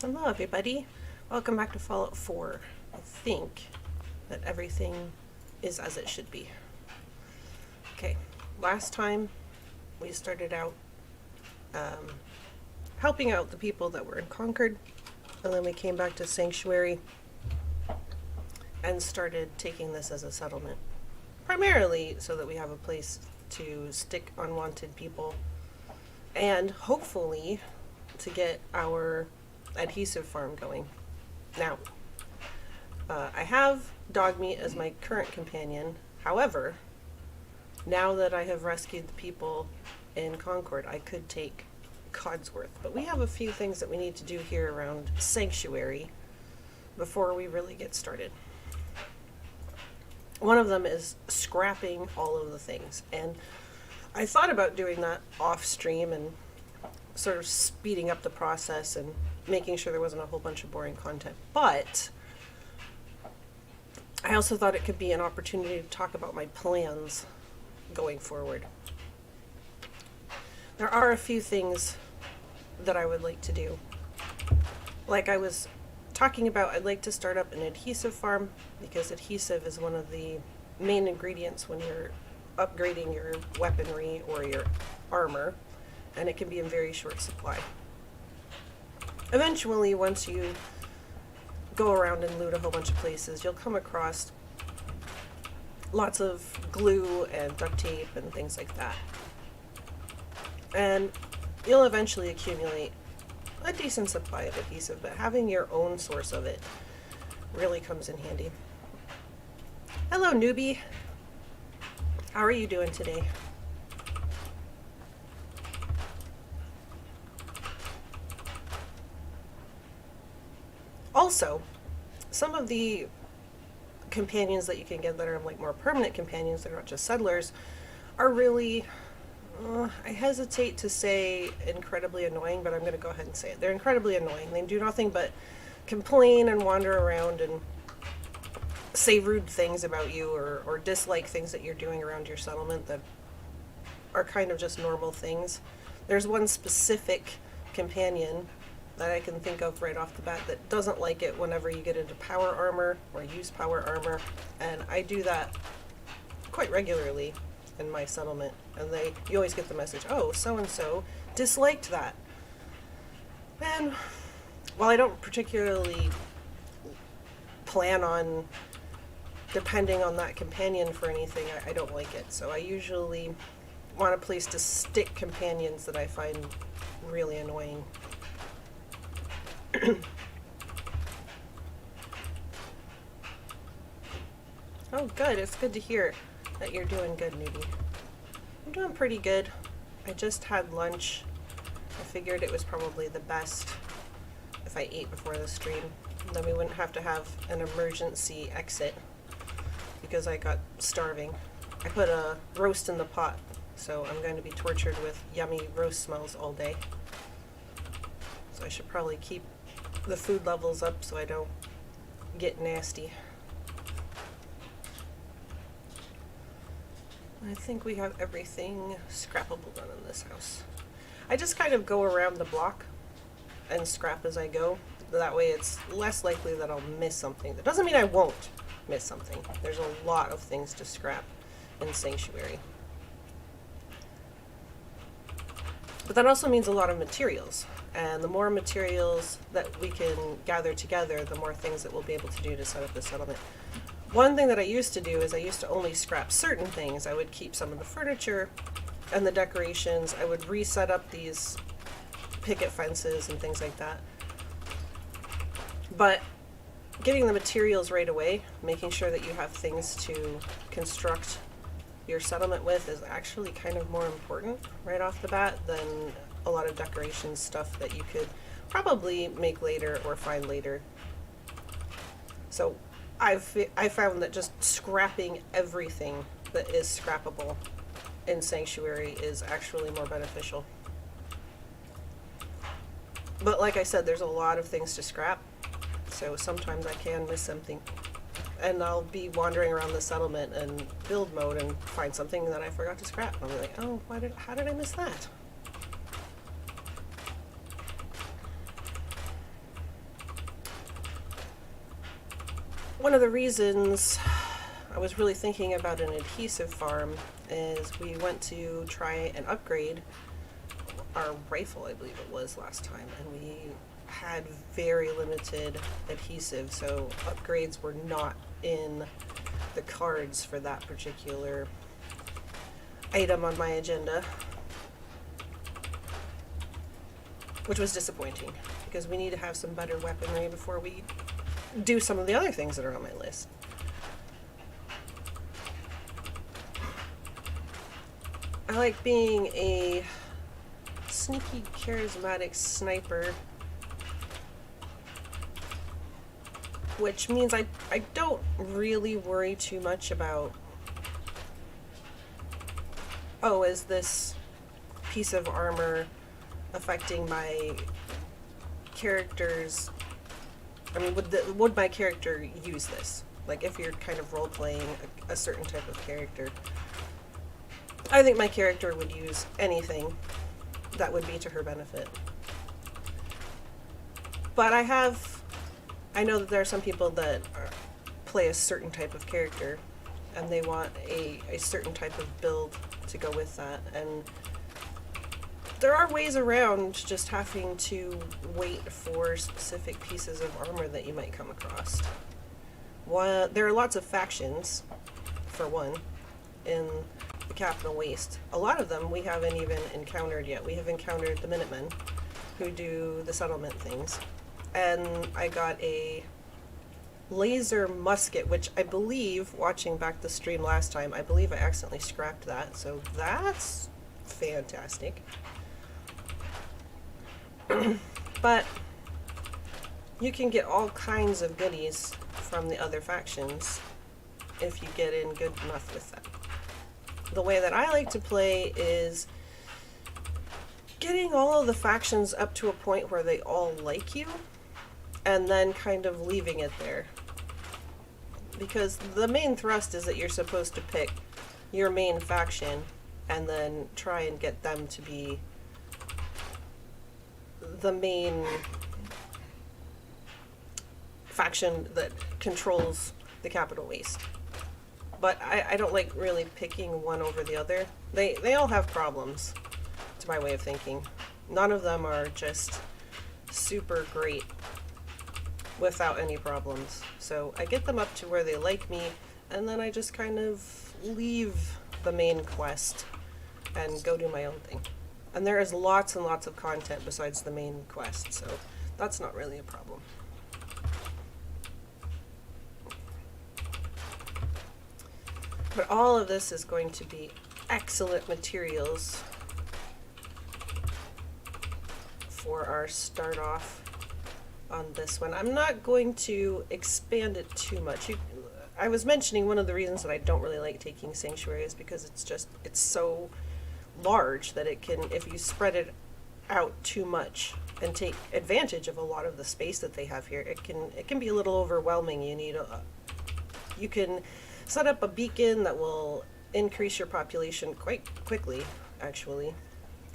Hello everybody, welcome back to Fallout 4. I think that everything is as it should be. Okay, last time we started out helping out the people that were in Concord, and then we came back to Sanctuary and started taking this as a settlement. Primarily so that we have a place to stick unwanted people and hopefully to get our adhesive farm going. Now, I have Dogmeat as my current companion. However, now that I have rescued the people in Concord, I could take Codsworth. But we have a few things that we need to do here around Sanctuary before we really get started. One of them is scrapping all of the things. And I thought about doing that off stream and sort of speeding up the process and making sure there wasn't a whole bunch of boring content. But I also thought it could be an opportunity to talk about my plans going forward. There are a few things that I would like to do. Like I was talking about, I'd like to start up an adhesive farm because adhesive is one of the main ingredients when you're upgrading your weaponry or your armor, and it can be in very short supply. Eventually, once you go around and loot a whole bunch of places, you'll come across lots of glue and duct tape and things like that. And you'll eventually accumulate a decent supply of adhesive, but having your own source of it really comes in handy. Hello, newbie. How are you doing today? Also, some of the companions that you can get that are like more permanent companions, that are not just settlers, are really, I hesitate to say incredibly annoying, but I'm going to go ahead and say it. They're incredibly annoying. They do nothing but complain and wander around and say rude things about you or dislike things that you're doing around your settlement that are kind of just normal things. There's one specific companion that I can think of right off the bat that doesn't like it whenever you get into power armor or use power armor, and I do that quite regularly in my settlement, and you always get the message, oh, so-and-so disliked that. And while I don't particularly plan on depending on that companion for anything, I don't like it, so I usually want a place to stick companions that I find really annoying. Oh, good. It's good to hear that you're doing good, newbie. I'm doing pretty good. I just had lunch. I figured it was probably the best if I ate before the stream. Then we wouldn't have to have an emergency exit because I got starving. I put a roast in the pot, so I'm going to be tortured with yummy roast smells all day. So I should probably keep the food levels up so I don't get nasty. I think we have everything scrappable done in this house. I just kind of go around the block and scrap as I go. That way it's less likely that I'll miss something. That doesn't mean I won't miss something. There's a lot of things to scrap in Sanctuary. But that also means a lot of materials. And the more materials that we can gather together, the more things that we'll be able to do to set up the settlement. One thing that I used to do is I used to only scrap certain things. I would keep some of the furniture and the decorations. I would reset up these picket fences and things like that. But getting the materials right away, making sure that you have things to construct your settlement with, is actually kind of more important right off the bat than a lot of decoration stuff that you could probably make later or find later. So I found that just scrapping everything that is scrappable in Sanctuary is actually more beneficial. But like I said, there's a lot of things to scrap, so sometimes I can miss something. And I'll be wandering around the settlement in build mode and find something that I forgot to scrap. I'll be like, oh, how did I miss that? one of the reasons I was really thinking about an adhesive farm is we went to try and upgrade our rifle, I believe it was last time, and we had very limited adhesive, so upgrades were not in the cards for that particular item on my agenda, which was disappointing because we need to have some better weaponry before we do some of the other things that are on my list. I like being a sneaky, charismatic sniper, which means I don't really worry too much about, oh, is this piece of armor affecting my character's, I mean, would my character use this? Like, if you're kind of role-playing a certain type of character, I think my character would use anything that would be to her benefit. But I know that there are some people that play a certain type of character and they want a certain type of build to go with that, and there are ways around just having to wait for specific pieces of armor that you might come across. There are lots of factions, for one, in the Capital Waste. A lot of them we haven't even encountered yet. We have encountered the Minutemen, who do the settlement things. And I got a laser musket, which I believe, watching back the stream last time, I believe I accidentally scrapped that, so that's fantastic. But you can get all kinds of goodies from the other factions if you get in good enough with them. The way that I like to play is getting all of the factions up to a point where they all like you, and then kind of leaving it there. Because the main thrust is that you're supposed to pick your main faction and then try and get them to be the main faction that controls the Capital Waste. But I don't like really picking one over the other. They all have problems, to my way of thinking. None of them are just super great without any problems. So I get them up to where they like me, and then I just kind of leave the main quest and go do my own thing. And there is lots and lots of content besides the main quest, so that's not really a problem. But all of this is going to be excellent materials for our start off on this one. I'm not going to expand it too much. I was mentioning one of the reasons that I don't really like taking Sanctuary is because it's so large that it can, if you spread it out too much and take advantage of a lot of the space that they have here, it can be a little overwhelming. You can set up a beacon that will increase your population quite quickly, actually.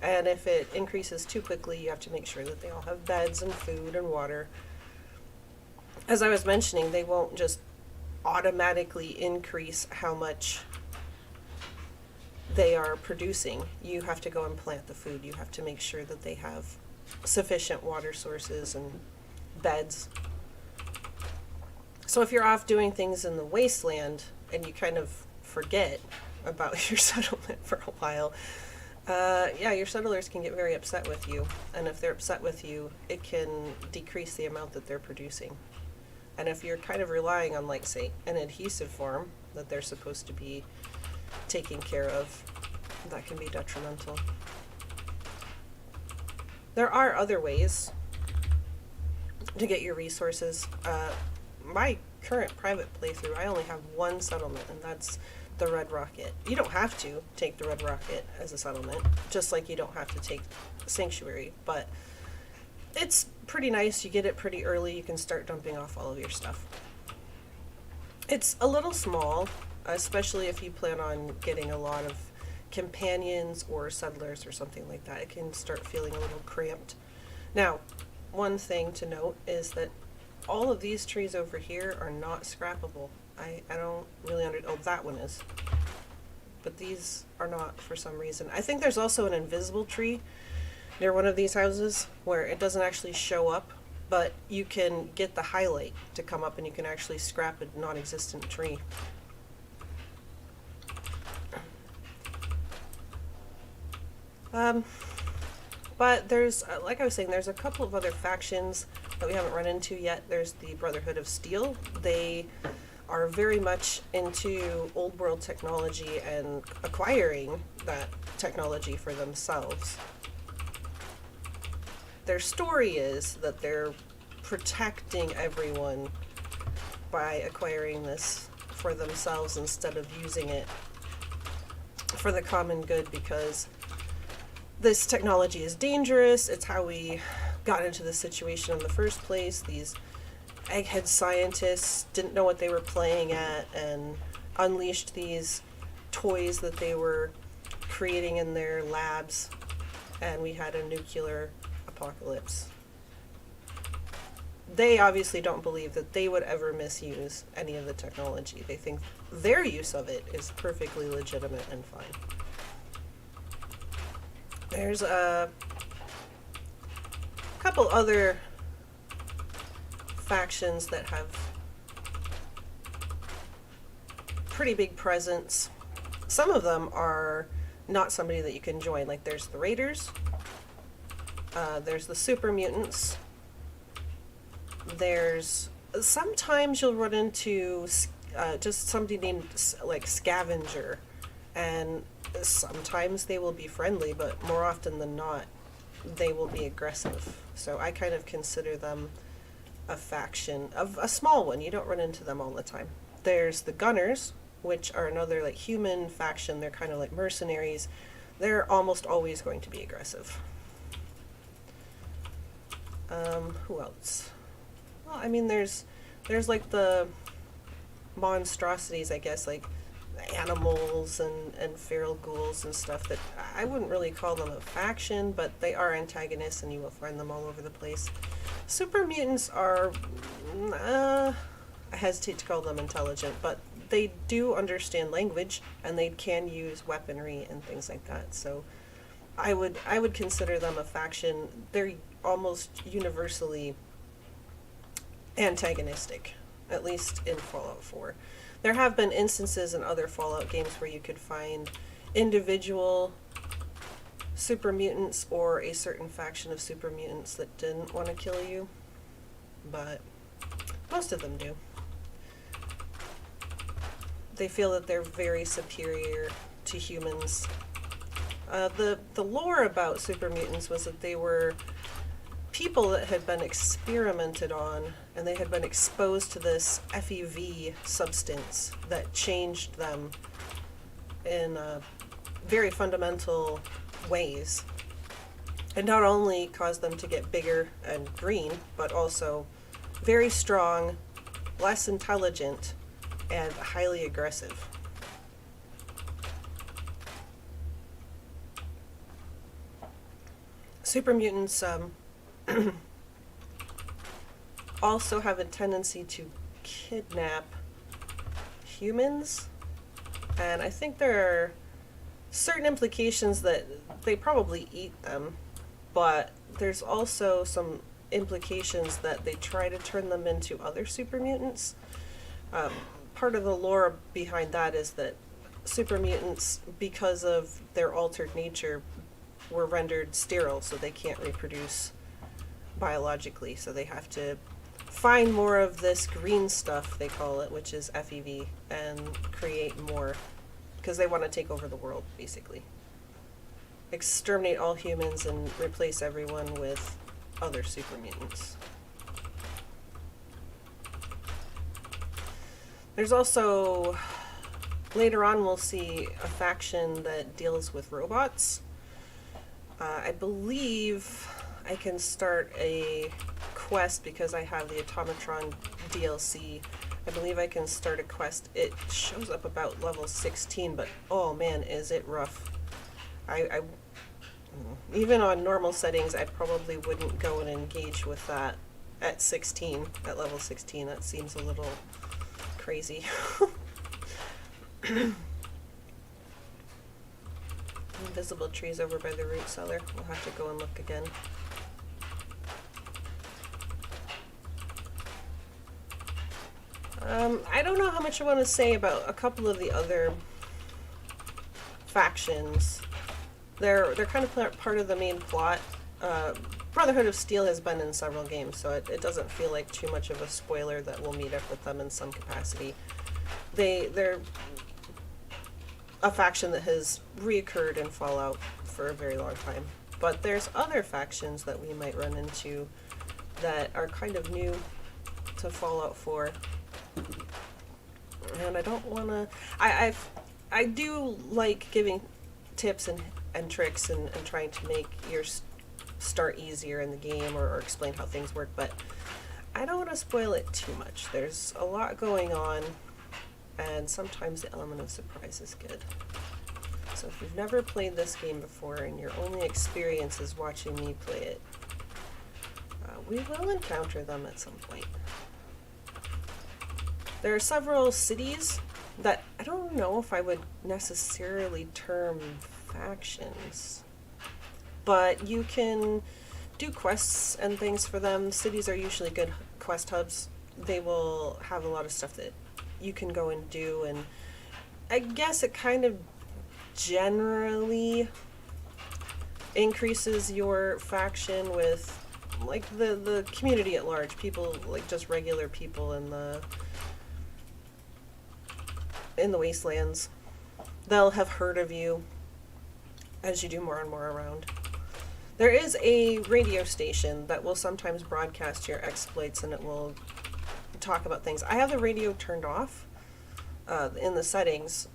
And if it increases too quickly, you have to make sure that they all have beds and food and water. As I was mentioning, they won't just automatically increase how much they are producing. You have to go and plant the food. You have to make sure that they have sufficient water sources and beds. So if you're off doing things in the wasteland and you kind of forget about your settlement for a while, your settlers can get very upset with you. And if they're upset with you, it can decrease the amount that they're producing. And if you're kind of relying on, like, say, an adhesive farm that they're supposed to be taking care of, that can be detrimental. There are other ways to get your resources. My current private playthrough, I only have one settlement, and that's the Red Rocket. You don't have to take the Red Rocket as a settlement, just like you don't have to take Sanctuary, but it's pretty nice. You get it pretty early. You can start dumping off all of your stuff. It's a little small, especially if you plan on getting a lot of companions or settlers or something like that. It can start feeling a little cramped. Now, one thing to note is that all of these trees over here are not scrappable. I don't really oh, that one is. But these are not for some reason. I think there's also an invisible tree near one of these houses where it doesn't actually show up, but you can get the highlight to come up and you can actually scrap a non-existent tree. But there's, like I was saying, there's a couple of other factions that we haven't run into yet. There's the Brotherhood of Steel. They are very much into old world technology and acquiring that technology for themselves. Their story is that they're protecting everyone by acquiring this for themselves instead of using it for the common good, because this technology is dangerous. It's how we got into this situation in the first place. These egghead scientists didn't know what they were playing at and unleashed these toys that they were creating in their labs, and we had a nuclear apocalypse. They obviously don't believe that they would ever misuse any of the technology. They think their use of it is perfectly legitimate and fine. There's a couple other factions that have pretty big presence. Some of them are not somebody that you can join. Like there's the Raiders, there's the Super Mutants, there's sometimes you'll run into just somebody named like Scavenger, and sometimes they will be friendly, but more often than not they will be aggressive. So I kind of consider them a faction of a small one. You don't run into them all the time. There's the Gunners, which are another like human faction. They're kind of like mercenaries. They're almost always going to be aggressive. Who else? Well, I mean, there's like the monstrosities, I guess, like animals and feral ghouls and stuff that I wouldn't really call them a faction, but they are antagonists and you will find them all over the place. Super mutants are, I hesitate to call them intelligent, but they do understand language and they can use weaponry and things like that. So I would consider them a faction. They're almost universally antagonistic, at least in Fallout 4. There have been instances in other Fallout games where you could find individual super mutants or a certain faction of super mutants that didn't want to kill you, but most of them do. They feel that they're very superior to humans. The lore about super mutants was that they were people that had been experimented on, and they had been exposed to this FEV substance that changed them in very fundamental ways. And not only caused them to get bigger and green, but also very strong, less intelligent, and highly aggressive. Super mutants also have a tendency to kidnap humans, and I think there are certain implications that they probably eat them, but there's also some implications that they try to turn them into other super mutants. Part of the lore behind that is that super mutants, because of their altered nature, were rendered sterile, so they can't reproduce biologically, so they have to find more of this green stuff, they call it, which is FEV, and create more, because they want to take over the world, basically. Exterminate all humans and replace everyone with other super mutants. There's also, later on we'll see a faction that deals with robots. I believe I can start a quest because I have the Automatron DLC. I believe I can start a quest. It shows up about level 16, but oh man, is it rough. I even on normal settings, I probably wouldn't go and engage with that at 16, at level 16. That seems a little crazy. Invisible trees over by the root cellar. We'll have to go and look again. I don't know how much I want to say about a couple of the other factions. They're kind of part of the main plot. Brotherhood of Steel has been in several games, so it doesn't feel like too much of a spoiler that we'll meet up with them in some capacity. They're a faction that has reoccurred in Fallout for a very long time. But there's other factions that we might run into that are kind of new to Fallout 4. And I don't want to... I do like giving tips and tricks and trying to make your start easier in the game or explain how things work, but I don't want to spoil it too much. There's a lot going on, and sometimes the element of surprise is good. So if you've never played this game before and your only experience is watching me play it, we will encounter them at some point. There are several cities that I don't know if I would necessarily term factions, but you can do quests and things for them. Cities are usually good quest hubs. They will have a lot of stuff that you can go and do, and I guess it kind of generally increases your faction with like the community at large, people like just regular people in the wastelands. They'll have heard of you as you do more and more around. There is a radio station that will sometimes broadcast your exploits, and it will talk about things. I have the radio turned off in the settings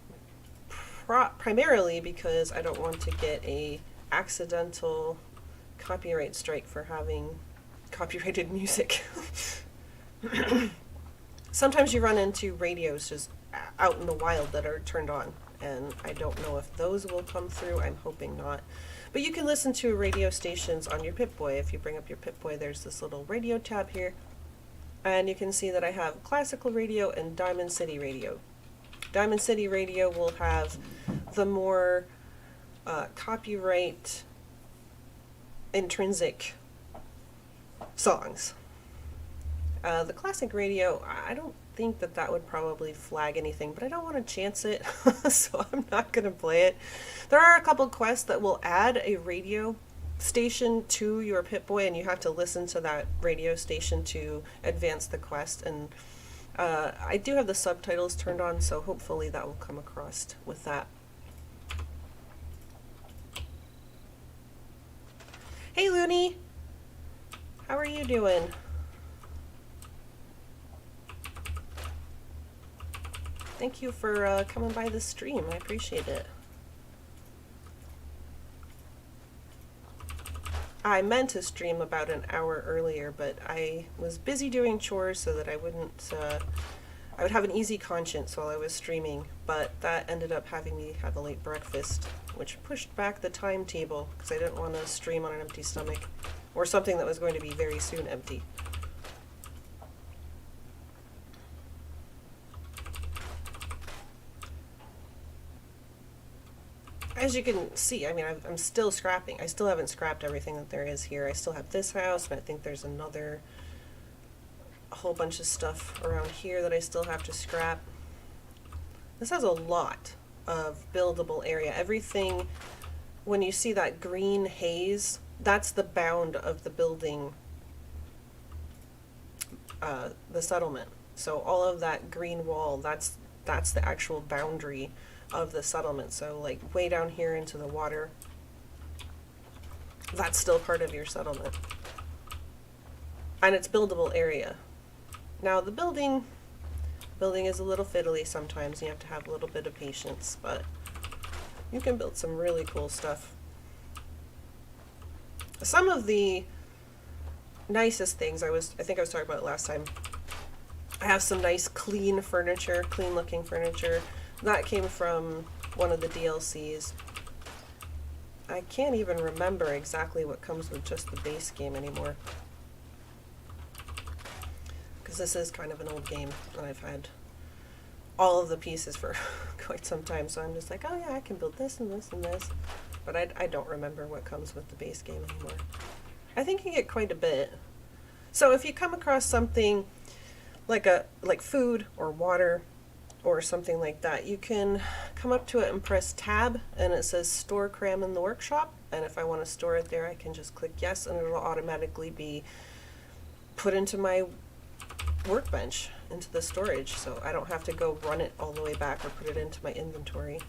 primarily because I don't want to get a accidental copyright strike for having copyrighted music. Sometimes you run into radios just out in the wild that are turned on, and I don't know if those will come through. I'm hoping not. But you can listen to radio stations on your Pip-Boy. If you bring up your Pip-Boy, there's this little radio tab here, and you can see that I have classical radio and Diamond City radio. Diamond City radio will have the more copyright intrinsic songs. The classic radio, I don't think that would probably flag anything, but I don't want to chance it, so I'm not going to play it. There are a couple quests that will add a radio station to your Pip-Boy, and you have to listen to that radio station to advance the quest, and I do have the subtitles turned on, so hopefully that will come across with that. Hey Looney! How are you doing? Thank you for coming by the stream. I appreciate it. I meant to stream about an hour earlier, but I was busy doing chores so that I wouldn't, I would have an easy conscience while I was streaming, but that ended up having me have a late breakfast, which pushed back the timetable because I didn't want to stream on an empty stomach or something that was going to be very soon empty. As you can see, I mean, I'm still scrapping. I still haven't scrapped everything that there is here. I still have this house, and I think there's a whole bunch of stuff around here that I still have to scrap. This has a lot of buildable area. Everything, when you see that green haze, that's the bound of the building, the settlement. So all of that green wall, that's the actual boundary of the settlement. So like way down here into the water, that's still part of your settlement, and it's buildable area. Now the building is a little fiddly sometimes. You have to have a little bit of patience, but you can build some really cool stuff. Some of the nicest things, I think I was talking about it last time, I have some nice clean furniture, clean looking furniture. That came from one of the DLCs. I can't even remember exactly what comes with just the base game anymore. because this is kind of an old game, and I've had all of the pieces for quite some time, so I'm just like, oh yeah, I can build this and this and this. But I don't remember what comes with the base game anymore. I think you get quite a bit. So if you come across something like food or water or something like that, you can come up to it and press tab, and it says store cram in the workshop, and if I want to store it there, I can just click yes, and it'll automatically be put into my workbench, into the storage, so I don't have to go run it all the way back or put it into my inventory,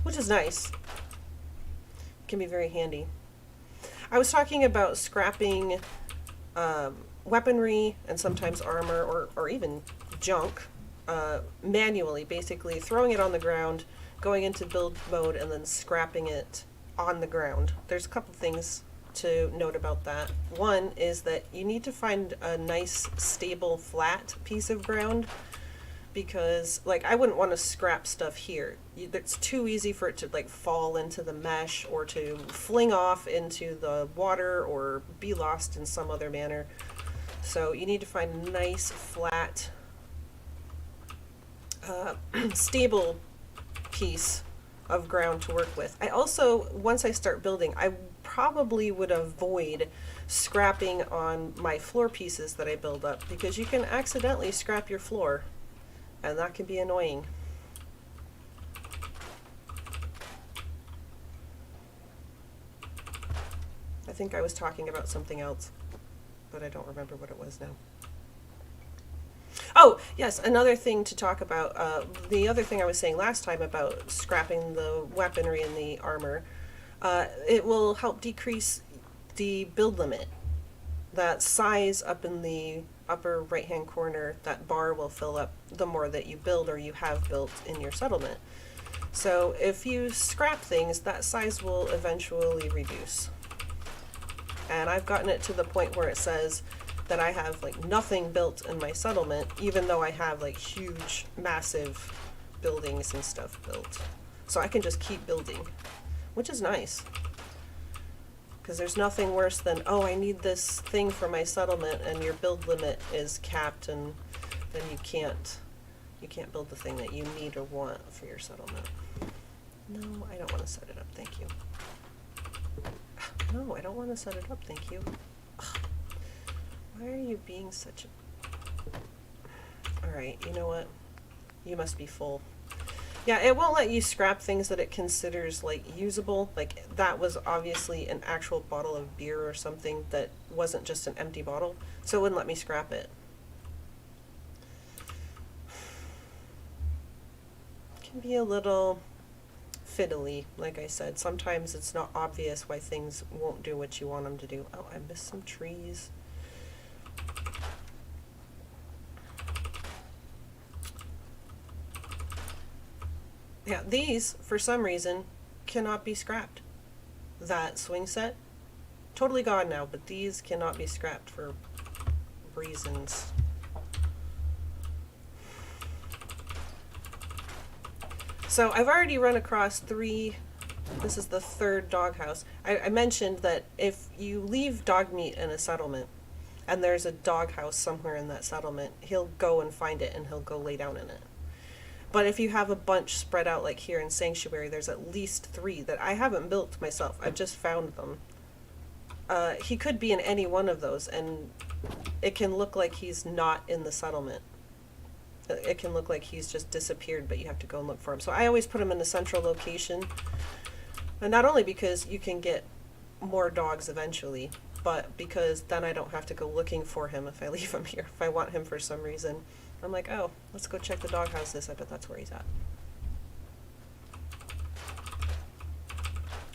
which is nice. It can be very handy. I was talking about scrapping weaponry and sometimes armor or even junk manually, basically throwing it on the ground, going into build mode, and then scrapping it on the ground. There's a couple things to note about that. One is that you need to find a nice, stable, flat piece of ground, because like I wouldn't want to scrap stuff here. It's too easy for it to like fall into the mesh or to fling off into the water or be lost in some other manner. So you need to find a nice, flat, stable piece of ground to work with. I also, once I start building, I probably would avoid scrapping on my floor pieces that I build up, because you can accidentally scrap your floor, and that can be annoying. I think I was talking about something else, but I don't remember what it was now. Oh, yes, another thing to talk about, the other thing I was saying last time about scrapping the weaponry and the armor, it will help decrease the build limit. That size up in the upper right-hand corner, that bar will fill up the more that you build or you have built in your settlement. So if you scrap things, that size will eventually reduce. And I've gotten it to the point where it says that I have like nothing built in my settlement, even though I have like huge, massive buildings and stuff built. So I can just keep building, which is nice. Because there's nothing worse than, oh, I need this thing for my settlement, and your build limit is capped, and then you can't build the thing that you need or want for your settlement. No, I don't want to set it up, thank you. No, I don't want to set it up, thank you. Why are you being such a... Alright, you know what? You must be full. Yeah, it won't let you scrap things that it considers like usable. Like that was obviously an actual bottle of beer or something that wasn't just an empty bottle, so it wouldn't let me scrap it. It can be a little fiddly, like I said. Sometimes it's not obvious why things won't do what you want them to do. Oh, I missed some trees. Yeah, these, for some reason, cannot be scrapped. That swing set, totally gone now, but these cannot be scrapped for reasons. So I've already run across 3, this is the 3rd doghouse. I mentioned that if you leave dog meat in a settlement, and there's a doghouse somewhere in that settlement, he'll go and find it and he'll go lay down in it. But if you have a bunch spread out like here in Sanctuary, there's at least 3 that I haven't built myself. I've just found them. He could be in any one of those, and it can look like he's not in the settlement. It can look like he's just disappeared, but you have to go and look for him. So I always put him in a central location. And not only because you can get more dogs eventually, but because then I don't have to go looking for him if I leave him here. If I want him for some reason, I'm like, oh, let's go check the doghouses. I bet that's where he's at.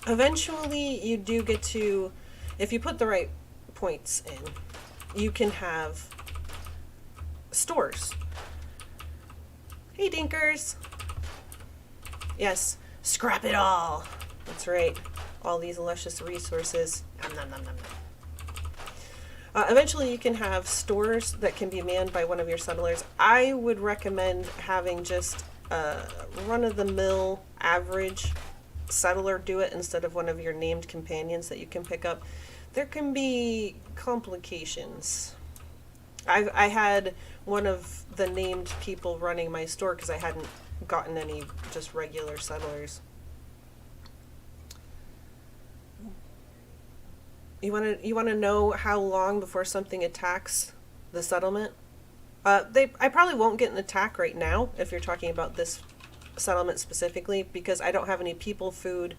Eventually, you do get to, if you put the right points in, you can have stores. Hey, Dinkers. Yes, scrap it all. That's right. All these luscious resources. Nom, nom, nom, nom, nom. Eventually you can have stores that can be manned by one of your settlers. I would recommend having just a run-of-the-mill average settler do it instead of one of your named companions that you can pick up. There can be complications. I had one of the named people running my store because I hadn't gotten any just regular settlers. You want to know how long before something attacks the settlement? I probably won't get an attack right now if you're talking about this settlement specifically because I don't have any people, food,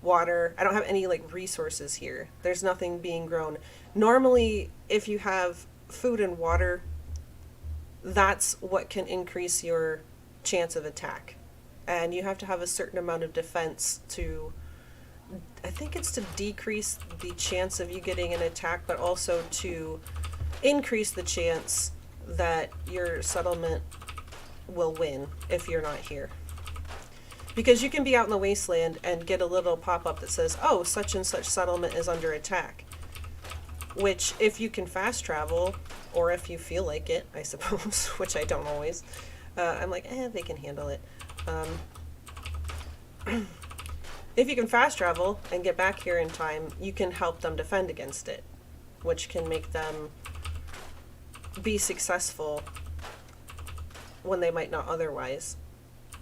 water. I don't have any like resources here. There's nothing being grown. Normally, if you have food and water, that's what can increase your chance of attack. And you have to have a certain amount of defense to, I think it's to decrease the chance of you getting an attack, but also to increase the chance that your settlement will win if you're not here. Because you can be out in the wasteland and get a little pop-up that says, oh, such and such settlement is under attack. Which, if you can fast travel, or if you feel like it, I suppose, which I don't always, I'm like, they can handle it. If you can fast travel and get back here in time, you can help them defend against it, which can make them be successful when they might not otherwise.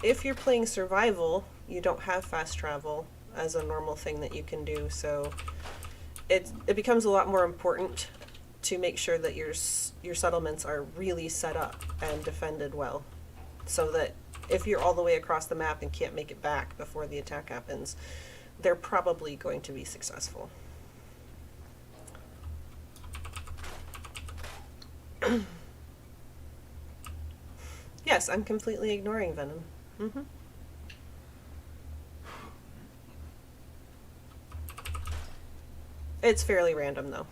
If you're playing survival, you don't have fast travel as a normal thing that you can do, so it becomes a lot more important to make sure that your settlements are really set up and defended well, so that if you're all the way across the map and can't make it back before the attack happens, they're probably going to be successful. Yes, I'm completely ignoring Venom. Mm-hmm. It's fairly random, though.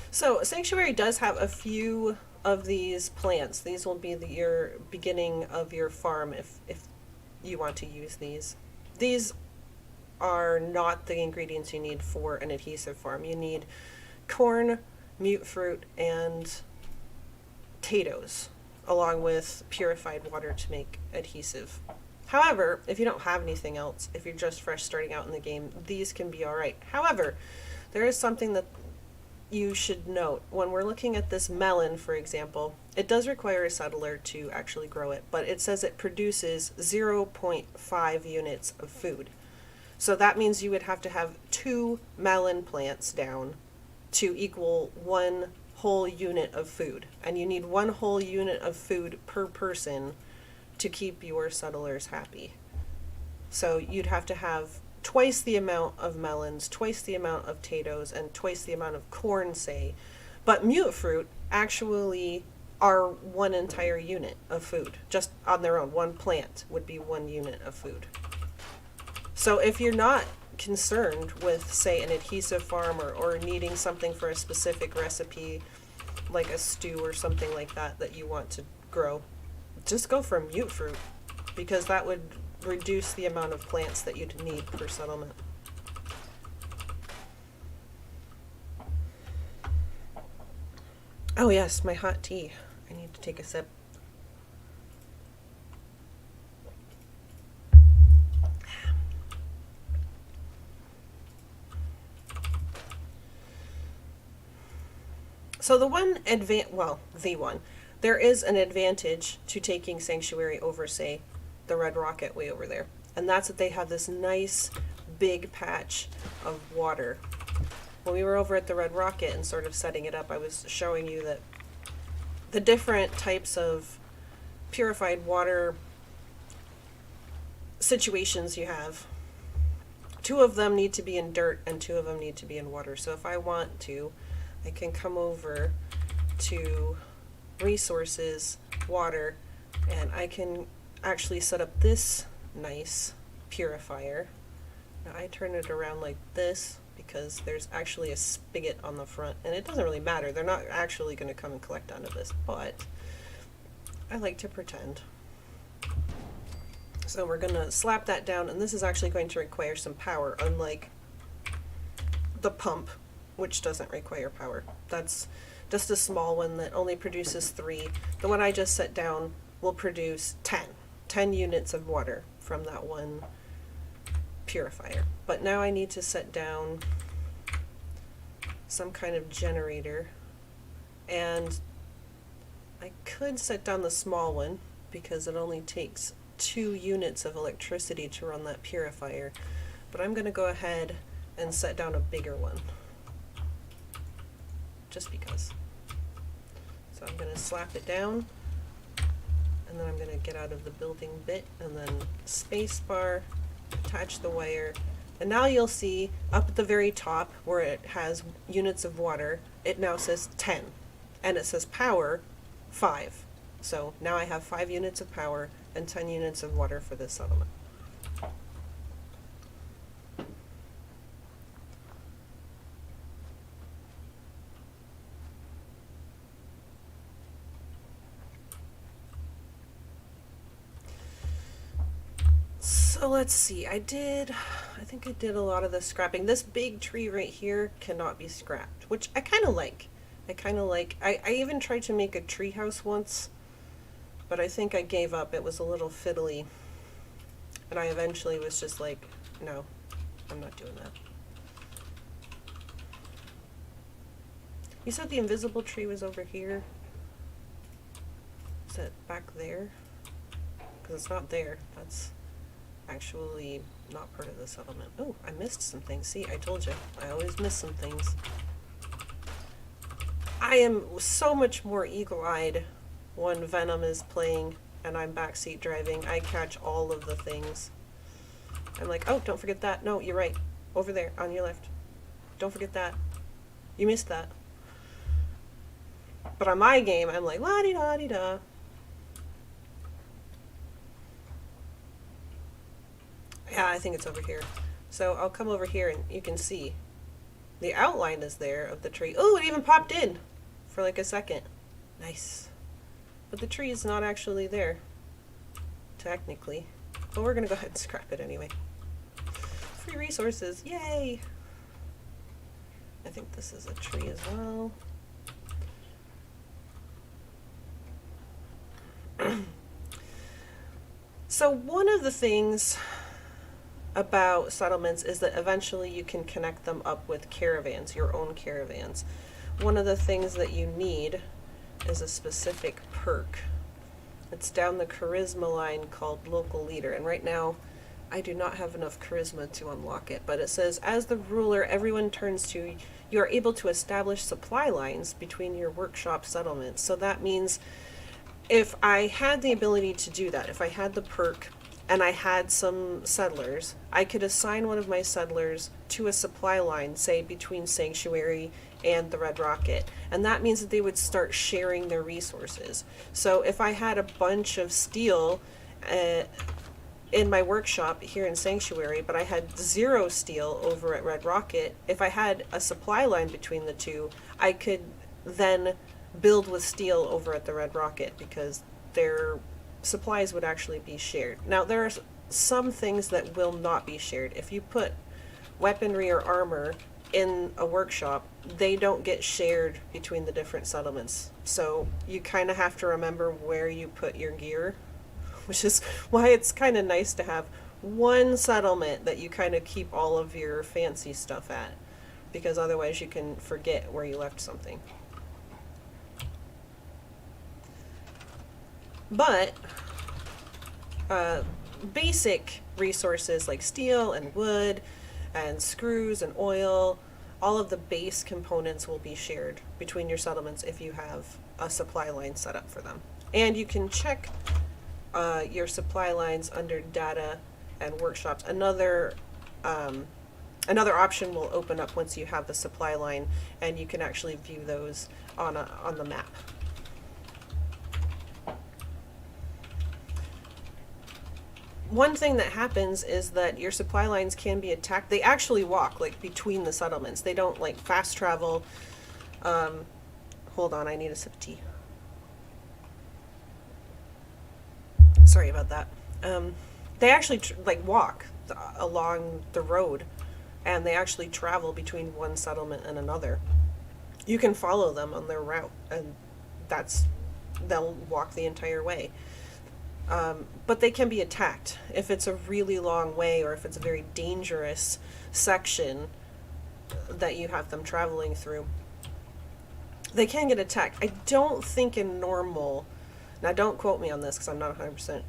So, Sanctuary does have a few of these plants. These will be your beginning of your farm if you want to use these. These are not the ingredients you need for an adhesive farm. You need corn, mute fruit, and potatoes, along with purified water to make adhesive. However, if you don't have anything else, if you're just fresh starting out in the game, these can be alright. However, there is something that you should note. When we're looking at this melon, for example, it does require a settler to actually grow it, but it says it produces 0.5 units of food. So that means you would have to have 2 melon plants down to equal 1 whole unit of food. And you need 1 whole unit of food per person to keep your settlers happy. So you'd have to have twice the amount of melons, twice the amount of potatoes, and twice the amount of corn, say. But mute fruit actually are 1 entire unit of food. Just on their own, 1 plant would be 1 unit of food. So if you're not concerned with, say, an adhesive farm or needing something for a specific recipe, like a stew or something like that you want to grow, just go for mute fruit, because that would reduce the amount of plants that you'd need per settlement. Oh yes, my hot tea. I need to take a sip. So the one there is an advantage to taking Sanctuary over, say, the Red Rocket way over there. And that's that they have this nice big patch of water. When we were over at the Red Rocket and sort of setting it up, I was showing you that the different types of purified water situations you have, 2 of them need to be in dirt and 2 of them need to be in water. So if I want to, I can come over to resources, water, and I can actually set up this nice purifier. Now I turn it around like this because there's actually a spigot on the front, and it doesn't really matter. They're not actually going to come and collect out of this, but I like to pretend. So we're going to slap that down, and this is actually going to require some power, unlike the pump, which doesn't require power. That's just a small one that only produces 3. The one I just set down will produce 10 units of water from that one purifier. But now I need to set down some kind of generator, and I could set down the small one because it only takes 2 units of electricity to run that purifier, but I'm going to go ahead and set down a bigger one just because. So I'm going to slap it down, and then I'm going to get out of the building bit, and then space bar, attach the wire, and now you'll see up at the very top where it has units of water, it now says 10, and it says power 5. So now I have 5 units of power and 10 units of water for this settlement. So let's see, I think I did a lot of the scrapping. This big tree right here cannot be scrapped, which I kind of like. I even tried to make a tree house once, but I think I gave up. It was a little fiddly, and I eventually was just like, no, I'm not doing that. You said the invisible tree was over here? Is it back there? Because it's not there. That's actually not part of the settlement. Oh, I missed some things. See, I told you. I always miss some things. I am so much more eagle-eyed when Venom is playing and I'm backseat driving. I catch all of the things. I'm like, oh, don't forget that. No, you're right. Over there, on your left. Don't forget that. You missed that. But on my game, I'm like, la-di-da-di-da. Yeah, I think it's over here. So I'll come over here and you can see the outline is there of the tree. Oh, it even popped in for like a second. Nice. But the tree is not actually there, technically. But we're going to go ahead and scrap it anyway. Free resources. Yay! I think this is a tree as well. So one of the things about settlements is that eventually you can connect them up with caravans, your own caravans. One of the things that you need is a specific perk. It's down the charisma line called local leader, and right now I do not have enough charisma to unlock it, but it says as the ruler everyone turns to, you are able to establish supply lines between your workshop settlements. So that means if I had the ability to do that, if I had the perk and I had some settlers, I could assign one of my settlers to a supply line, say between Sanctuary and the Red Rocket, and that means that they would start sharing their resources. So if I had a bunch of steel in my workshop here in Sanctuary, but I had 0 steel over at Red Rocket, if I had a supply line between the two, I could then build with steel over at the Red Rocket because their supplies would actually be shared. Now there are some things that will not be shared. If you put weaponry or armor in a workshop, they don't get shared between the different settlements. So you kind of have to remember where you put your gear, which is why it's kind of nice to have one settlement that you kind of keep all of your fancy stuff at, because otherwise you can forget where you left something. But basic resources like steel and wood and screws and oil, all of the base components will be shared between your settlements if you have a supply line set up for them. And you can check your supply lines under data and workshops. Another option will open up once you have the supply line, and you can actually view those on the map. One thing that happens is that your supply lines can be attacked. They actually walk like between the settlements. They don't like fast travel. Hold on, I need a sip of tea. Sorry about that. They actually like walk along the road, and they actually travel between one settlement and another. You can follow them on their route, and they'll walk the entire way. But they can be attacked if it's a really long way or if it's a very dangerous section that you have them traveling through. They can get attacked. I don't think in normal, now don't quote me on this because I'm not 100%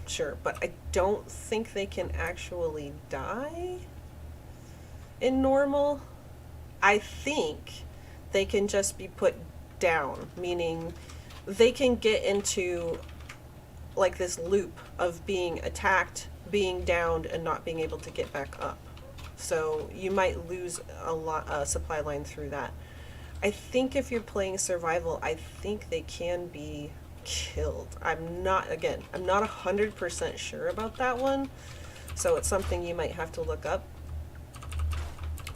sure, but I don't think they can actually die in normal. I think they can just be put down, meaning they can get into like this loop of being attacked, being downed, and not being able to get back up. So you might lose a supply line through that. I think if you're playing survival, I think they can be killed. I'm not 100% sure about that one. So it's something you might have to look up.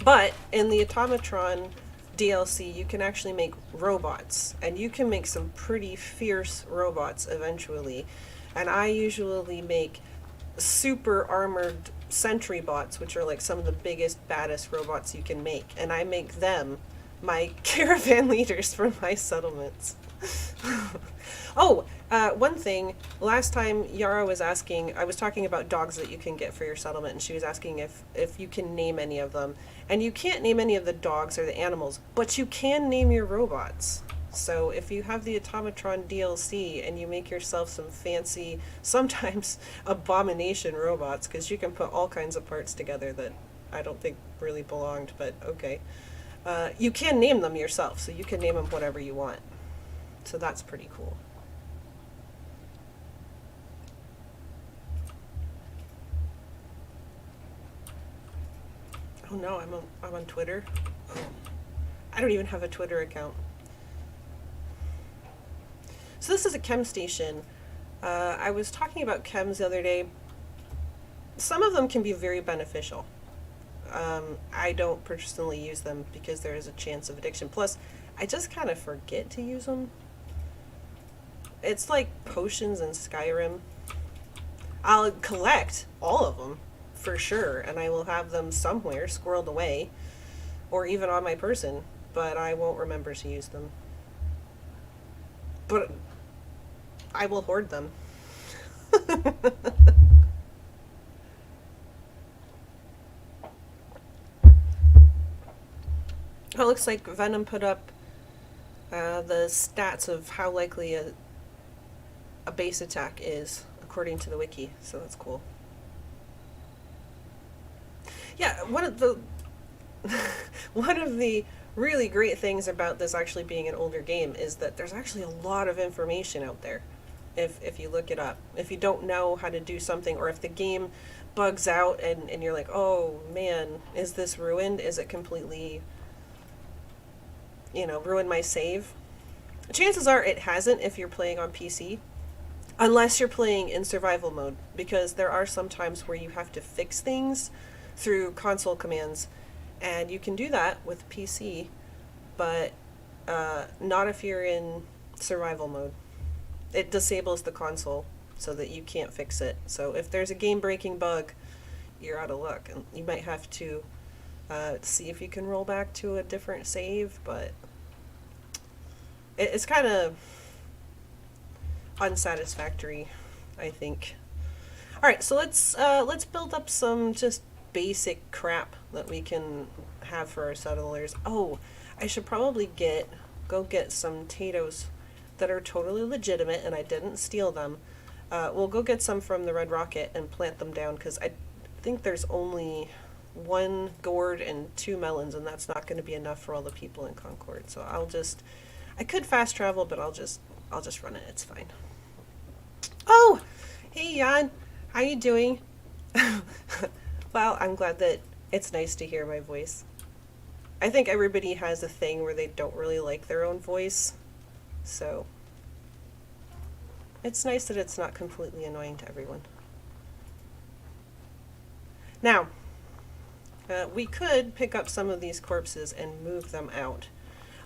But in the Automatron DLC, you can actually make robots, and you can make some pretty fierce robots eventually. And I usually make super armored sentry bots, which are like some of the biggest, baddest robots you can make. And I make them my caravan leaders for my settlements. Oh, one thing, last time Yara was asking, I was talking about dogs that you can get for your settlement, and she was asking if you can name any of them. And you can't name any of the dogs or the animals, but you can name your robots. So if you have the Automatron DLC and you make yourself some fancy, sometimes abomination robots, because you can put all kinds of parts together that I don't think really belonged, but okay. You can name them yourself, so you can name them whatever you want. So that's pretty cool. Oh no, I'm on Twitter. Oh, I don't even have a Twitter account. So this is a chem station. I was talking about chems the other day. Some of them can be very beneficial. I don't personally use them because there is a chance of addiction. Plus, I just kind of forget to use them. It's like potions in Skyrim. I'll collect all of them, for sure, and I will have them somewhere squirreled away, or even on my person, but I won't remember to use them. But I will hoard them. It looks like Venom put up the stats of how likely a base attack is, according to the wiki, so that's cool. Yeah, one of the one of the really great things about this actually being an older game is that there's actually a lot of information out there if you look it up. If you don't know how to do something, or if the game bugs out and you're like, oh man, is this ruined? Is it completely, ruined my save? Chances are it hasn't if you're playing on PC. Unless you're playing in survival mode, because there are some times where you have to fix things through console commands, and you can do that with PC, but not if you're in survival mode. It disables the console so that you can't fix it. So if there's a game-breaking bug, you're out of luck, and you might have to see if you can roll back to a different save, but it's kind of unsatisfactory, I think. All right, so let's build up some just basic crap that we can have for our settlers. Oh, I should probably go get some potatoes that are totally legitimate, and I didn't steal them. We'll go get some from the Red Rocket and plant them down, because I think there's only 1 gourd and 2 melons, and that's not going to be enough for all the people in Concord. So I could fast travel, but I'll just run it. It's fine. Oh, hey Jan, how you doing? Well, I'm glad that it's nice to hear my voice. I think everybody has a thing where they don't really like their own voice, so it's nice that it's not completely annoying to everyone. Now, we could pick up some of these corpses and move them out.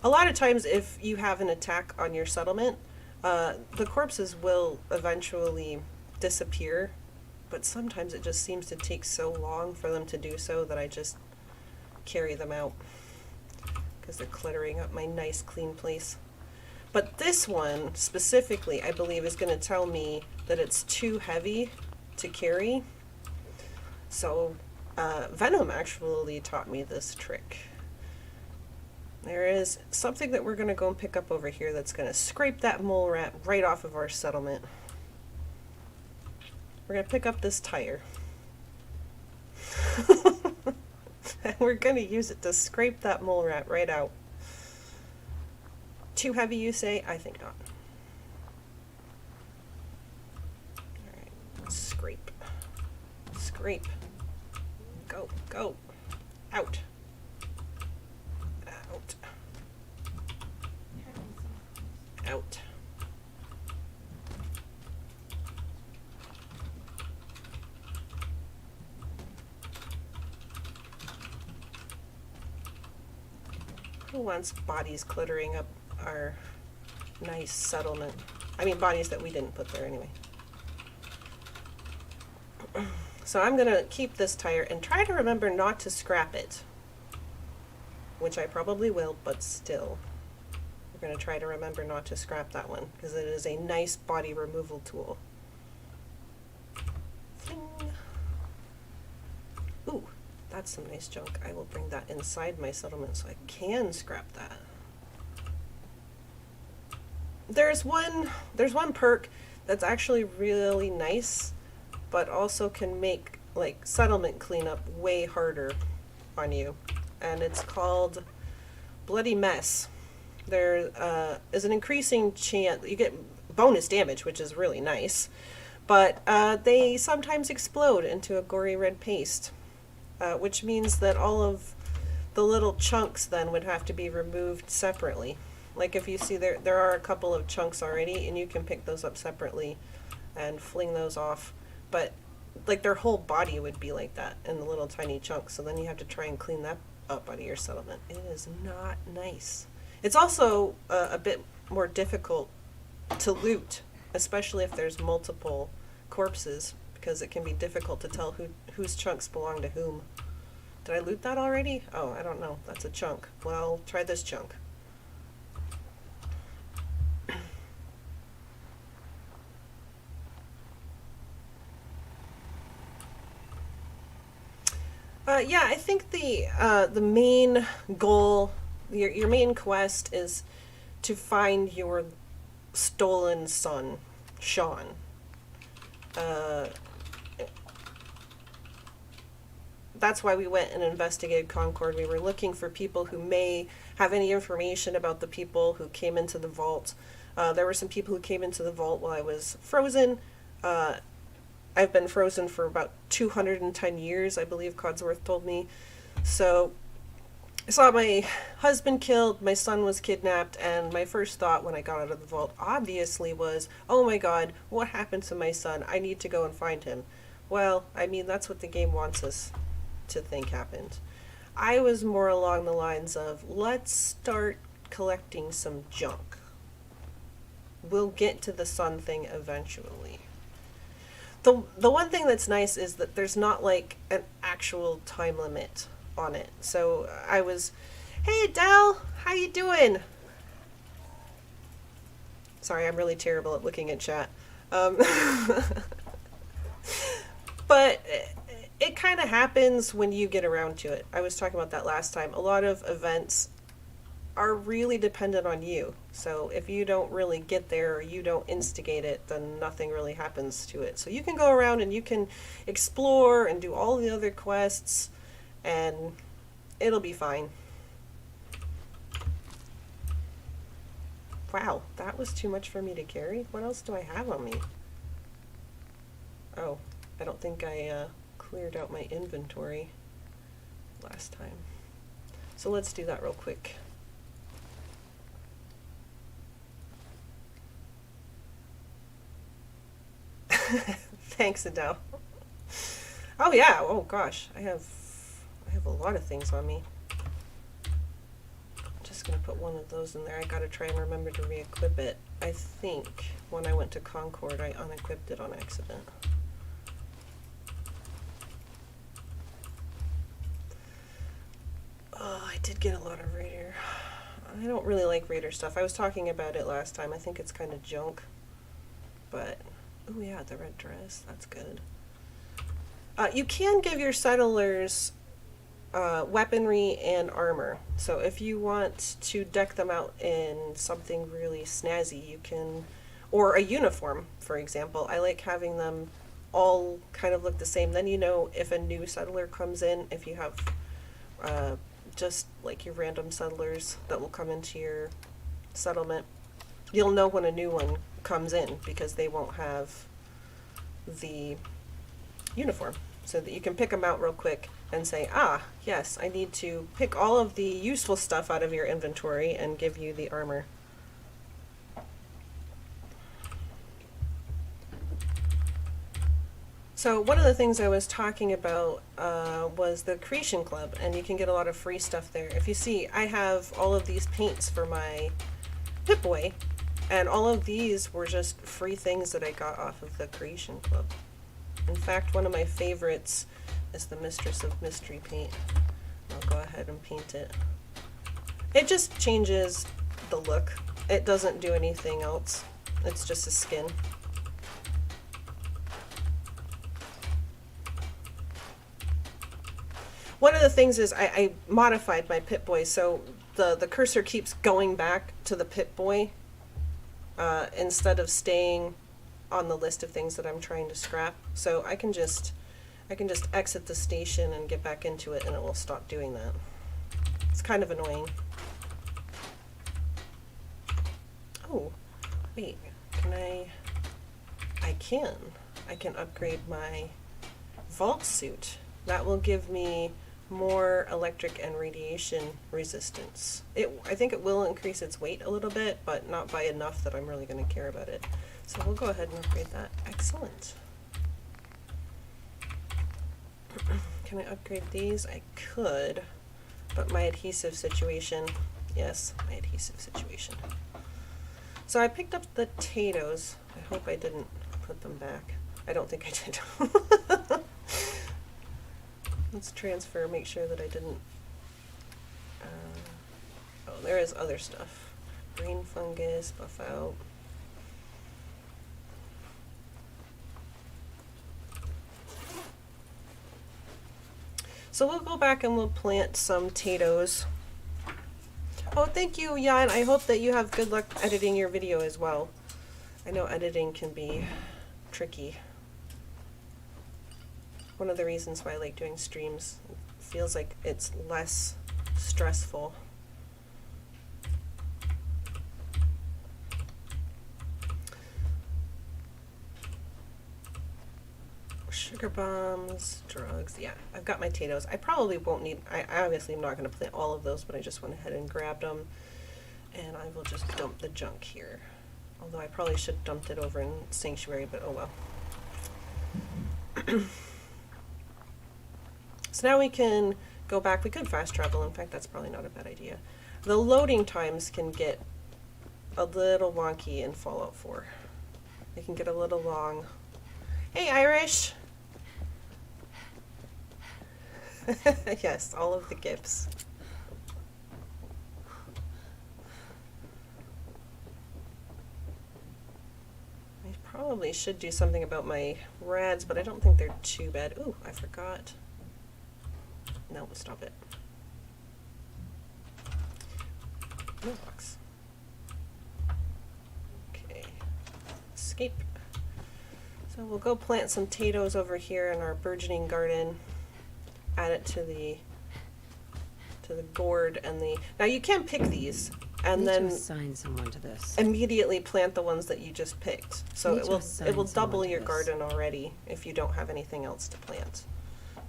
A lot of times if you have an attack on your settlement, the corpses will eventually disappear, but sometimes it just seems to take so long for them to do so that I just carry them out because they're cluttering up my nice clean place. But this one specifically, I believe, is going to tell me that it's too heavy to carry. So Venom actually taught me this trick. There is something that we're going to go and pick up over here that's going to scrape that mole rat right off of our settlement. We're going to pick up this tire. And we're going to use it to scrape that mole rat right out. Too heavy, you say? I think not. Alright, let's scrape. Scrape. Go, go. Out. Out. Out. Who wants bodies cluttering up our nice settlement? I mean, bodies that we didn't put there anyway. So I'm going to keep this tire and try to remember not to scrap it. Which I probably will, but still. We're going to try to remember not to scrap that one, because it is a nice body removal tool. Ding. Ooh, that's some nice junk. I will bring that inside my settlement so I can scrap that. There's one perk that's actually really nice, but also can make like settlement cleanup way harder on you. And it's called Bloody Mess. There is an increasing chance you get bonus damage, which is really nice, but they sometimes explode into a gory red paste, which means that all of the little chunks then would have to be removed separately. Like if you see there are a couple of chunks already, and you can pick those up separately and fling those off, but like their whole body would be like that in the little tiny chunks, so then you have to try and clean that up out of your settlement. It is not nice. It's also a bit more difficult to loot, especially if there's multiple corpses, because it can be difficult to tell whose chunks belong to whom. Did I loot that already? Oh, I don't know. That's a chunk. Well, try this chunk. Yeah, I think the main goal, your main quest is to find your stolen son, Sean. That's why we went and investigated Concord. We were looking for people who may have any information about the people who came into the vault. There were some people who came into the vault while I was frozen. I've been frozen for about 210 years, I believe Codsworth told me. So I saw my husband killed, my son was kidnapped, and my first thought when I got out of the vault obviously was, oh my god, what happened to my son? I need to go and find him. Well, I mean, that's what the game wants us to think happened. I was more along the lines of, let's start collecting some junk. We'll get to the son thing eventually. The one thing that's nice is that there's not like an actual time limit on it. So I was, hey Adele, how you doing? Sorry, I'm really terrible at looking at chat. But it kind of happens when you get around to it. I was talking about that last time. A lot of events are really dependent on you. So if you don't really get there or you don't instigate it, then nothing really happens to it. So you can go around and you can explore and do all the other quests, and it'll be fine. Wow, that was too much for me to carry. What else do I have on me? Oh, I don't think I cleared out my inventory last time. So let's do that real quick. Thanks, Adele. Oh yeah, oh gosh, I have a lot of things on me. I'm just gonna put one of those in there. I gotta try and remember to re-equip it. I think when I went to Concord, I unequipped it on accident. Oh, I did get a lot of radiator. I don't really like Raider stuff. I was talking about it last time. I think it's kind of junk. But, oh yeah, the red dress. That's good. You can give your settlers weaponry and armor. So if you want to deck them out in something really snazzy, you can, or a uniform, for example. I like having them all kind of look the same. Then you know if a new settler comes in, if you have just like your random settlers that will come into your settlement, you'll know when a new one comes in because they won't have the uniform. So that you can pick them out real quick and say, ah, yes, I need to pick all of the useful stuff out of your inventory and give you the armor. So one of the things I was talking about was the Creation Club, and you can get a lot of free stuff there. If you see, I have all of these paints for my Pip-Boy, and all of these were just free things that I got off of the Creation Club. In fact, one of my favorites is the Mistress of Mystery paint. I'll go ahead and paint it. It just changes the look. It doesn't do anything else. It's just a skin. One of the things is I modified my Pip-Boy, so the cursor keeps going back to the Pip-Boy instead of staying on the list of things that I'm trying to scrap. So I can just exit the station and get back into it and it will stop doing that. It's kind of annoying. Oh, wait, can I can upgrade my vault suit. That will give me more electric and radiation resistance. I think it will increase its weight a little bit, but not by enough that I'm really going to care about it. So we'll go ahead and upgrade that. Excellent. Can I upgrade these? I could, but my adhesive situation, yes, my adhesive situation. So I picked up the potatoes. I hope I didn't put them back. I don't think I did. Let's transfer, make sure that I didn't. Oh, there is other stuff. Green fungus, buff out. So we'll go back and we'll plant some potatoes. Oh, thank you, Jan. I hope that you have good luck editing your video as well. I know editing can be tricky. One of the reasons why I like doing streams. It feels like it's less stressful. Sugar bombs, drugs. Yeah, I've got my potatoes. I probably won't need, I obviously am not going to plant all of those, but I just went ahead and grabbed them. And I will just dump the junk here. Although I probably should have dumped it over in Sanctuary, but oh well. So now we can go back. We could fast travel. In fact, that's probably not a bad idea. The loading times can get a little wonky in Fallout 4. They can get a little long. Hey, Irish! Yes, all of the gifts. I probably should do something about my rads, but I don't think they're too bad. Ooh, I forgot. No, stop it. Mailbox. Okay. Escape. So we'll go plant some potatoes over here in our burgeoning garden. Add it to the gourd and the. Now you can pick these and then assign someone to this. Immediately plant the ones that you just picked. So it will double your garden already if you don't have anything else to plant.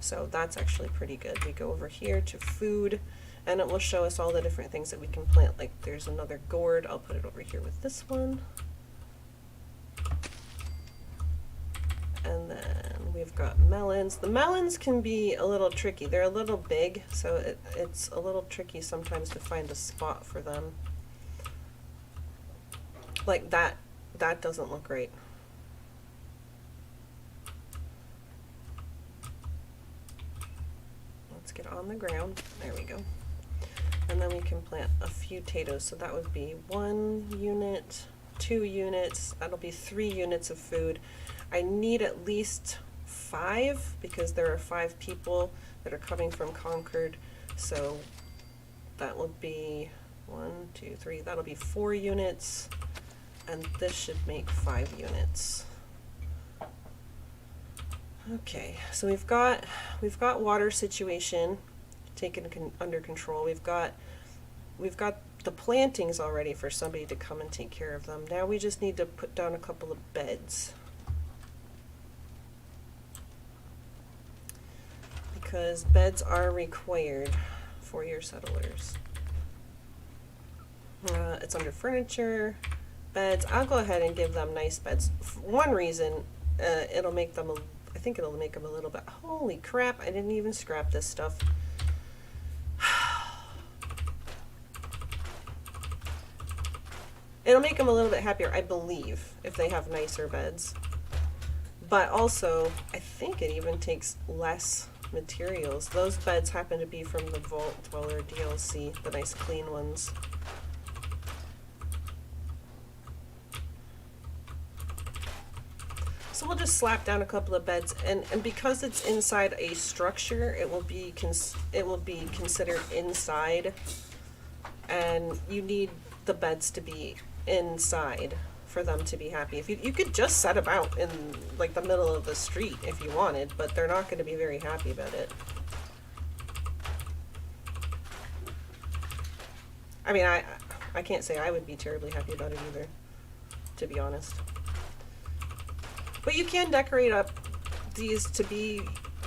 So that's actually pretty good. We go over here to food and it will show us all the different things that we can plant. Like there's another gourd. I'll put it over here with this one. And then we've got melons. The melons can be a little tricky. They're a little big, so it's a little tricky sometimes to find a spot for them. Like that doesn't look great. Let's get on the ground. There we go. And then we can plant a few potatoes. So that would be 1 unit, 2 units. That'll be 3 units of food. I need at least 5 because there are 5 people that are coming from Concord. So that will be 1, 2, 3. That'll be 4 units. And this should make 5 units. Okay, so we've got water situation taken under control. We've got the plantings already for somebody to come and take care of them. Now we just need to put down a couple of beds. Because beds are required for your settlers. It's under furniture, beds. I'll go ahead and give them nice beds. For one reason, it'll make them I think it'll make them a little bit. Holy crap, I didn't even scrap this stuff. It'll make them a little bit happier, I believe, if they have nicer beds. But also, I think it even takes less materials. Those beds happen to be from the Vault Dweller DLC, the nice clean ones. So we'll just slap down a couple of beds, and because it's inside a structure, it will be considered inside, and you need the beds to be inside for them to be happy. If you could just set them out in like the middle of the street if you wanted, but they're not going to be very happy about it. I mean, I can't say I would be terribly happy about it either, to be honest. But you can decorate up these to be,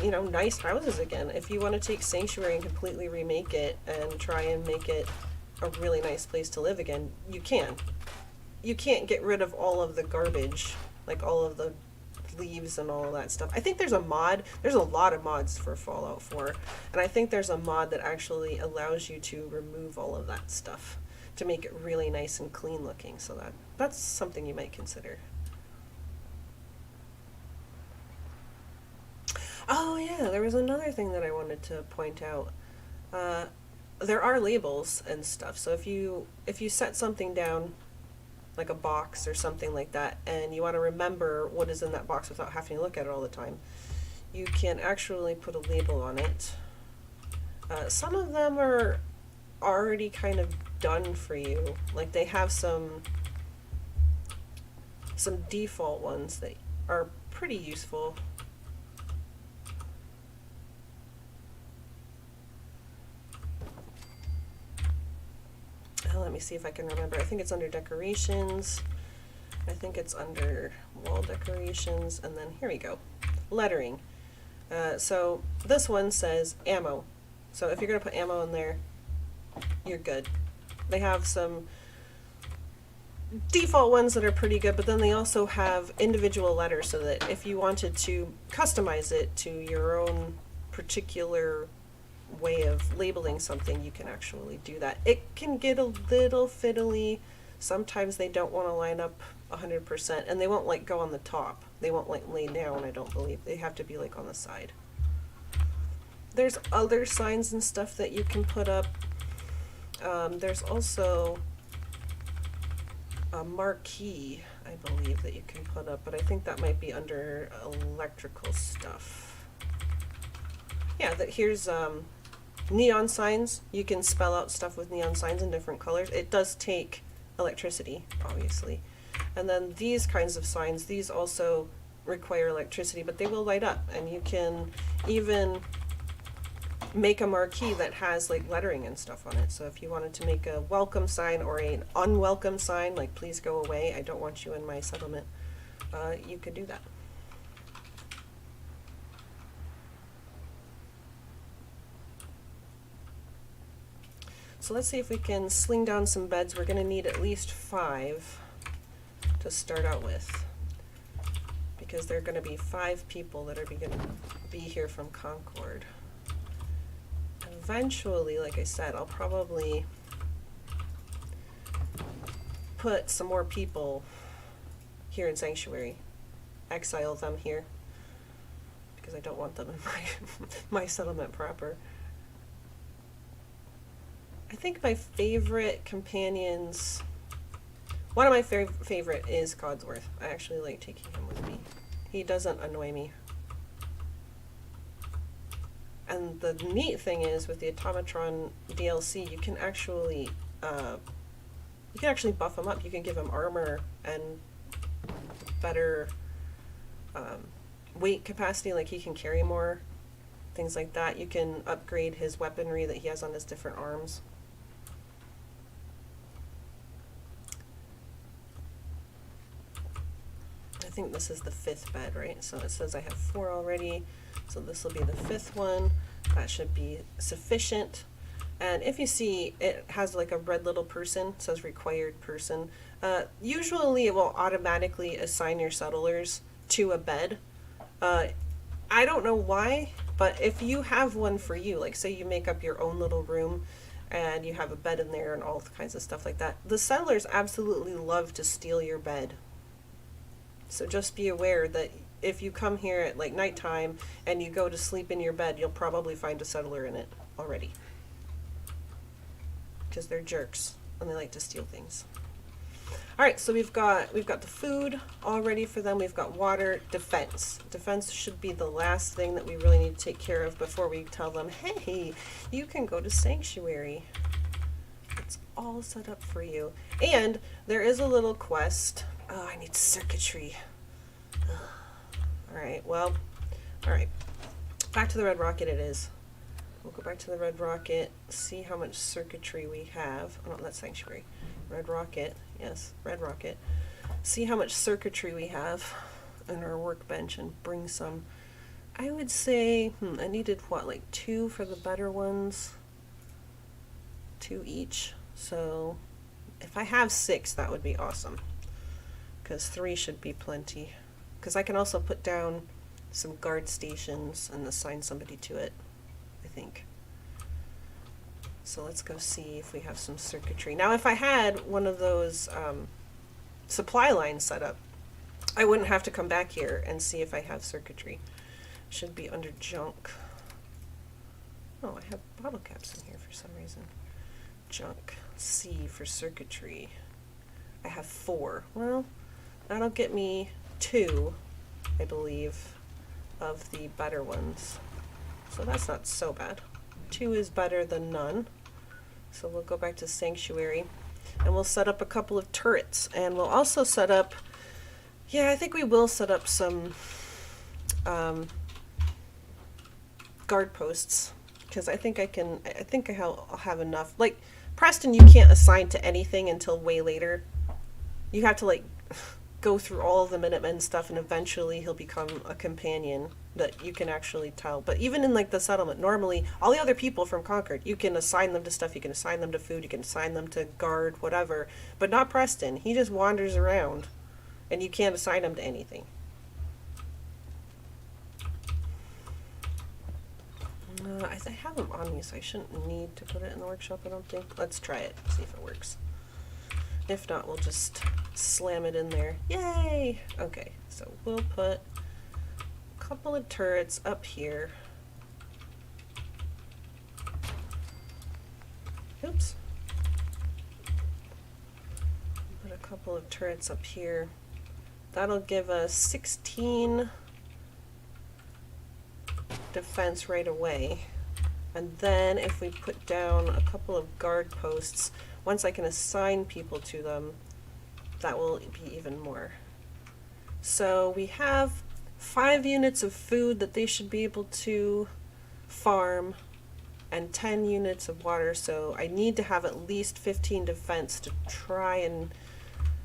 you know, nice houses again. If you want to take Sanctuary and completely remake it and try and make it a really nice place to live again, you can. You can't get rid of all of the garbage, like all of the leaves and all of that stuff. I think there's a mod, there's a lot of mods for Fallout 4, and I think there's a mod that actually allows you to remove all of that stuff to make it really nice and clean looking, so that's something you might consider. Oh yeah, there was another thing that I wanted to point out. There are labels and stuff, so if you set something down, like a box or something like that, and you want to remember what is in that box without having to look at it all the time, you can actually put a label on it. Some of them are already kind of done for you, like they have some default ones that are pretty useful. Let me see if I can remember. I think it's under decorations. I think it's under wall decorations. And then here we go. Lettering. So this one says ammo. So if you're going to put ammo in there, you're good. They have some default ones that are pretty good, but then they also have individual letters so that if you wanted to customize it to your own particular way of labeling something, you can actually do that. It can get a little fiddly. Sometimes they don't want to line up 100%, and they won't like go on the top. They won't like lay down, I don't believe. They have to be like on the side. There's other signs and stuff that you can put up. There's also a marquee, I believe, that you can put up, but I think that might be under electrical stuff. Yeah, here's neon signs. You can spell out stuff with neon signs in different colors. It does take electricity, obviously. And then these kinds of signs, these also require electricity, but they will light up. And you can even make a marquee that has like lettering and stuff on it. So if you wanted to make a welcome sign or an unwelcome sign, like please go away, I don't want you in my settlement, you could do that. So let's see if we can sling down some beds. We're going to need at least 5 to start out with, because there are going to be 5 people that are going to be here from Concord. Eventually, like I said, I'll probably put some more people here in Sanctuary, exile them here, because I don't want them in my settlement proper. I think my favorite companions, one of my favorite is Codsworth. I actually like taking him with me. He doesn't annoy me. And the neat thing is with the Automatron DLC, you can actually buff him up. You can give him armor and better weight capacity, like he can carry more, things like that. You can upgrade his weaponry that he has on his different arms. I think this is the 5th bed, right? So it says I have 4 already, so this will be the 5th one. That should be sufficient. And if you see, it has like a red little person, it says required person. Usually it will automatically assign your settlers to a bed. I don't know why, but if you have one for you, like say you make up your own little room and you have a bed in there and all kinds of stuff like that, the settlers absolutely love to steal your bed. So just be aware that if you come here at like nighttime and you go to sleep in your bed, you'll probably find a settler in it already. Because they're jerks and they like to steal things. Alright, so we've got the food all ready for them. We've got water. Defense. Defense should be the last thing that we really need to take care of before we tell them, hey, you can go to Sanctuary. It's all set up for you. And there is a little quest. Oh, I need circuitry. Alright, well, alright. Back to the Red Rocket it is. We'll go back to the Red Rocket, see how much circuitry we have. Oh, no, that's Sanctuary. Red Rocket, yes, Red Rocket. See how much circuitry we have in our workbench and bring some. I would say, I needed what, like 2 for the better ones? 2 each. So if I have 6, that would be awesome. Because 3 should be plenty. Because I can also put down some guard stations and assign somebody to it, I think. So let's go see if we have some circuitry. Now if I had one of those supply lines set up, I wouldn't have to come back here and see if I have circuitry. Should be under junk. Oh, I have bottle caps in here for some reason. Junk. C for circuitry. I have 4. Well, that'll get me 2, I believe, of the better ones. So that's not so bad. 2 is better than none. So we'll go back to Sanctuary and we'll set up a couple of turrets, and we'll also set up, yeah, I think we will set up some guard posts, because I think I'll have enough. Like Preston, you can't assign to anything until way later. You have to like go through all of the Minutemen stuff, and eventually he'll become a companion that you can actually tell. But even in like the settlement, normally all the other people from Concord, you can assign them to stuff, you can assign them to food, you can assign them to guard, whatever. But not Preston. He just wanders around and you can't assign him to anything. I have them on me, so I shouldn't need to put it in the workshop, I don't think. Let's try it, see if it works. If not, we'll just slam it in there. Yay! Okay, so we'll put a couple of turrets up here. Oops. Put a couple of turrets up here. That'll give us 16 defense right away. And then if we put down a couple of guard posts, once I can assign people to them, that will be even more. So we have 5 units of food that they should be able to farm and 10 units of water, so I need to have at least 15 defense to try and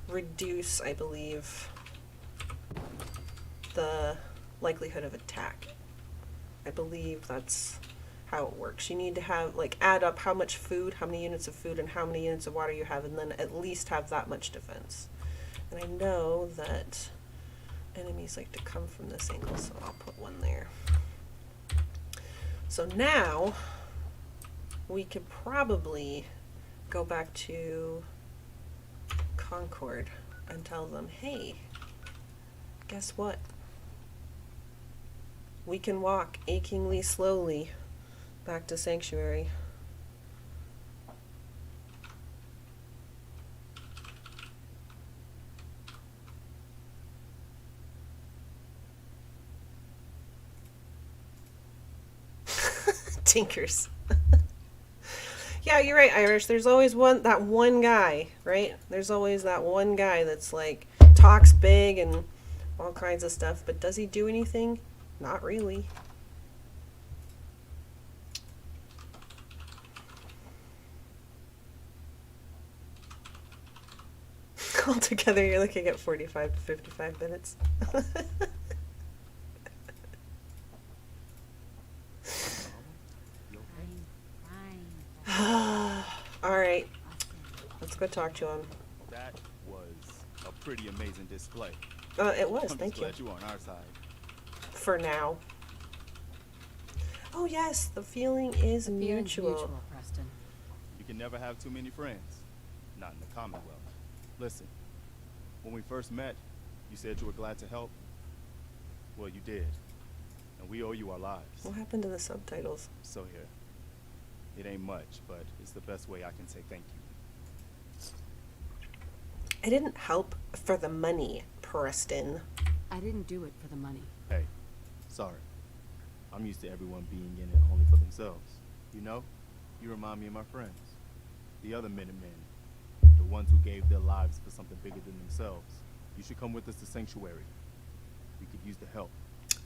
reduce, I believe, the likelihood of attack. I believe that's how it works. You need to have, like, add up how much food, how many units of food, and how many units of water you have, and then at least have that much defense. And I know that enemies like to come from this angle, so I'll put one there. So now we could probably go back to Concord and tell them, hey, guess what? We can walk achingly slowly back to Sanctuary. Stinkers. Yeah, you're right, Irish. There's always that one guy, right? There's always that one guy that's like talks big and all kinds of stuff, but does he do anything? Not really. Altogether, you're looking at 45 to 55 minutes. All right, let's go talk to him. That was a pretty amazing display. It was, I'm thank just you. glad you on our side. For now. Oh yes, the feeling is Feeling's mutual. Preston. You can never have too many friends. Not in the Commonwealth. Listen, when we first met, you said you were glad to help. Well, you did. And we owe you our lives. What happened to the subtitles? So here. It ain't much, but it's the best way I can say thank you. I didn't help for the money, Preston. I didn't do it for the money. Hey, sorry. I'm used to everyone being in it only for themselves. You know, you remind me of my friends. The other Minutemen. The ones who gave their lives for something bigger than themselves. You should come with us to Sanctuary. We could use the help.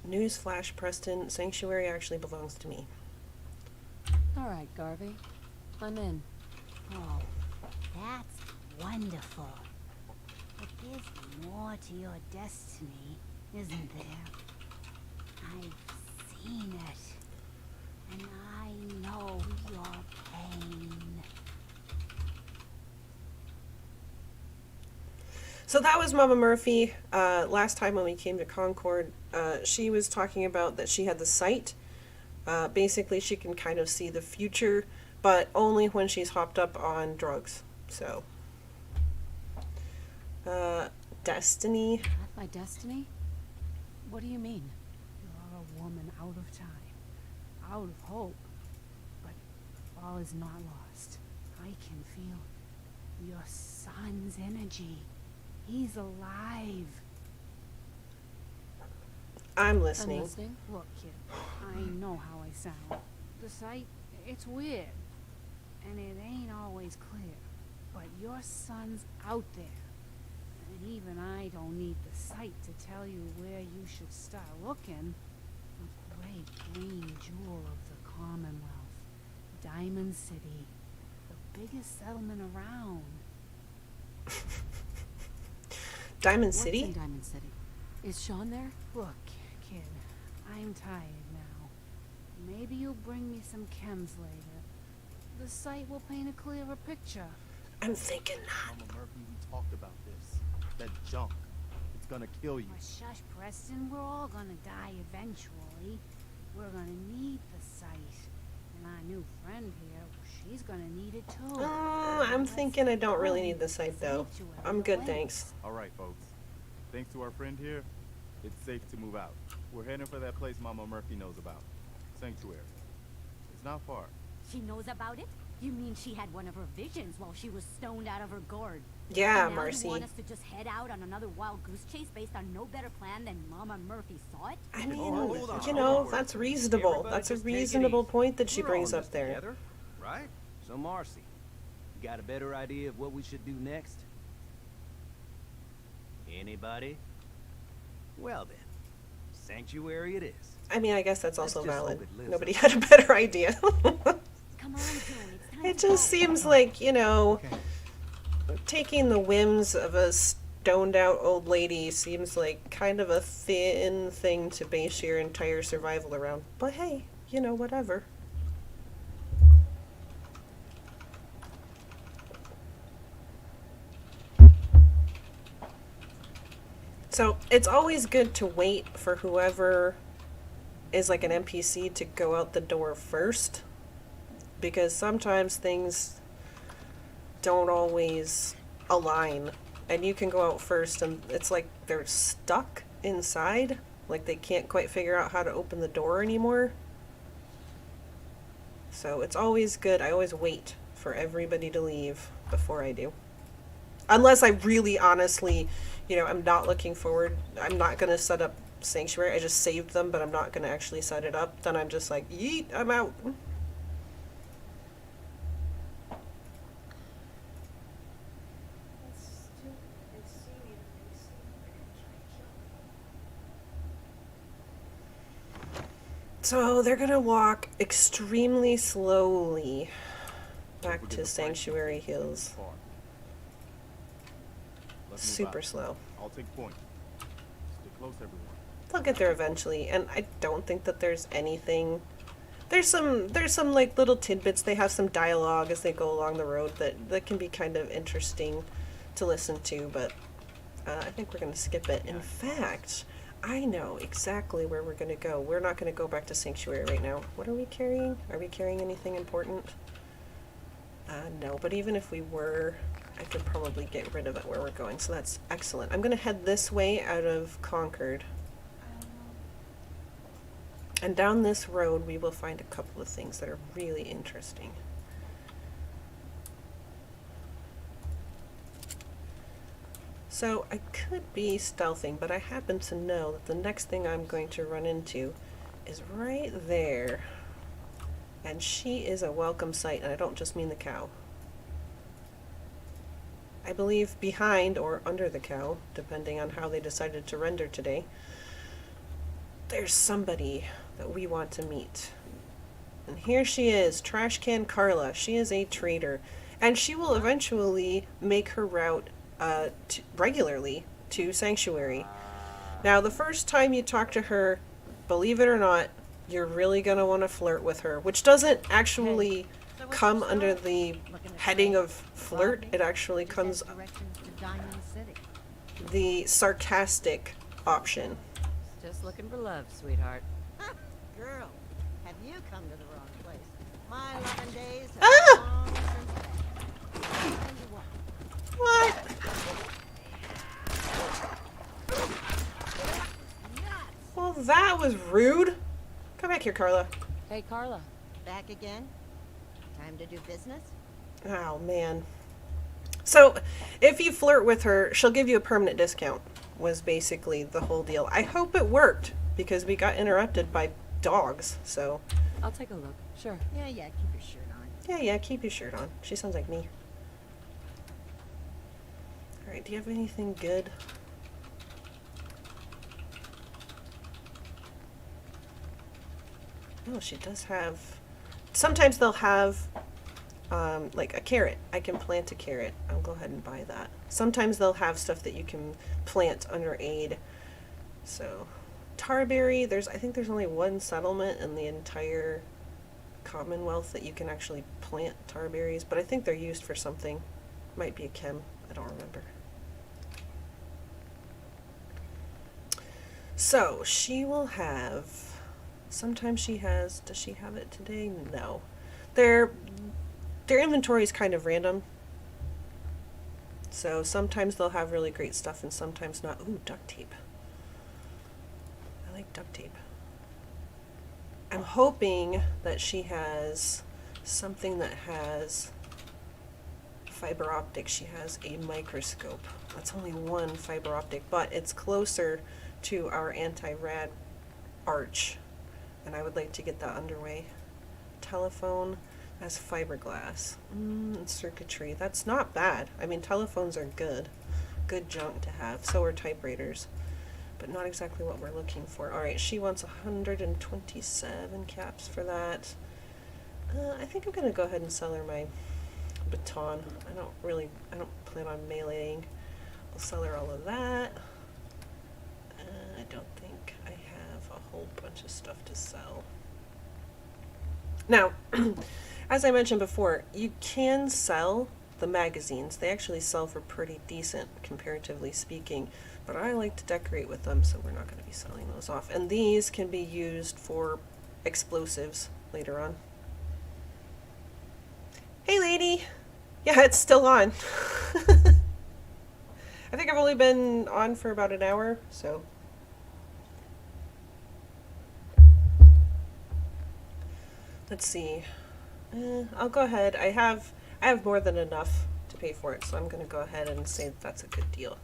Newsflash, Preston. Sanctuary actually belongs to me. All right, Garvey. I'm in. Oh, that's wonderful. But there's more to your destiny, isn't there? I've seen it, and I know your pain. So that was Mama Murphy. Last time when we came to Concord, she was talking about that she had the sight. Basically, she can kind of see the future, but only when she's hopped up on drugs. So, destiny. Not my destiny? What do you mean? You're a woman out of time, out of hope. But all is not lost. I can feel your son's energy. He's alive. I'm I'm listening. listening. Look, kid, I know how I sound. The sight, it's weird. And it ain't always clear. But your son's out there. And even I don't need the sight to tell you where you should start looking. A great green jewel of the Commonwealth. Diamond City. The biggest settlement around. Diamond What's City? in Diamond City? Is Sean there? Look, kid, I'm tired now. Maybe you'll bring me some chems later. The sight will paint a clearer picture. I'm thinking not. Mama Murphy, we talked about this. That junk. It's gonna kill you. Oh, shush, Preston. We're all gonna die eventually. We're gonna need the sight. And our new friend here, she's gonna need it too. I'm thinking I don't really need the sight though. I'm good, thanks. Alright, folks. Thanks to our friend here, it's safe to move out. We're heading for that place Mama Murphy knows about. Sanctuary. It's not far. She knows about it? You mean she had one of her visions while she was stoned out of her gourd? Yeah, And now Marcy. you want us to just head out on another wild goose chase based on no better plan than Mama Murphy saw it? I mean, hold on, you know, hold on. that's reasonable. Everybody That's a just take it reasonable easy. point that she We're brings all in up this there. together, right? So Marcy, you got a better idea of what we should do next? Anybody? Well then, Sanctuary it is. I mean, I guess that's Let's also just valid. hope it lives Nobody up had a better idea. Come on, June, it's time It to just go. seems like, you know, Okay. taking the whims of a stoned out old lady seems like kind of a thin thing to base your entire survival around. But hey, you know, whatever. So it's always good to wait for whoever is like an NPC to go out the door first, because sometimes things don't always align, and you can go out first and it's like they're stuck inside, like they can't quite figure out how to open the door anymore. So it's always good. I always wait for everybody to leave before I do. Unless I really honestly, you know, I'm not looking forward. I'm not going to set up Sanctuary. I just saved them, but I'm not going to actually set it up. Then I'm just like, yeet, I'm out. So they're gonna walk extremely slowly Don't back forget to the price Sanctuary you pay for Hills. the car. Let's move Super out. slow. I'll take point. Stay close, everyone. They'll get there eventually, and I don't think that there's anything. There's some like little tidbits. They have some dialogue as they go along the road that can be kind of interesting to listen to, but I think we're gonna skip it. In fact, I know exactly where we're gonna go. We're not gonna go back to Sanctuary right now. What are we carrying? Are we carrying anything important? No, but even if we were, I could probably get rid of it where we're going, so that's excellent. I'm gonna head this way out of Concord. And down this road, we will find a couple of things that are really interesting. So I could be stealthing, but I happen to know that the next thing I'm going to run into is right there. And she is a welcome sight, and I don't just mean the cow. I believe behind or under the cow, depending on how they decided to render today, there's somebody that we want to meet. And here she is, Trash Can Carla. She is a trader, and she will eventually make her route regularly to Sanctuary. Now, the first time you talk to her, believe it or not, you're really going to want to flirt with her, which doesn't actually come under the heading of flirt. It actually comes the sarcastic option. Just looking for love, sweetheart. Girl, have you come to the wrong place? My loving days have Ah! long since passed. I'll tell you what. What? Well, that was rude. Come back here, Carla. Hey, Carla. Back again? Time to do business? Oh, man. So, if you flirt with her, she'll give you a permanent discount, was basically the whole deal. I hope it worked, because we got interrupted by dogs, so... I'll take a look. Sure. Yeah, keep your shirt on. Yeah, keep your shirt on. She sounds like me. Alright, do you have anything good? Oh, she does have... Sometimes they'll have, like a carrot. I can plant a carrot. I'll go ahead and buy that. Sometimes they'll have stuff that you can plant under aid. So, Tarberry, I think there's only one settlement in the entire Commonwealth that you can actually plant tarberries, but I think they're used for something. Might be a chem. I don't remember. So, she will have... Sometimes she has... Does she have it today? No. Their inventory is kind of random. So, sometimes they'll have really great stuff and sometimes not. Ooh, duct tape. I like duct tape. I'm hoping that she has something that has fiber optic. She has a microscope. That's only one fiber optic, but it's closer to our anti-rad arch, and I would like to get that underway. Telephone has fiberglass. And circuitry. That's not bad. I mean, telephones are good. Good junk to have. So are typewriters. But not exactly what we're looking for. Alright, she wants 127 caps for that. I think I'm going to go ahead and sell her my baton. I don't plan on meleeing. I'll sell her all of that. I don't think I have a whole bunch of stuff to sell. Now, as I mentioned before, you can sell the magazines. They actually sell for pretty decent, comparatively speaking. But I like to decorate with them, so we're not going to be selling those off. And these can be used for explosives later on. Hey, lady! Yeah, it's still on. I think I've only been on for about an hour, so... Let's see. I'll go ahead. I have more than enough to pay for it, so I'm going to go ahead and say that's a good deal.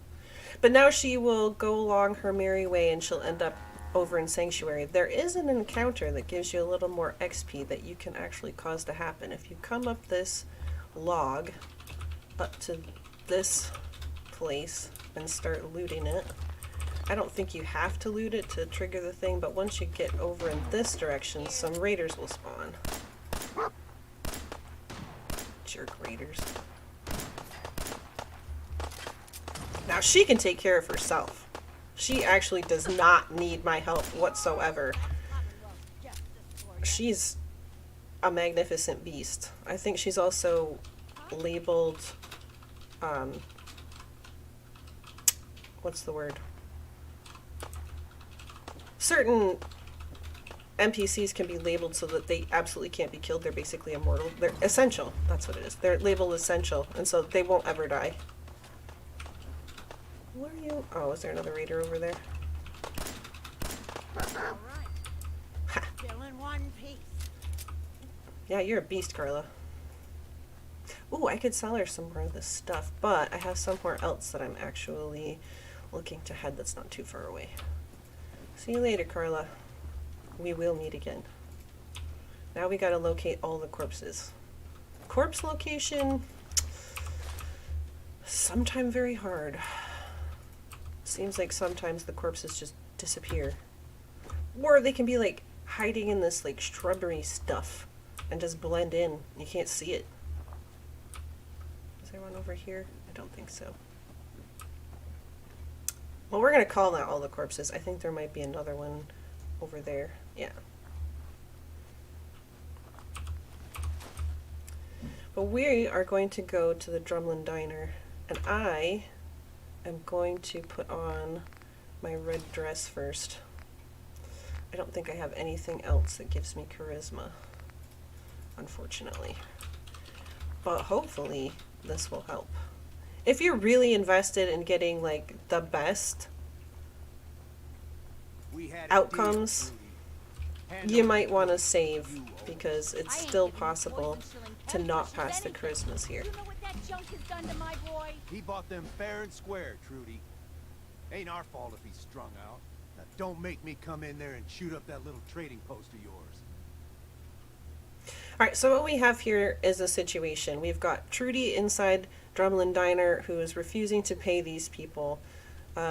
But now she will go along her merry way and she'll end up over in Sanctuary. There is an encounter that gives you a little more XP that you can actually cause to happen. If you come up this log up to this place and start looting it, I don't think you have to loot it to trigger the thing, but once you get over in this direction, some raiders will spawn. Jerk raiders. Now she can take care of herself. She actually does not need my help whatsoever. She's a magnificent beast. I think she's also labeled, what's the word? Certain NPCs can be labeled so that they absolutely can't be killed. They're basically immortal. They're essential. That's what it is. They're labeled essential, and so they won't ever die. Where are you? Oh, is there another raider over there? All right. Still in one piece. Yeah, you're a beast, Carla. Ooh, I could sell her some more of this stuff, but I have somewhere else that I'm actually looking to head that's not too far away. See you later, Carla. We will meet again. Now we gotta locate all the corpses. Corpse location, sometimes very hard. Seems like sometimes the corpses just disappear. Or they can be like hiding in this like shrubbery stuff and just blend in. You can't see it. Is there one over here? I don't think so. Well, we're gonna call out all the corpses. I think there might be another one over there. Yeah. But we are going to go to the Drumlin Diner, and I am going to put on my red dress first. I don't think I have anything else that gives me charisma, unfortunately. But hopefully this will help. If you're really invested in getting like the best outcomes, you might want to save because it's still possible to not pass the charismas here. You know what that junk has done to my boy? He bought them fair and square, Trudy. Ain't our fault if he's strung out. Now don't make me come in there and shoot up that little trading post of yours. Alright, so what we have here is a situation. We've got Trudy inside Drumlin Diner who is refusing to pay these people.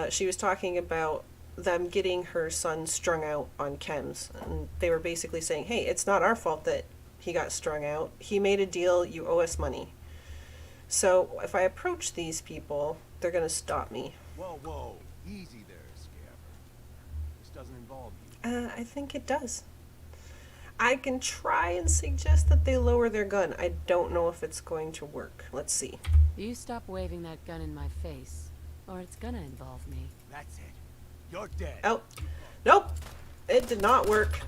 She was talking about them getting her son strung out on chems, and they were basically saying, hey, it's not our fault that he got strung out. He made a deal, you owe us money. So if I approach these people, they're going to stop me. Whoa, whoa. Easy there, Scabber. This doesn't involve you. I think it does. I can try and suggest that they lower their gun. I don't know if it's going to work. Let's see. You stop waving that gun in my face, or it's gonna involve me. That's it. You're dead. Oh, nope. It did not work.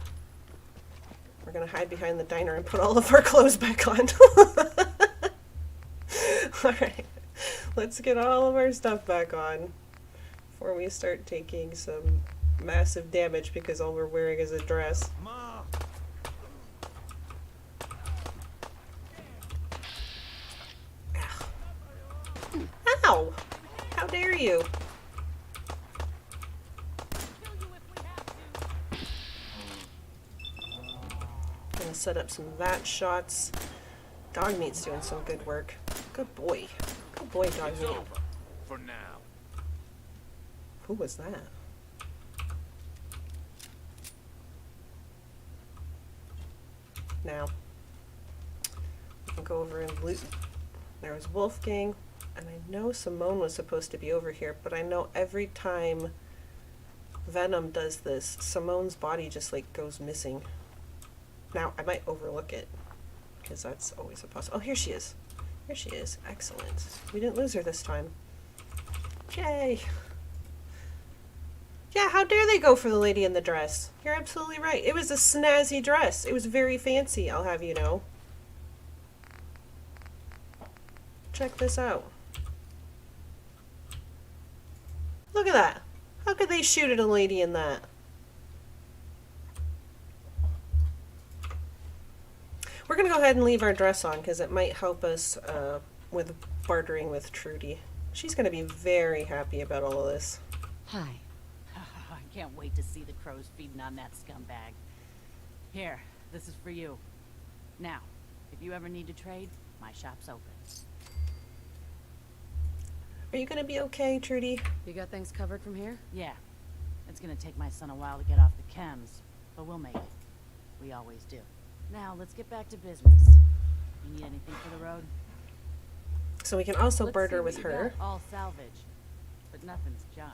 We're gonna hide behind the diner and put all of our clothes back on. Alright. Let's get all of our stuff back on before we start taking some massive damage because all we're wearing is a dress. Mom! Ow! How dare you? Gonna set up some vat shots. Dog meat's doing some good work. Good boy. Good boy, dog meat. For now. Who was that? Now, we can go over and loot. There was Wolfgang, and I know Simone was supposed to be over here, but I know every time Venom does this, Simone's body just like goes missing. Now, I might overlook it, because that's always a possible. Oh, here she is. Here she is. Excellent. We didn't lose her this time. Yay! Yeah, how dare they go for the lady in the dress? You're absolutely right. It was a snazzy dress. It was very fancy, I'll have you know. Check this out. Look at that. How could they shoot at a lady in that? We're going to go ahead and leave our dress on because it might help us with bartering with Trudy. She's going to be very happy about all of this. Hi. I can't wait to see the crows feeding on that scumbag. Here, this is for you. Now, if you ever need to trade, my shop's open. Are you going to be okay, Trudy? You got things covered from here? Yeah, It's gonna take my son a while to get off the chems, but we'll make it. We always do. Now, let's get back to business. You need anything for the road? So we can also Let's barter see with what you her. got all salvage, but nothing's junk.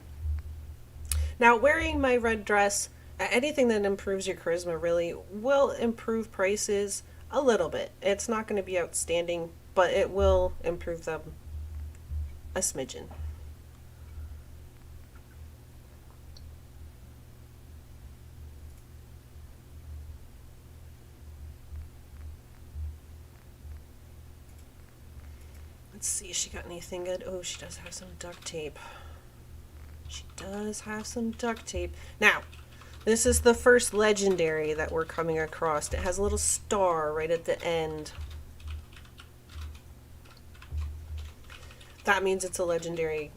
Now, wearing my red dress, anything that improves your charisma really will improve prices a little bit. It's not going to be outstanding, but it will improve them a smidgen. Let's see, she got anything good? Oh, she does have some duct tape. She does have some duct tape. Now, this is the first legendary that we're coming across. It has a little star right at the end. That means it's a legendary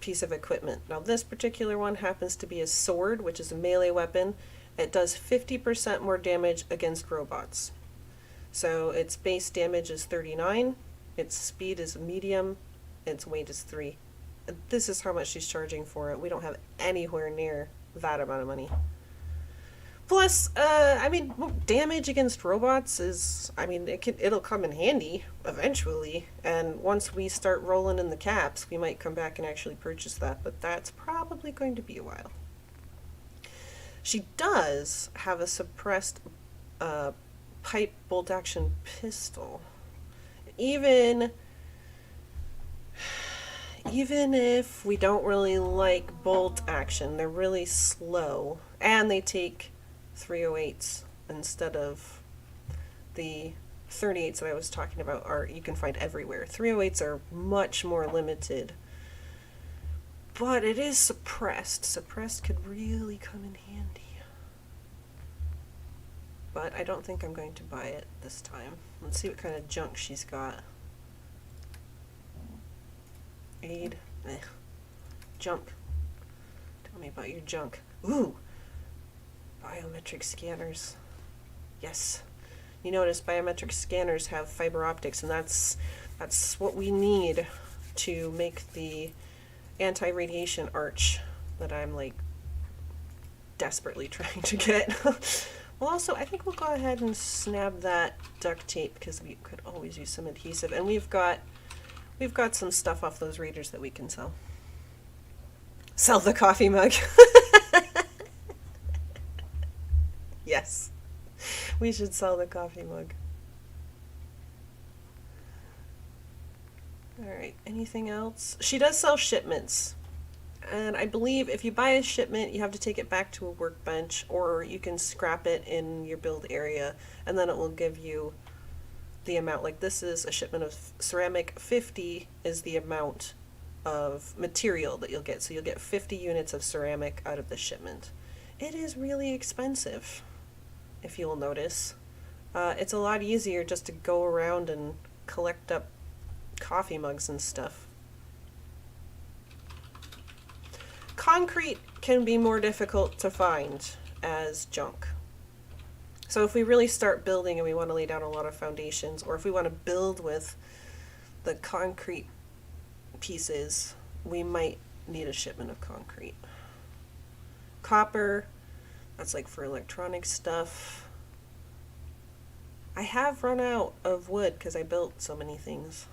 piece of equipment. Now, this particular one happens to be a sword, which is a melee weapon. It does 50% more damage against robots. So its base damage is 39. Its speed is medium. Its weight is 3. This is how much she's charging for it. We don't have anywhere near that amount of money. Plus, I mean, damage against robots is, I mean, it'll come in handy eventually. And once we start rolling in the caps, we might come back and actually purchase that. But that's probably going to be a while. She does have a suppressed pipe bolt action pistol. Even if we don't really like bolt action, they're really slow, and they take 308s instead of the 38s that I was talking about. You can find everywhere. 308s are much more limited, but it is suppressed. Suppressed could really come in handy. But I don't think I'm going to buy it this time. Let's see what kind of junk she's got. Aid. Junk. Tell me about your junk. Ooh! Biometric scanners. Yes. You notice biometric scanners have fiber optics, and that's what we need to make the anti-radiation arch that I'm like desperately trying to get. Well, also, I think we'll go ahead and snap that duct tape because we could always use some adhesive, and we've got some stuff off those readers that we can sell. Sell the coffee mug. Yes, we should sell the coffee mug. All right, anything else? She does sell shipments. And I believe if you buy a shipment, you have to take it back to a workbench, or you can scrap it in your build area, and then it will give you the amount. Like this is a shipment of ceramic. 50 is the amount of material that you'll get. So you'll get 50 units of ceramic out of the shipment. It is really expensive, if you'll notice. It's a lot easier just to go around and collect up coffee mugs and stuff. Concrete can be more difficult to find as junk. So if we really start building and we want to lay down a lot of foundations, or if we want to build with the concrete pieces, we might need a shipment of concrete. Copper, that's like for electronic stuff. I have run out of wood because I built so many things.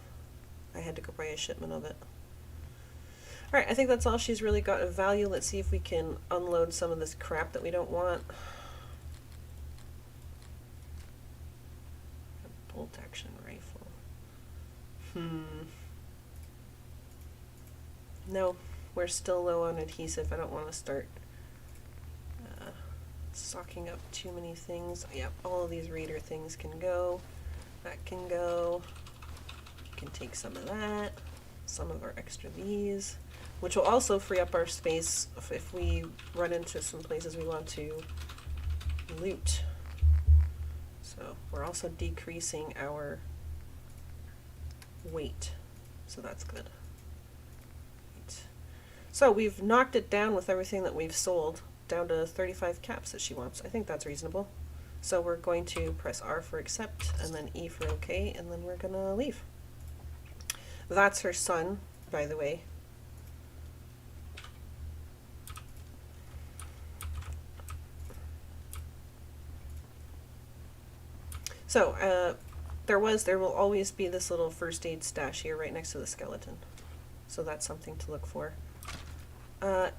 I had to go buy a shipment of it. Alright, I think that's all she's really got of value. Let's see if we can unload some of this crap that we don't want. A bolt action rifle. No, we're still low on adhesive. I don't want to start stocking up too many things. Yep, all of these reader things can go. That can go. You can take some of that. Some of our extra these. Which will also free up our space if we run into some places we want to loot. So we're also decreasing our weight, so that's good. Right. So we've knocked it down with everything that we've sold, down to 35 caps that she wants. I think that's reasonable. So we're going to press R for accept, and then E for OK, and then we're gonna leave. That's her son, by the way. So, there will always be this little first aid stash here right next to the skeleton. So that's something to look for. The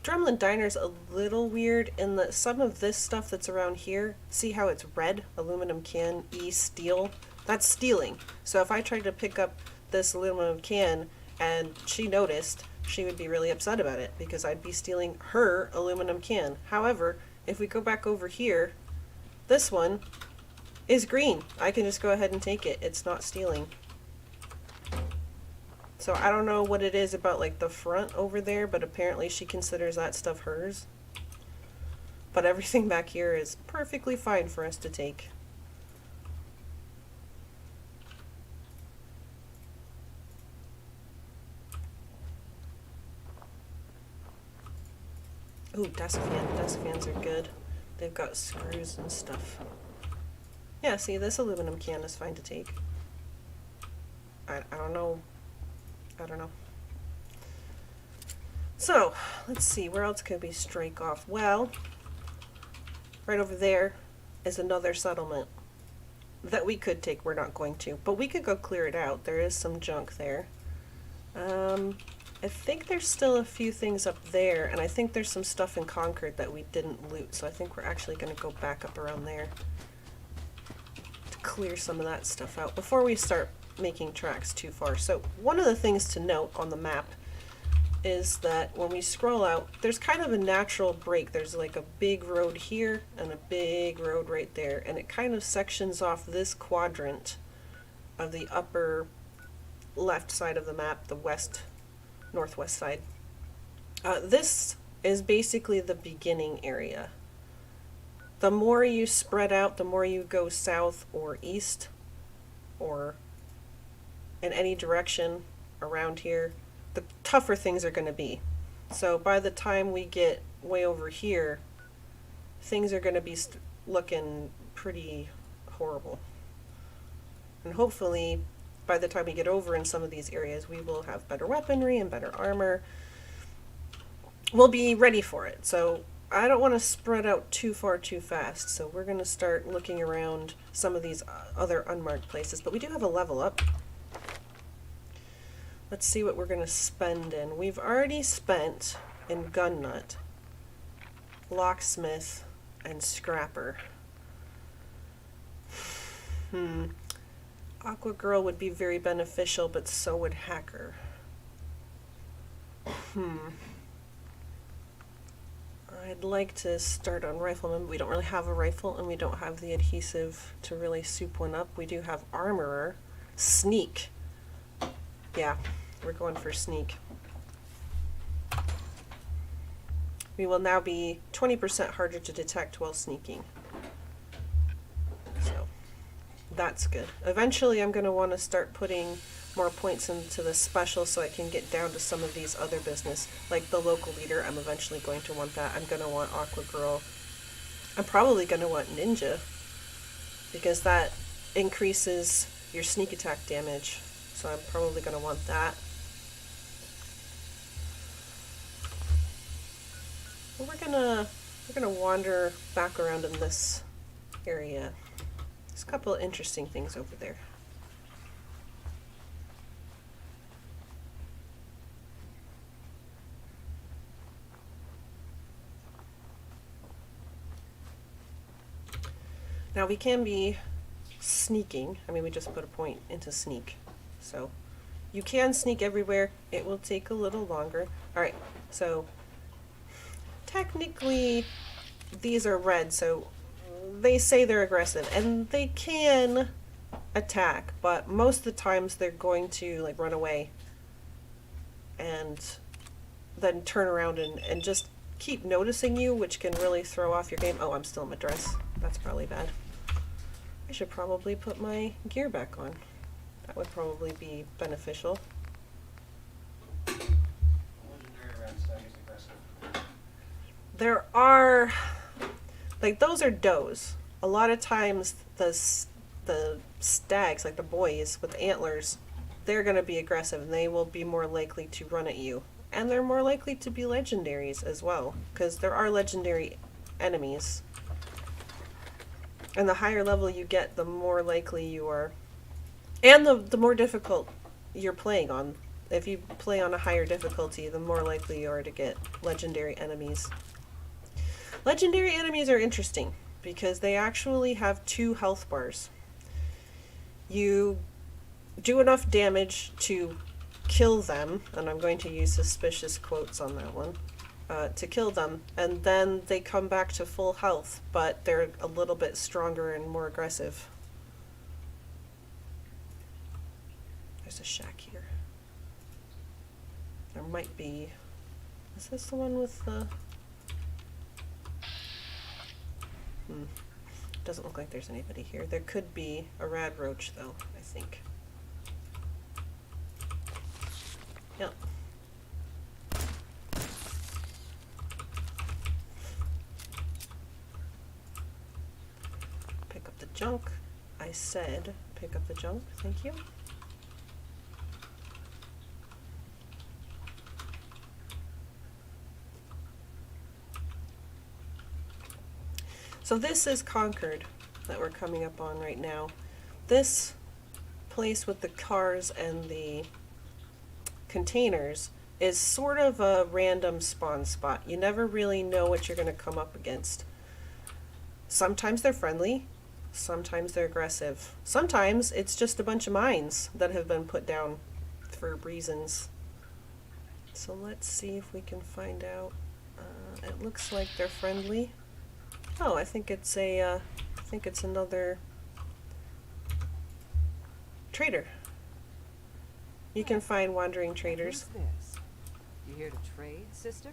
Drumlin Diner's a little weird in that some of this stuff that's around here, see how it's red? Aluminum can, steel? That's stealing. So if I tried to pick up this aluminum can and she noticed, she would be really upset about it because I'd be stealing her aluminum can. However, if we go back over here, this one is green. I can just go ahead and take it. It's not stealing. So I don't know what it is about like the front over there, but apparently she considers that stuff hers. But everything back here is perfectly fine for us to take. Ooh, desk fan. Desk fans are good. They've got screws and stuff. Yeah, see, this aluminum can is fine to take. I don't know. I don't know. So, let's see, where else could we strike off? Well, right over there is another settlement that we could take. We're not going to, but we could go clear it out. There is some junk there. I think there's still a few things up there, and I think there's some stuff in Concord that we didn't loot, so I think we're actually going to go back up around there to clear some of that stuff out before we start making tracks too far. So one of the things to note on the map is that when we scroll out, there's kind of a natural break. There's like a big road here and a big road right there, and it kind of sections off this quadrant of the upper left side of the map, the northwest side. This is basically the beginning area. The more you spread out, the more you go south or east or in any direction around here, the tougher things are going to be. So by the time we get way over here, things are going to be looking pretty horrible. And hopefully by the time we get over in some of these areas, we will have better weaponry and better armor. We'll be ready for it. So I don't want to spread out too far too fast. So we're going to start looking around some of these other unmarked places. But we do have a level up. Let's see what we're going to spend in. We've already spent in Gun Nut, Locksmith, and Scrapper. Aqua Girl would be very beneficial, but so would Hacker. I'd like to start on Rifleman, but we don't really have a rifle, and we don't have the adhesive to really soup one up. We do have Armorer. Sneak. Yeah, we're going for Sneak. We will now be 20% harder to detect while sneaking. So that's good. Eventually I'm going to want to start putting more points into the special so I can get down to some of these other business. Like the local leader, I'm eventually going to want that. I'm going to want Aqua Girl. I'm probably going to want Ninja, because that increases your sneak attack damage. So I'm probably going to want that. But we're gonna wander back around in this area. There's a couple of interesting things over there. Now we can be sneaking. I mean, we just put a point into sneak. So you can sneak everywhere. It will take a little longer. Alright, so technically these are red, so they say they're aggressive, and they can attack, but most of the times they're going to like run away and then turn around and just keep noticing you, which can really throw off your game. Oh, I'm still in my dress. That's probably bad. I should probably put my gear back on. That would probably be beneficial. There are, like, those are does. A lot of times the stags, like the boys with antlers, they're going to be aggressive and they will be more likely to run at you. And they're more likely to be legendaries as well, because there are legendary enemies. And the higher level you get, the more likely you are. And the more difficult you're playing on. If you play on a higher difficulty, the more likely you are to get legendary enemies. Legendary enemies are interesting because they actually have 2 health bars. You do enough damage to kill them, and I'm going to use suspicious quotes on that one, to kill them, and then they come back to full health, but they're a little bit stronger and more aggressive. There's a shack here. There might be... Is this the one with the... Doesn't look like there's anybody here. There could be a rad roach, though, I think. Yep. Pick up the junk. I said pick up the junk. Thank you. So this is Concord that we're coming up on right now. This place with the cars and the containers is sort of a random spawn spot. You never really know what you're going to come up against. Sometimes they're friendly, sometimes they're aggressive. Sometimes it's just a bunch of mines that have been put down for reasons. So let's see if we can find out. It looks like they're friendly. Oh, I think it's another trader. You can find wandering traders. Who's this? You here to trade, sister?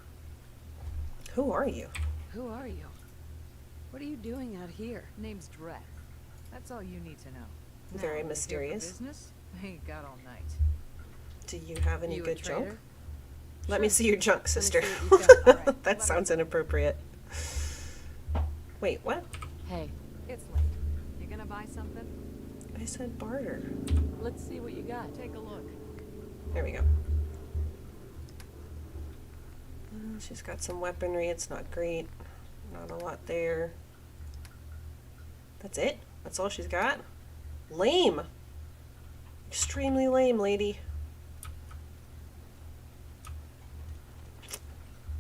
Who are you? Who are you? What are you doing out here? Name's Drek. That's all you need to know. Very Now, you here for mysterious. business? I ain't got all night. Do you have any You a good junk? trader? Let me see your junk, sister. see what you've got. All right, That let sounds inappropriate. Wait, what? Hey, It's late. You gonna buy something? I said barter. let's see what you got. Take a look. There we go. She's got some weaponry. It's not great. Not a lot there. That's it? That's all she's got? Lame. Extremely lame, lady.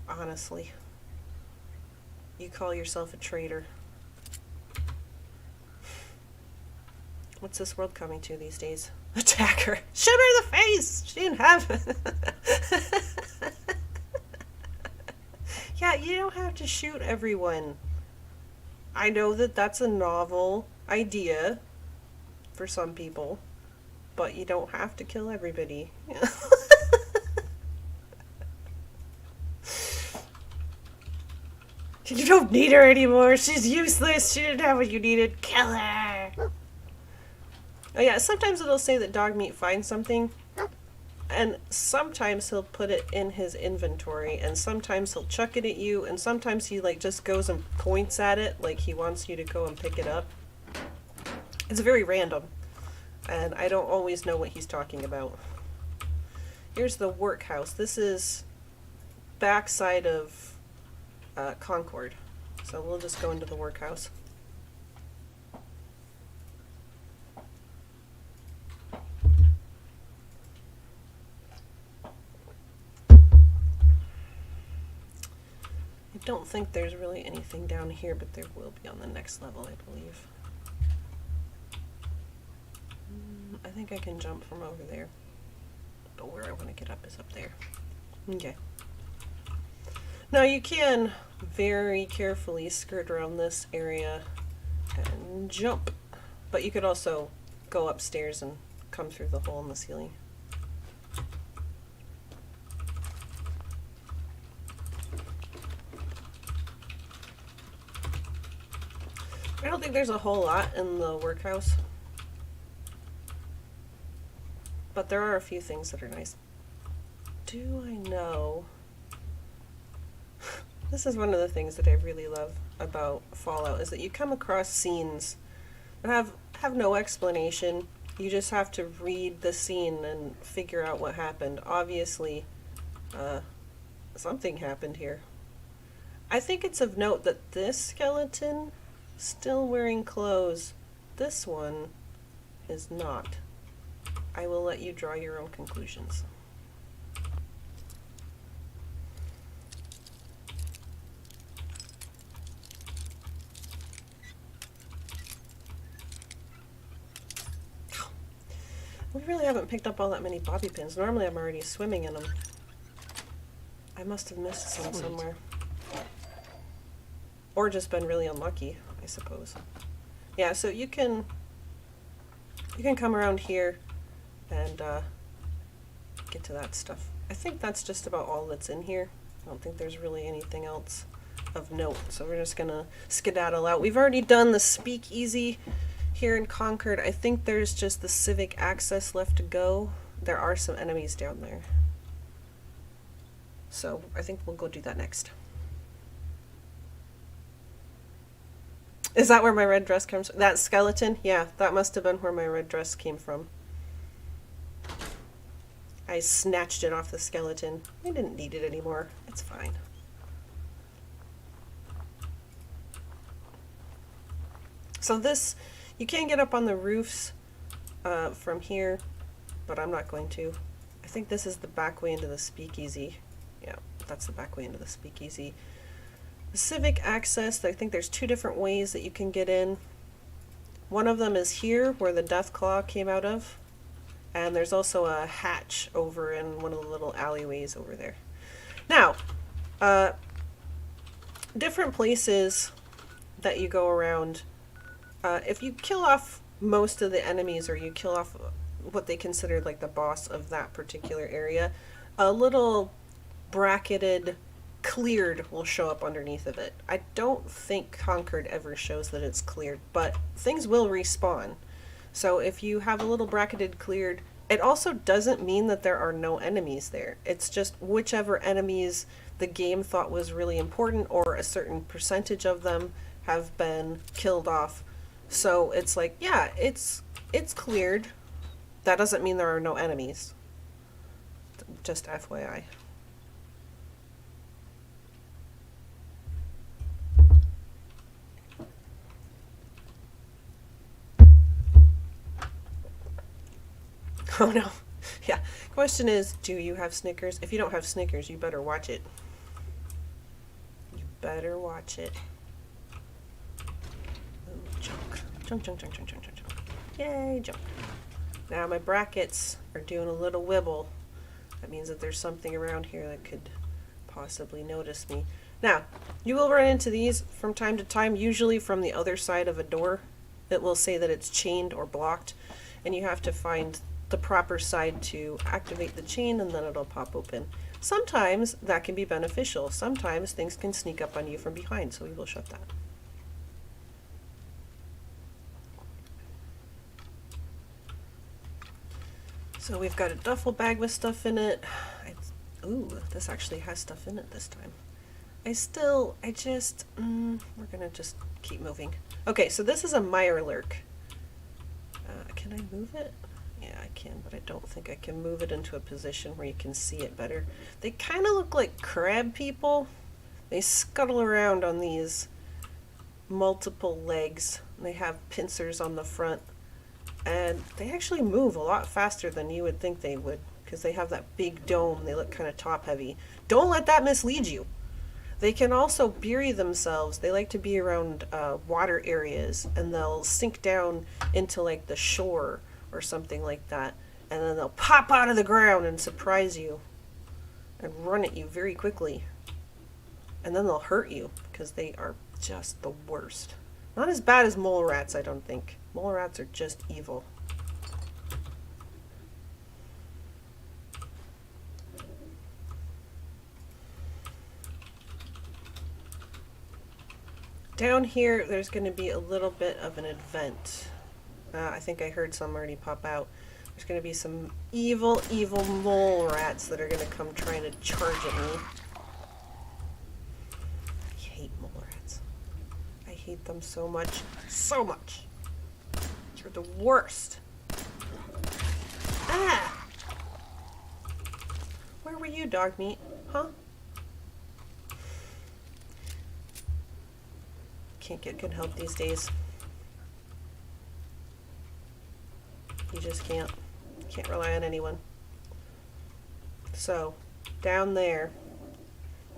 Honestly. You call yourself a traitor. What's this world coming to these days? Attack her. Shoot her in the face! She didn't have... Yeah, you don't have to shoot everyone. I know that that's a novel idea for some people, but you don't have to kill everybody. You don't need her anymore. She's useless. She didn't have what you needed. Kill her. Oh yeah, sometimes it'll say that dog meat finds something, and sometimes he'll put it in his inventory, and sometimes he'll chuck it at you, and sometimes he like just goes and points at it like he wants you to go and pick it up. It's very random, and I don't always know what he's talking about. Here's the workhouse. This is backside of Concord, so we'll just go into the workhouse. I don't think there's really anything down here, but there will be on the next level, I believe. I think I can jump from over there, but where I want to get up is up there. Okay. Now you can very carefully skirt around this area and jump, but you could also go upstairs and come through the hole in the ceiling. I don't think there's a whole lot in the workhouse, but there are a few things that are nice. Do I know? This is one of the things that I really love about Fallout, is that you come across scenes that have no explanation. You just have to read the scene and figure out what happened. Obviously, something happened here. I think it's of note that this skeleton Still wearing clothes. This one is not. I will let you draw your own conclusions. We really haven't picked up all that many bobby pins. Normally I'm already swimming in them. I must have missed some somewhere. Or just been really unlucky, I suppose. Yeah, so you can come around here and get to that stuff. I think that's just about all that's in here. I don't think there's really anything else of note. So we're just gonna skedaddle out. We've already done the speakeasy here in Concord. I think there's just the civic access left to go. There are some enemies down there. So I think we'll go do that next. Is that where my red dress comes from? That skeleton? Yeah, that must have been where my red dress came from. I snatched it off the skeleton. I didn't need it anymore. It's fine. So this, you can get up on the roofs from here, but I'm not going to. I think this is the back way into the speakeasy. Yeah, that's the back way into the speakeasy. The civic access, I think there's two different ways that you can get in. One of them is here, where the death claw came out of. And there's also a hatch over in one of the little alleyways over there. Now, different places that you go around, if you kill off most of the enemies, or you kill off what they consider like the boss of that particular area, a little bracketed cleared will show up underneath of it. I don't think Concord ever shows that it's cleared, but things will respawn. So if you have a little bracketed cleared, it also doesn't mean that there are no enemies there. It's just whichever enemies the game thought was really important, or a certain percentage of them have been killed off. So it's like, yeah, it's cleared. That doesn't mean there are no enemies. Just FYI. Oh no. Yeah. Question is, do you have Snickers? If you don't have Snickers, you better watch it. You better watch it. Ooh, junk. Junk, junk, junk, junk, junk, junk, junk. Yay, junk. Now my brackets are doing a little wibble. That means that there's something around here that could possibly notice me. Now, you will run into these from time to time, usually from the other side of a door. It will say that it's chained or blocked, and you have to find the proper side to activate the chain, and then it'll pop open. Sometimes that can be beneficial. Sometimes things can sneak up on you from behind, so we will shut that. So we've got a duffel bag with stuff in it. Ooh, this actually has stuff in it this time. We're gonna just keep moving. Okay, so this is a Mirelurk. Can I move it? Yeah, I can, but I don't think I can move it into a position where you can see it better. They kind of look like crab people. They scuttle around on these multiple legs. They have pincers on the front, and they actually move a lot faster than you would think they would, because they have that big dome. They look kind of top heavy. Don't let that mislead you. They can also bury themselves. They like to be around water areas, and they'll sink down into like the shore or something like that, and then they'll pop out of the ground and surprise you and run at you very quickly, and then they'll hurt you because they are just the worst. Not as bad as mole rats, I don't think. Mole rats are just evil. Down here there's going to be a little bit of an event. I think I heard some already pop out. There's going to be some evil, evil mole rats that are going to come trying to charge at me. I hate mole rats. I hate them so much. So much. They're the worst. Ah! Where were you, dog meat? Huh? can't get good help these days. You just can't. Can't rely on anyone. So, down there,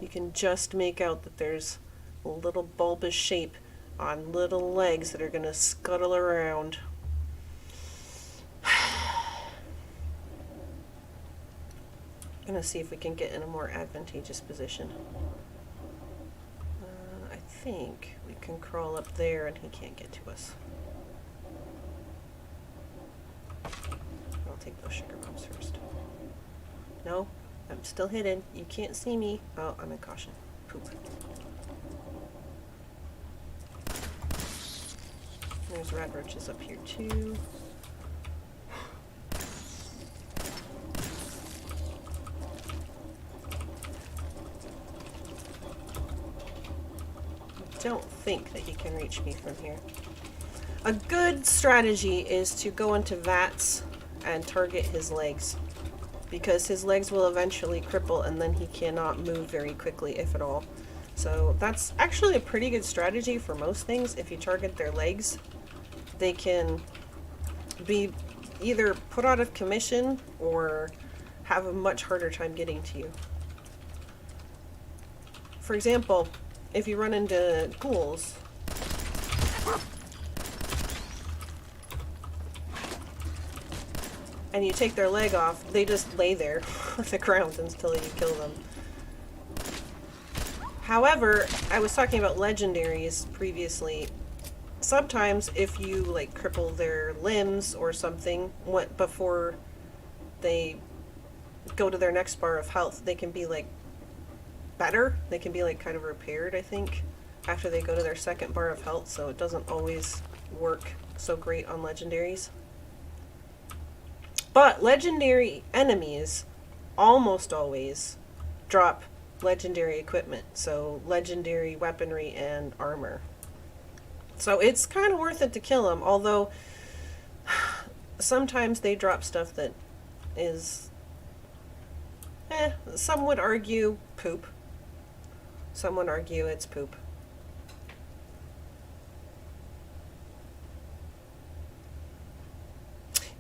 you can just make out that there's a little bulbous shape on little legs that are going to scuttle around. I'm going to see if we can get in a more advantageous position. I think we can crawl up there and he can't get to us. I'll take those sugar bombs first. No, I'm still hidden. You can't see me. Oh, I'm in caution. Poop. There's rat roaches up here too. I don't think that he can reach me from here. A good strategy is to go into vats and target his legs, because his legs will eventually cripple and then he cannot move very quickly, if at all. So that's actually a pretty good strategy for most things. If you target their legs, they can be either put out of commission or have a much harder time getting to you. For example, if you run into ghouls, and you take their leg off, they just lay there on the ground until you kill them. However, I was talking about legendaries previously. Sometimes if you like cripple their limbs or something before they go to their next bar of health, they can be like better. They can be like kind of repaired, I think, after they go to their second bar of health, so it doesn't always work so great on legendaries. But legendary enemies almost always drop legendary equipment, so legendary weaponry and armor. So it's kind of worth it to kill them, although sometimes they drop stuff that is, some would argue poop. Some would argue it's poop.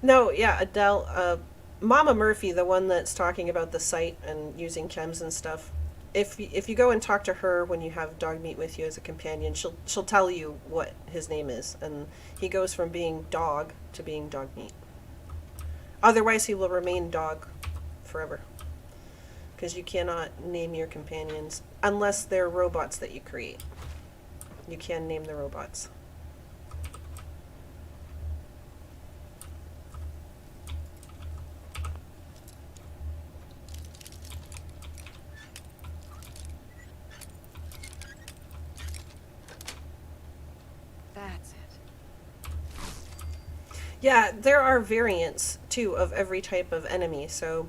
No, yeah, Adele, Mama Murphy, the one that's talking about the site and using chems and stuff, if you go and talk to her when you have dog meat with you as a companion, she'll tell you what his name is, and he goes from being dog to being dog meat. Otherwise, he will remain dog forever, because you cannot name your companions unless they're robots that you create. You can name the robots. That's it. Yeah, there are variants, too, of every type of enemy. So,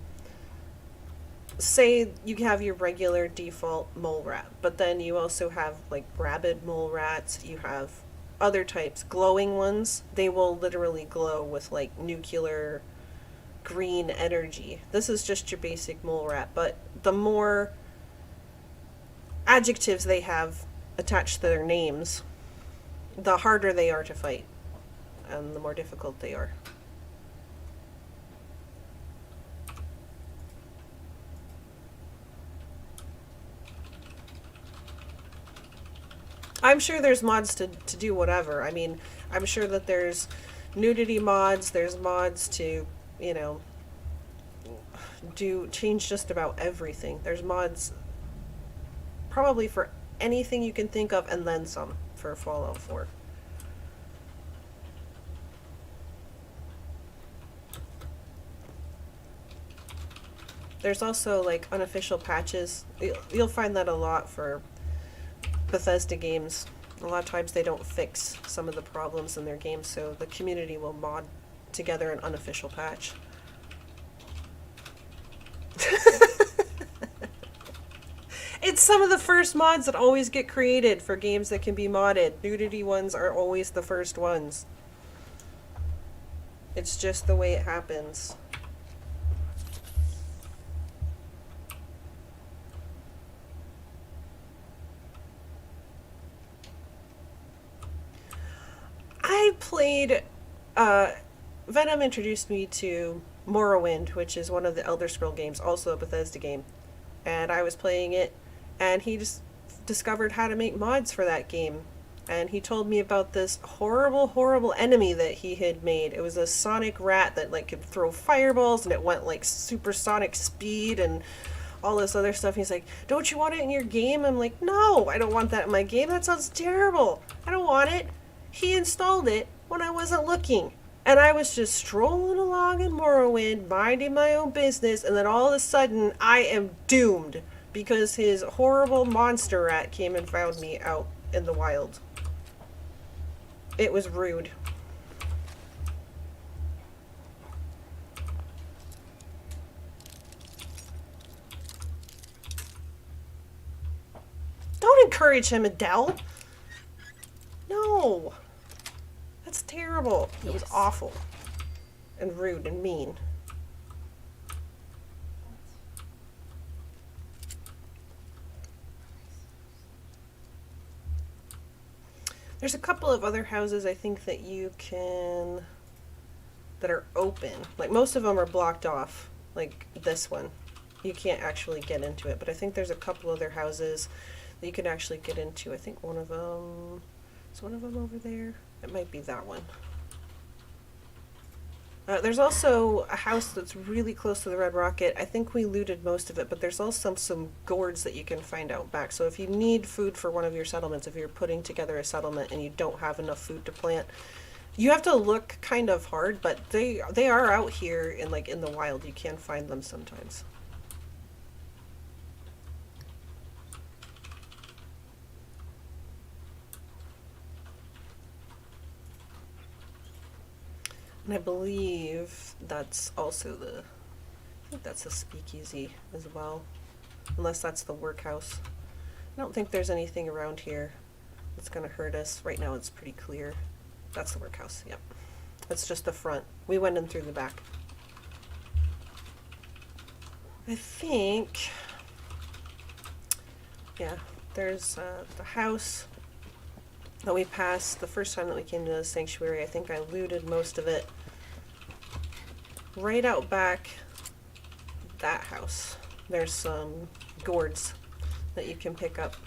say you have your regular default mole rat, but then you also have, like, rabid mole rats. You have other types, glowing ones. They will literally glow with, like, nuclear green energy. This is just your basic mole rat, but the more adjectives they have attached to their names, the harder they are to fight, and the more difficult they are. I'm sure there's mods to do whatever. I mean, I'm sure that there's nudity mods, there's mods to, you know, change just about everything. There's mods probably for anything you can think of, and then some for Fallout 4. There's also like unofficial patches. You'll find that a lot for Bethesda games. A lot of times they don't fix some of the problems in their games, so the community will mod together an unofficial patch. It's some of the first mods that always get created for games that can be modded. Nudity ones are always the first ones. It's just the way it happens. played, Venom introduced me to Morrowind, which is one of the Elder Scroll games, also a Bethesda game. And I was playing it, and he just discovered how to make mods for that game. And he told me about this horrible, horrible enemy that he had made. It was a sonic rat that like could throw fireballs, and it went like supersonic speed and all this other stuff. He's like, "Don't you want it in your game?" I'm like, "No, I don't want that in my game. That sounds terrible. I don't want it." He installed it when I wasn't looking. And I was just strolling along in Morrowind, minding my own business, and then all of a sudden, I am doomed because his horrible monster rat came and found me out in the wild. It was rude. Don't encourage him, Adele. No. That's terrible. It was awful. And rude and mean. There's a couple of other houses I think that you can... that are open. Like, most of them are blocked off. Like this one. You can't actually get into it. But I think there's a couple other houses that you can actually get into. I think one of them... is one of them over there? It might be that one. There's also a house that's really close to the Red Rocket. I think we looted most of it, but there's also some gourds that you can find out back. So if you need food for one of your settlements, if you're putting together a settlement and you don't have enough food to plant, you have to look kind of hard, but they are out here in the wild. You can find them sometimes. And I believe that's also I think that's a speakeasy as well. Unless that's the workhouse. I don't think there's anything around here that's going to hurt us. Right now it's pretty clear. That's the workhouse, yep. That's just the front. We went in through the back. I think... yeah, there's the house that we passed the first time that we came to the sanctuary. I think I looted most of it. Right out back, that house, there's some gourds that you can pick up.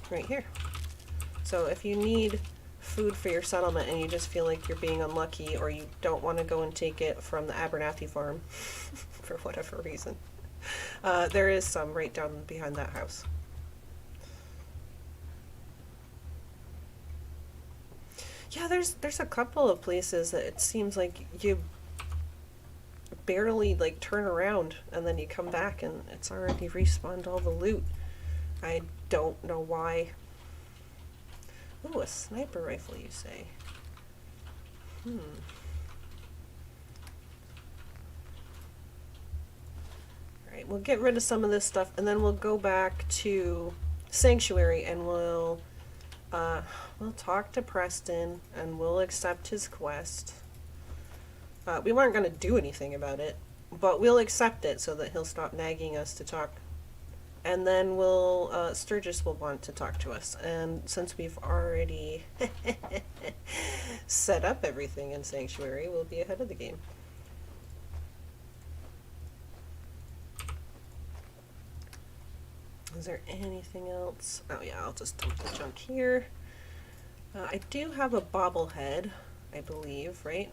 Right here. So if you need food for your settlement and you just feel like you're being unlucky, or you don't want to go and take it from the Abernathy farm for whatever reason, there is some right down behind that house. Yeah, there's a couple of places that it seems like you barely turn around and then you come back and it's already respawned all the loot. I don't know why. Ooh, a sniper rifle, you say? Alright, we'll get rid of some of this stuff and then we'll go back to Sanctuary and we'll talk to Preston and we'll accept his quest. We weren't going to do anything about it, but we'll accept it so that he'll stop nagging us to talk. And then Sturgis will want to talk to us. And since we've already set up everything in Sanctuary, we'll be ahead of the game. Is there anything else? Oh yeah, I'll just dump the junk here. I do have a bobblehead, I believe, right?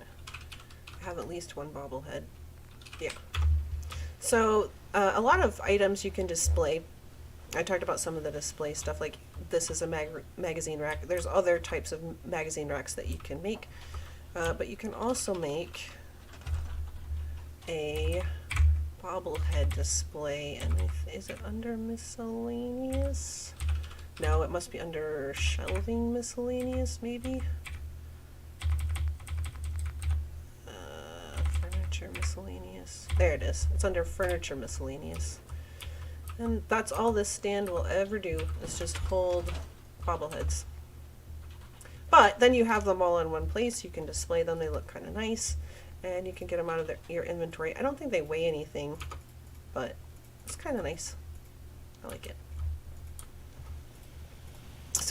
I have at least one bobblehead. Yeah. So, a lot of items you can display. I talked about some of the display stuff, like this is a magazine rack. There's other types of magazine racks that you can make. But you can also make a bobblehead display, and is it under miscellaneous? No, it must be under shelving miscellaneous, maybe? Furniture miscellaneous. There it is. It's under furniture miscellaneous. And that's all this stand will ever do, is just hold bobbleheads. But then you have them all in one place. You can display them. They look kind of nice. And you can get them out of your inventory. I don't think they weigh anything, but it's kind of nice. I like it.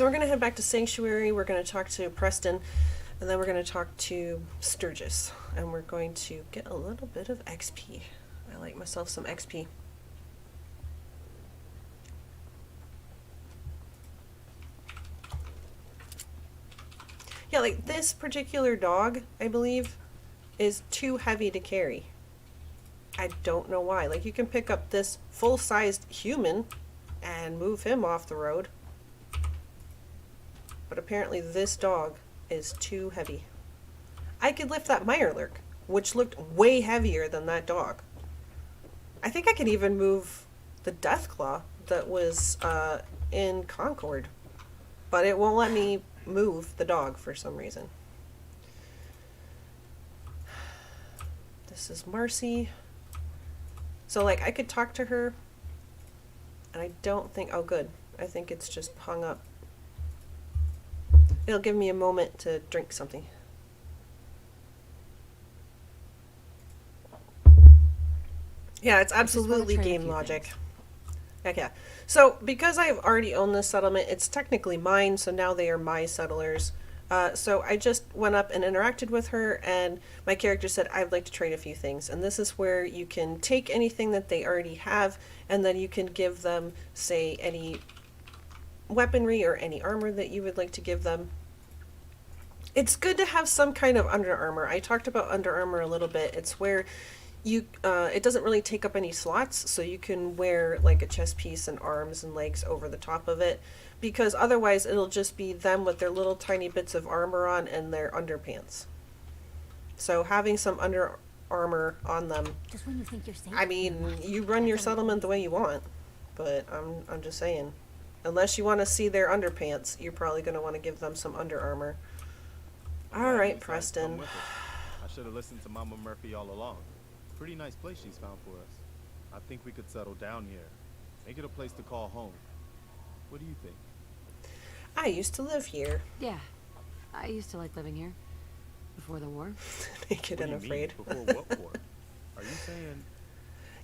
So we're going to head back to Sanctuary. We're going to talk to Preston. And then we're going to talk to Sturgis. And we're going to get a little bit of XP. I like myself some XP. Yeah, like this particular dog, I believe, is too heavy to carry. I don't know why. Like, you can pick up this full-sized human and move him off the road. But apparently this dog is too heavy. I could lift that Mirelurk, which looked way heavier than that dog. I think I could even move the Deathclaw that was in Concord. But it won't let me move the dog for some reason. This is Marcy. So, like, I could talk to her, and I don't think... Oh, good. I think it's just hung up. It'll give me a moment to drink something. Yeah, it's absolutely game logic. Heck yeah. So, because I've already owned this settlement, it's technically mine, so now they are my settlers. So I just went up and interacted with her, and my character said, I'd like to trade a few things. And this is where you can take anything that they already have, and then you can give them, say, any weaponry or any armor that you would like to give them. It's good to have some kind of under armor. I talked about under armor a little bit. It's where you it doesn't really take up any slots, so you can wear like a chest piece and arms and legs over the top of it, because otherwise it'll just be them with their little tiny bits of armor on and their underpants. So having some under armor on them, Just when you think you're safe. I mean, you run your settlement the way you want, but I'm just saying, unless you want to see their underpants, you're probably going to want to give them some under armor. All right, Preston. I should have listened to Mama Murphy all along. Pretty nice place she's found for us. I think we could settle down here. Make it a place to call home. What do you think? I used to live here. Yeah, I used to like living here. Before the war. Naked and afraid. Before what war? Are you saying?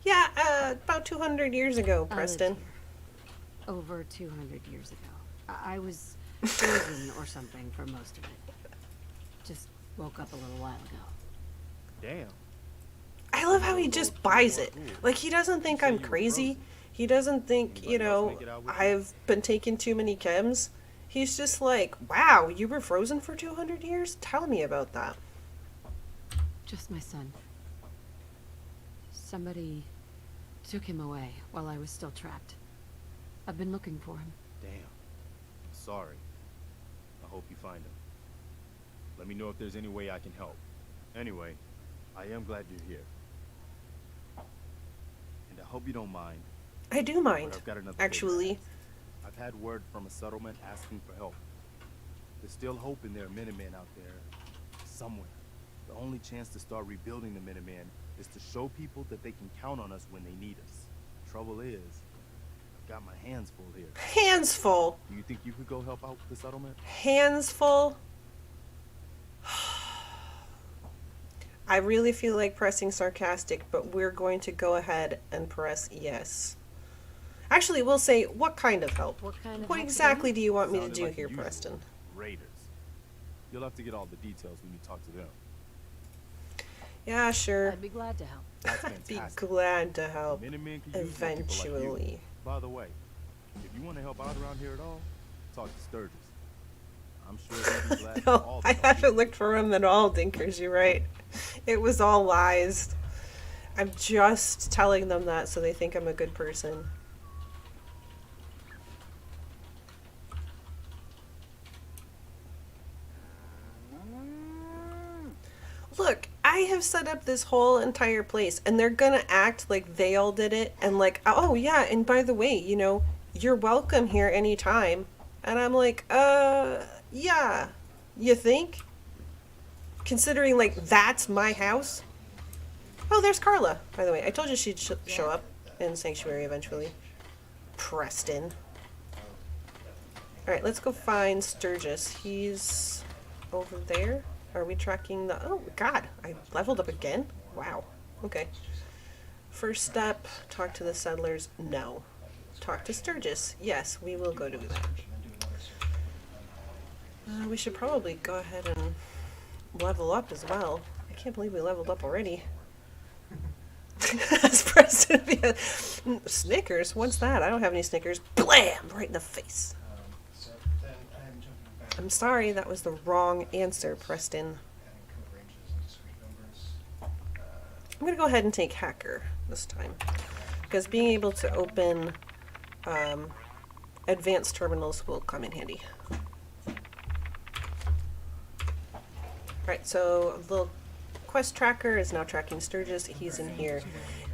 Yeah, about 200 years ago, Preston. Over 200 years ago. I was frozen or something for most of it. Just woke up a little while ago. Damn. I love how he just buys it. Like, he doesn't think I'm crazy. He doesn't think, you know, I've been taking too many chems. He's just like, wow, you were frozen for 200 years? Tell me about that. Just my son. Somebody took him away while I was still trapped. I've been looking for him. Damn. Sorry. I hope you find him. Let me know if there's any way I can help. Anyway, I am glad you're here. And I hope you don't mind. I do mind, I've got another actually. favor. I've had word from a settlement asking for help. There's still hope in their Minutemen out there, somewhere. The only chance to start rebuilding the Minutemen is to show people that they can count on us when they need us. Trouble is, I've got my hands full here. Hands full. Do you think you could go help out with the settlement? Hands full. I really feel like pressing sarcastic, but we're going to go ahead and press yes. Actually, we'll say, what kind of help? What kind of What help exactly do you want me to Sounded do like here, the usual. Preston? Raiders. You'll have to get all the details when you talk to them. Yeah, sure. I'd be glad to help. That's Be fantastic. glad to help. Minutemen could use more people like you. Eventually. By the way, if you want to help out around here at all, talk to Sturgis. I'm sure he'd be glad for No, all the I help haven't you looked for him at all, Dinkers. You're right. It was all lies. I'm just telling them that so they think I'm a good person. Look, I have set up this whole entire place, and they're gonna act like they all did it, and like, oh yeah, and by the way, you know, you're welcome here anytime. And I'm like, yeah, you think? Considering, like, that's my house? Oh, there's Carla, by the way. I told you she'd show up in Sanctuary eventually. Preston. Alright, let's go find Sturgis. He's over there. Are we tracking the... Oh, God. I leveled up again? Wow. Okay. First step, talk to the settlers. No. Talk to Sturgis. Yes, we will go do that. We should probably go ahead and level up as well. I can't believe we leveled up already. As Preston, yeah. Snickers? What's that? I don't have any Snickers. Blam! Right in the face. So then I am jumping back. I'm sorry, that was the wrong answer, Preston. Adding code ranges and discrete numbers. I'm gonna go ahead and take Hacker this time. Because being able to open advanced terminals will come in handy. Alright, so the little quest tracker is now tracking Sturgis. He's in here.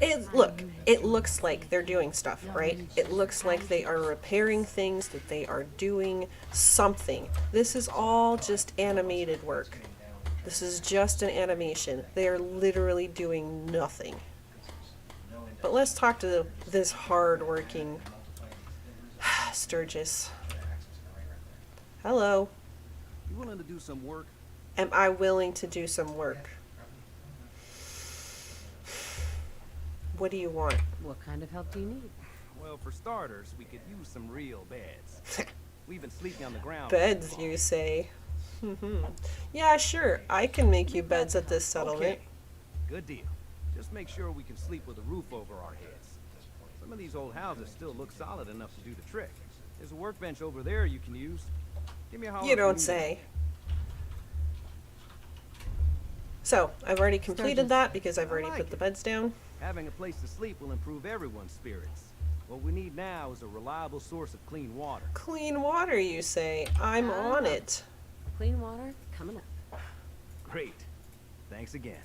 It looks like they're doing stuff, right? It looks like they are repairing things, that they are doing something. This is all just animated work. This is just an animation. They are literally doing nothing. But let's talk to this hard-working Sturgis. Hello. You willing to do some work? Am I willing to do some work? What do you want? What kind of help do you need? Well, for starters, we could use some real beds. We've been sleeping on the ground. Beds, you say? Yeah, sure. I can make you beds at this settlement. Okay. Good deal. Just make sure we can sleep with a roof over our heads. Some of these old houses still look solid enough to do the trick. There's a workbench over there you can use. Give me a holler. You don't say. So, I've already completed that because I've already put the beds down. Having a place to sleep will improve everyone's spirits. What we need now is a reliable source of clean water. Clean water, you say? I'm on it. Clean water coming up. Great. Thanks again.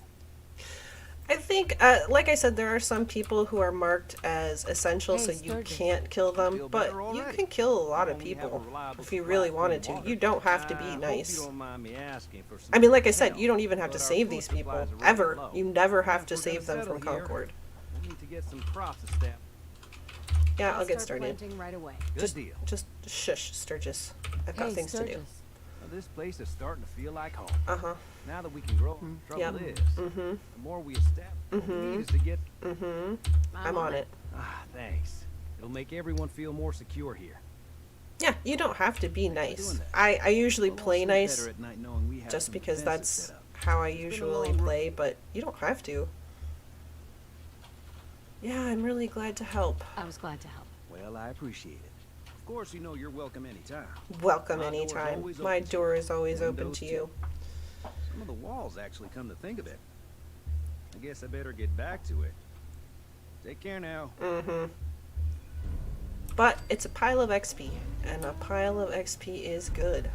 I think, like I said, there are some people who are marked as essential, Hey, so you Sturgis. can't kill them, Feel but better you already. can kill a lot of Only have a people reliable if you supply really of wanted clean to. water. You don't have to I be hope nice. you don't mind me asking for some I mean, like I said, help, you don't even have to but our save food these people. supplies are running Ever. low. You never have If to we're gonna save them from settle here, Concord. we need to get some crops established. Yeah, I'll get Start started. planting right away. Good deal. Just shush, Sturgis. I've got Hey, things to do. Sturgis. Well, this place is starting to feel like home. Uh-huh. Now that we can grow, trouble Yep. is, Mm-hmm. the more we establish, what we need is to get. Mm-hmm. I'm on it. Ah, thanks. It'll make everyone feel more secure here. Yeah, you don't have to be doing nice. that. I usually We'll all play sleep nice better at night knowing we have just some because defenses that's set up. how I been a usually long road. play, but you don't have to. Yeah, I'm really glad to help. I was glad to help. Well, I appreciate it. Of course, you know you're welcome anytime. Welcome My door's anytime. always My open. door is always open Windows to too. you. Some of the walls actually come to think of it. I guess I better get back to it. Take care now. Mm-hmm. But it's a pile of XP, and a pile of XP is good.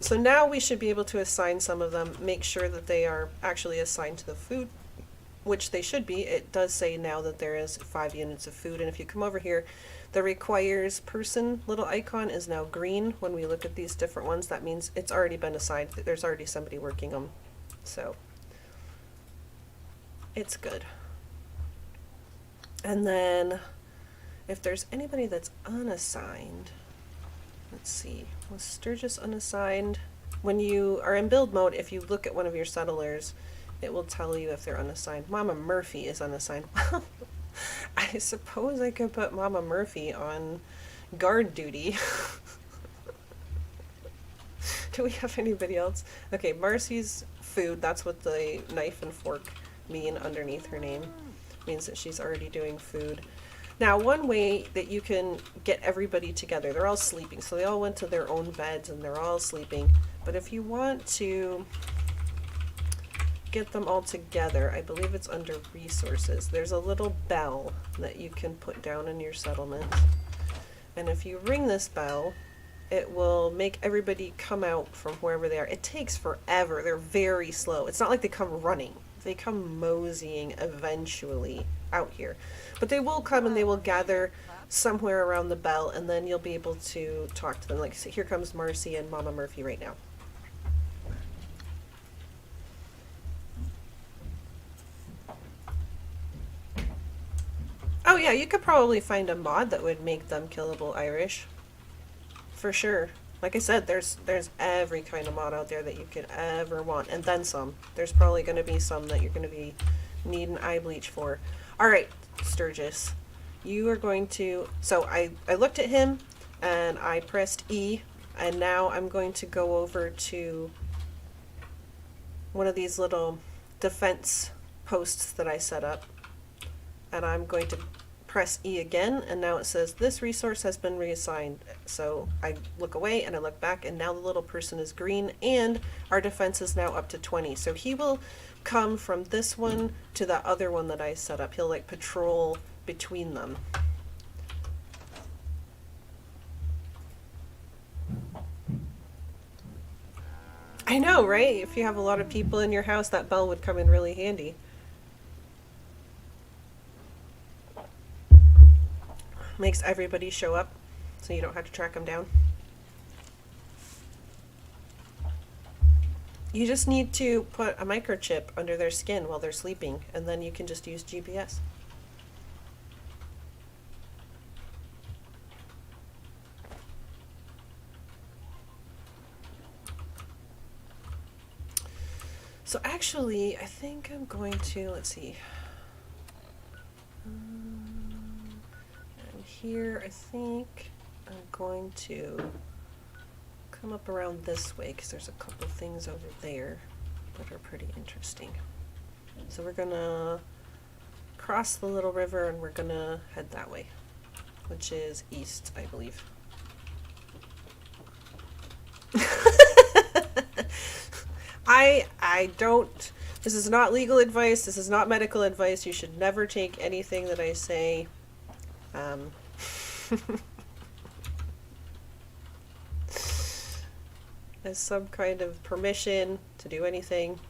So now we should be able to assign some of them, make sure that they are actually assigned to the food, which they should be. It does say now that there is 5 units of food, and if you come over here, the requires person little icon is now green. When we look at these different ones, that means it's already been assigned. There's already somebody working them. So it's good. And then if there's anybody that's unassigned, let's see, was Sturgis unassigned? When you are in build mode, if you look at one of your settlers, it will tell you if they're unassigned. Mama Murphy is unassigned. I suppose I could put Mama Murphy on guard duty. Do we have anybody else? Okay, Marcy's food, that's what the knife and fork mean underneath her name. Means that she's already doing food. Now, one way that you can get everybody together, they're all sleeping, so they all went to their own beds and they're all sleeping. But if you want to get them all together, I believe it's under resources. There's a little bell that you can put down in your settlement. And if you ring this bell, it will make everybody come out from wherever they are. It takes forever. They're very slow. It's not like they come running. They come moseying eventually out here. But they will come and they will gather somewhere around the bell, and then you'll be able to talk to them. Like, so here comes Marcy and Mama Murphy right now. Oh yeah, you could probably find a mod that would make them killable Irish. For sure. Like I said, there's every kind of mod out there that you could ever want, and then some. There's probably going to be some that you're going to be needing eye bleach for. All right, Sturgis, you are going to. So I looked at him, and I pressed E And now I'm going to go over to one of these little defense posts that I set up. And I'm going to press E again, and now it says this resource has been reassigned. So I look away and I look back, and now the little person is green, and our defense is now up to 20. So he will come from this one to the other one that I set up. He'll like patrol between them. I know, right? If you have a lot of people in your house, that bell would come in really handy. Makes everybody show up, so you don't have to track them down. You just need to put a microchip under their skin while they're sleeping, and then you can just use GPS. So actually, I think I'm going to, let's see. I'm here, I think I'm going to come up around this way because there's a couple things over there that are pretty interesting. So we're gonna cross the little river and we're gonna head that way, which is east, I believe. I don't, this is not legal advice, this is not medical advice, you should never take anything that I say as some kind of permission to do anything.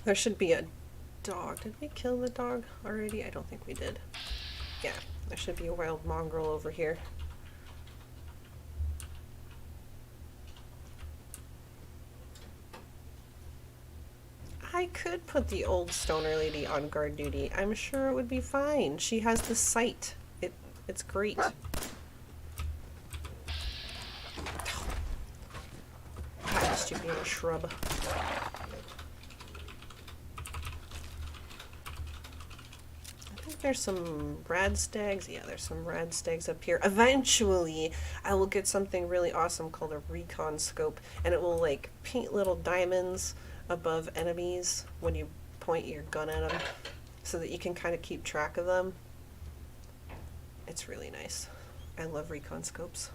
There should be a dog. Did we kill the dog already? I don't think we did. Yeah, there should be a wild mongrel over here. I could put the old stoner lady on guard duty. I'm sure it would be fine. She has the sight. It's great. I used to be in a shrub. I think there's some rad stags. Yeah, there's some rad stags up here. Eventually, I will get something really awesome called a recon scope, and it will like paint little diamonds above enemies when you point your gun at them so that you can kind of keep track of them. It's really nice. I love recon scopes.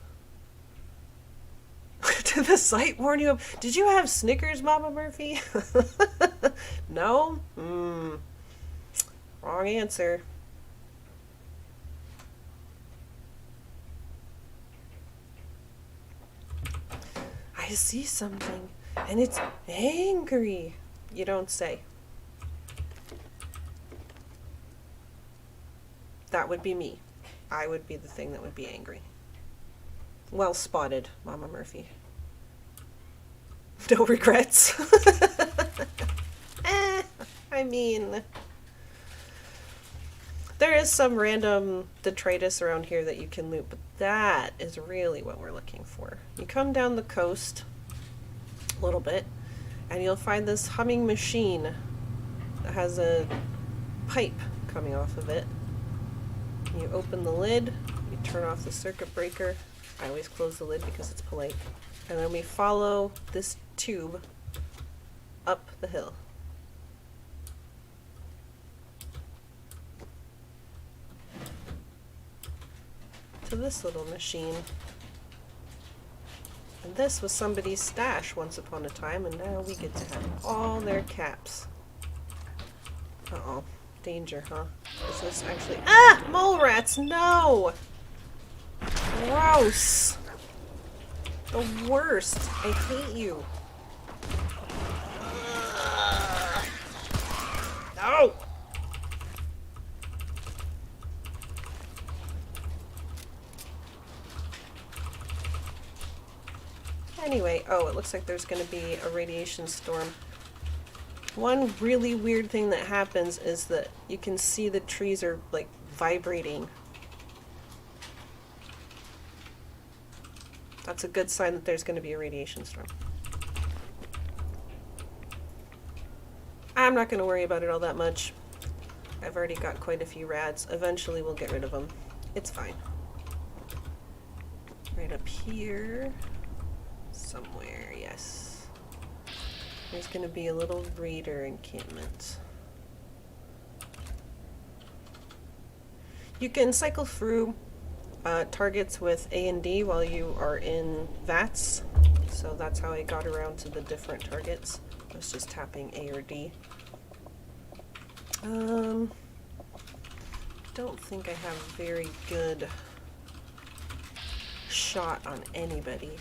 Did the site warn you? Did you have Snickers, Mama Murphy? No? Wrong answer. I see something. And it's angry. You don't say. That would be me. I would be the thing that would be angry. Well spotted, Mama Murphy. No regrets. I mean, there is some random detritus around here that you can loot, but that is really what we're looking for. You come down the coast a little bit, and you'll find this humming machine that has a pipe coming off of it. You open the lid, you turn off the circuit breaker. I always close the lid because it's polite. And then we follow this tube up the hill. To this little machine. And this was somebody's stash once upon a time, and now we get to have all their caps. Uh-oh. Danger, huh? Is this actually— ah! Mole rats! No! Gross! The worst! I hate you. No! Anyway, oh, it looks like there's going to be a radiation storm. One really weird thing that happens is that you can see the trees are like vibrating. That's a good sign that there's going to be a radiation storm. I'm not going to worry about it all that much. I've already got quite a few rads. Eventually we'll get rid of them. It's fine. right up here somewhere. Yes. There's going to be a little raider encampment. You can cycle through targets with A and D while you are in VATS. So that's how I got around to the different targets. I was just tapping A or D. Don't think I have a very good shot on anybody.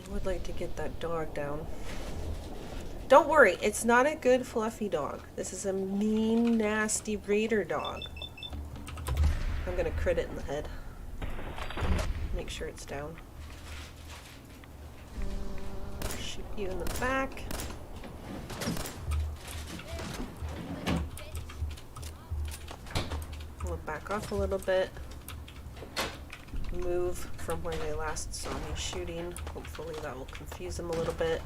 I would like to get that dog down. Don't worry, it's not a good fluffy dog. This is a mean, nasty raider dog. I'm gonna crit it in the head. Make sure it's down. Shoot you in the back. We'll back off a little bit. Move from where they last saw me shooting. Hopefully that will confuse them a little bit.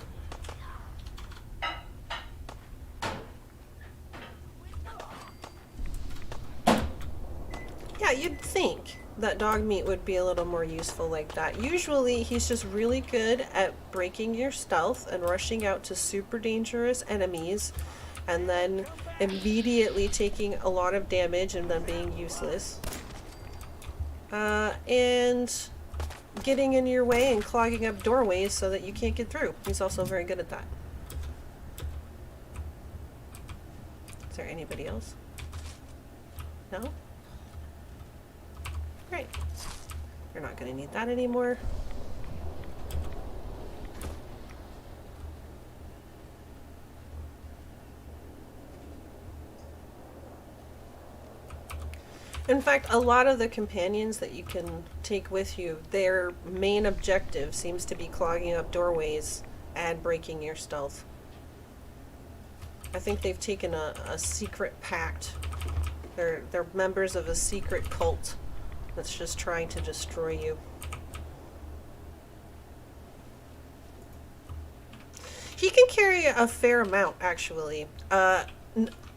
Yeah, you'd think that dog meat would be a little more useful like that. Usually he's just really good at breaking your stealth and rushing out to super dangerous enemies and then immediately taking a lot of damage and then being useless. And getting in your way and clogging up doorways so that you can't get through. He's also very good at that. Is there anybody else? No? Great. You're not going to need that anymore. In fact, a lot of the companions that you can take with you, their main objective seems to be clogging up doorways and breaking your stealth. I think they've taken a secret pact. They're members of a secret cult that's just trying to destroy you. He can carry a fair amount, actually.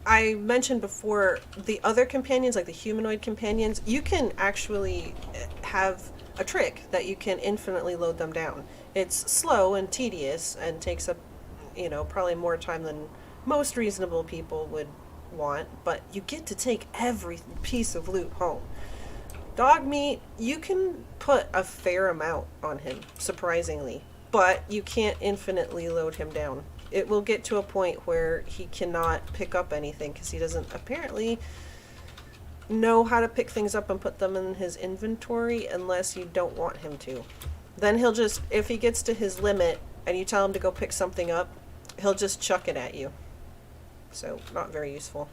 I mentioned before, the other companions, like the humanoid companions, you can actually have a trick that you can infinitely load them down. It's slow and tedious and takes up, you know, probably more time than most reasonable people would want, but you get to take every piece of loot home. Dog meat, you can put a fair amount on him, surprisingly, but you can't infinitely load him down. It will get to a point where he cannot pick up anything because he doesn't apparently know how to pick things up and put them in his inventory unless you don't want him to. Then he'll just, if he gets to his limit and you tell him to go pick something up, he'll just chuck it at you. So, not very useful.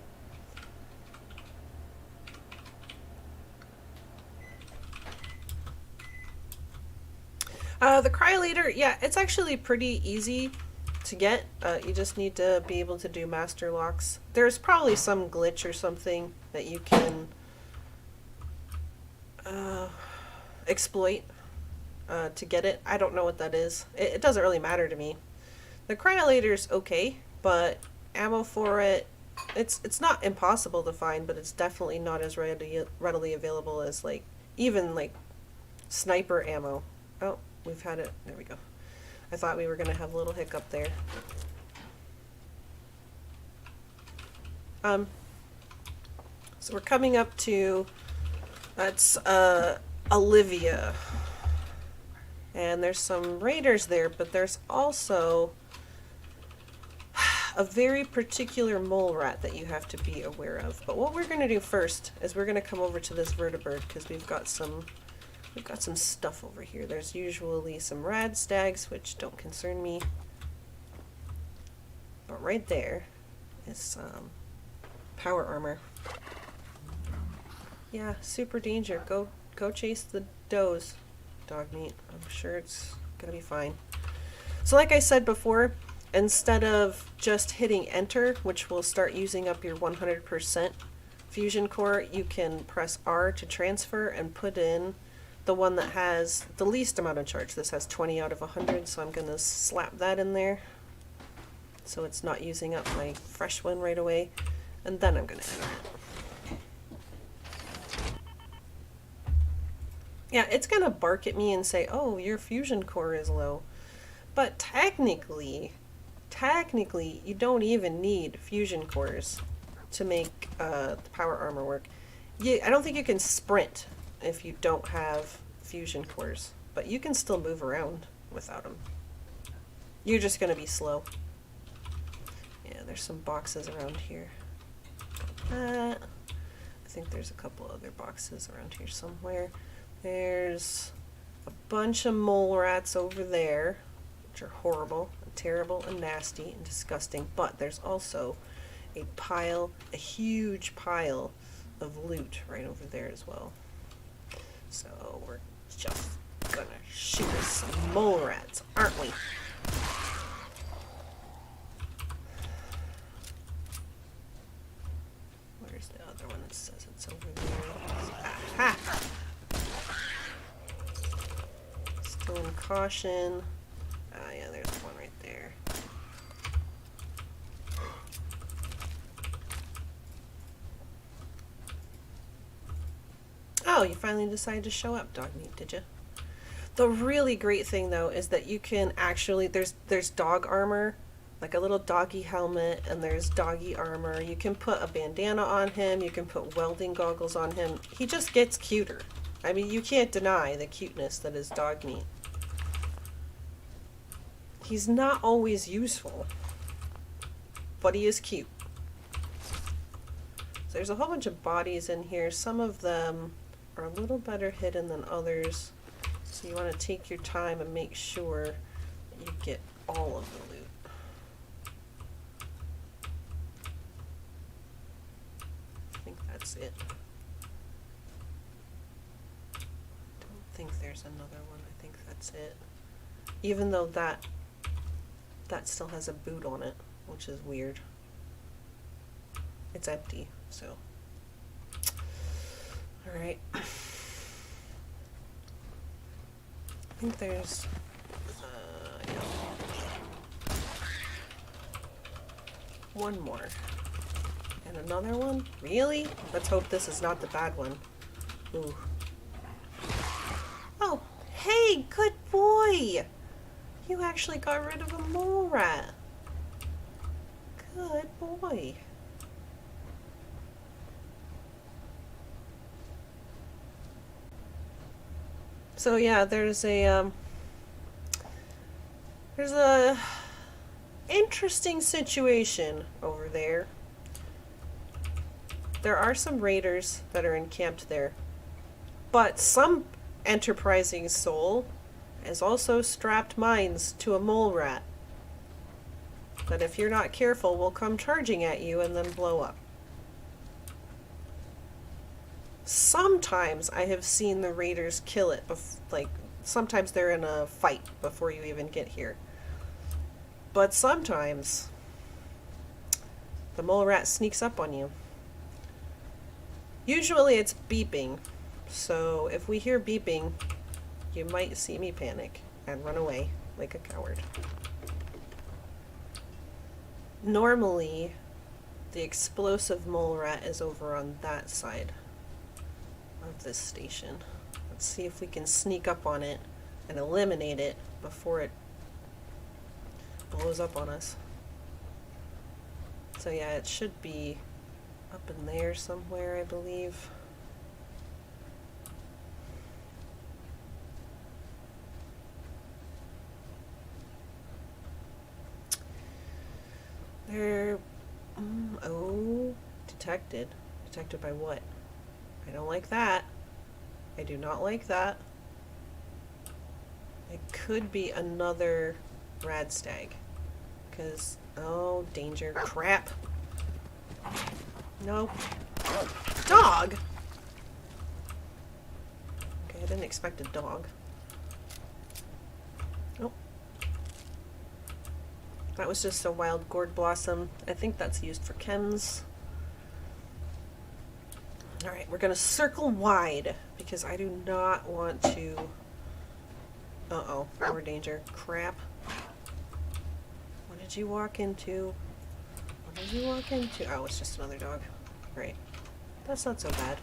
The cryolator, yeah, it's actually pretty easy to get. You just need to be able to do master locks. There's probably some glitch or something that you can exploit to get it. I don't know what that is. It doesn't really matter to me. The cryolator's okay, but ammo for it, it's not impossible to find, but it's definitely not as readily available as like even like sniper ammo. Oh, we've had it. There we go. I thought we were going to have a little hiccup there. So we're coming up to, that's Olivia. And there's some raiders there, but there's also a very particular mole rat that you have to be aware of. But what we're going to do first is we're going to come over to this vertibird because we've got some stuff over here. There's usually some rad stags, which don't concern me. But right there is power armor. Yeah, super danger. Go chase the does, dog meat. I'm sure it's gonna be fine. So like I said before, instead of just hitting enter, which will start using up your 100% fusion core, you can press R to transfer and put in the one that has the least amount of charge. This has 20 out of 100, so I'm going to slap that in there so it's not using up my fresh one right away, and then I'm going to enter it. Yeah, it's gonna bark at me and say, oh, your fusion core is low. But technically, you don't even need fusion cores to make the power armor work. I don't think you can sprint if you don't have fusion cores, but you can still move around without them. You're just gonna be slow. Yeah, there's some boxes around here. I think there's a couple other boxes around here somewhere. There's a bunch of mole rats over there, which are horrible and terrible and nasty and disgusting, but there's also a huge pile of loot right over there as well. So we're just gonna shoot some mole rats, aren't we? Where's the other one that says it's over there? Aha! Still in caution. Ah, yeah, there's one right there. Oh, you finally decided to show up, dog meat, did you? The really great thing though is that you can actually, there's dog armor, like a little doggy helmet, and there's doggy armor. You can put a bandana on him, you can put welding goggles on him. He just gets cuter. I mean, you can't deny the cuteness that is dog meat. He's not always useful, but he is cute. So there's a whole bunch of bodies in here. Some of them are a little better hidden than others. So you want to take your time and make sure that you get all of the loot. I think that's it. Don't think there's another one. I think that's it. Even though that still has a boot on it, which is weird. It's empty, so. Alright. I think there's yeah. One more. And another one? Really? Let's hope this is not the bad one. Ooh. Oh, hey, good boy! You actually got rid of a mole rat. Good boy. So yeah, there's a interesting situation over there. There are some raiders that are encamped there, but some enterprising soul has also strapped mines to a mole rat that, if you're not careful, will come charging at you and then blow up. Sometimes I have seen the raiders kill it, like sometimes they're in a fight before you even get here. But sometimes the mole rat sneaks up on you. Usually it's beeping, so if we hear beeping, you might see me panic and run away like a coward. Normally, the explosive mole rat is over on that side of this station. Let's see if we can sneak up on it and eliminate it before it blows up on us. So yeah, it should be up in there somewhere, I believe. They're oh, detected. Detected by what? I don't like that. I do not like that. It could be another radstag. Because, oh, danger. Crap. No. Dog! Okay, I didn't expect a dog. Nope. That was just a wild gourd blossom. I think that's used for chems. Alright, we're gonna circle wide because I do not want to... Uh-oh, more danger. Crap. What did you walk into? What did you walk into? Oh, it's just another dog. Right. That's not so bad.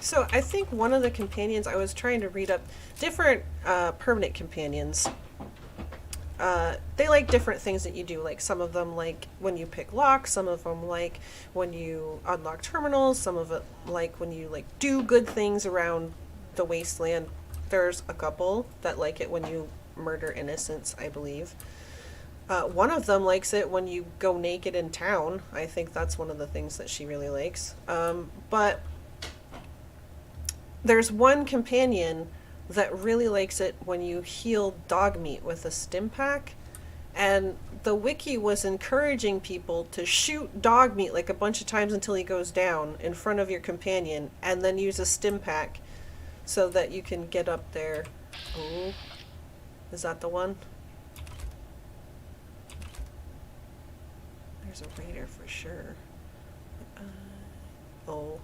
So I think one of the companions, I was trying to read up different permanent companions. They like different things that you do. Like some of them like when you pick locks, some of them like when you unlock terminals, some of it like when you like do good things around the wasteland. There's a couple that like it when you murder innocents, I believe. One of them likes it when you go naked in town. I think that's one of the things that she really likes. But there's one companion that really likes it when you heal dog meat with a stim pack. And the wiki was encouraging people to shoot dog meat like a bunch of times until he goes down in front of your companion and then use a stim pack so that you can get up there. Oh, is that the one? There's a raider for sure. Oh.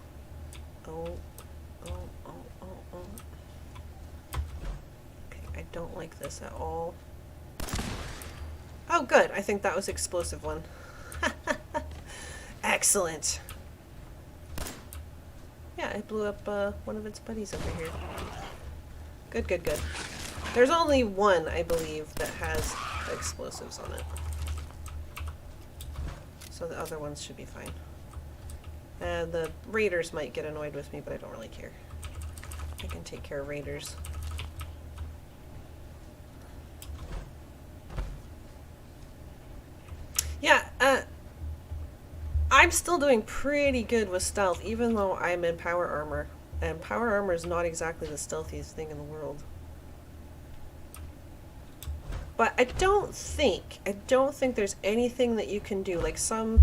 Okay, I don't like this at all. Oh, good. I think that was explosive one. Excellent. Yeah, I blew up one of its buddies over here. Good, good, good. There's only one, I believe, that has explosives on it. So the other ones should be fine. The raiders might get annoyed with me, but I don't really care. I can take care of raiders. Yeah, I'm still doing pretty good with stealth, even though I'm in power armor. And power armor is not exactly the stealthiest thing in the world. But I don't think there's anything that you can do. Like some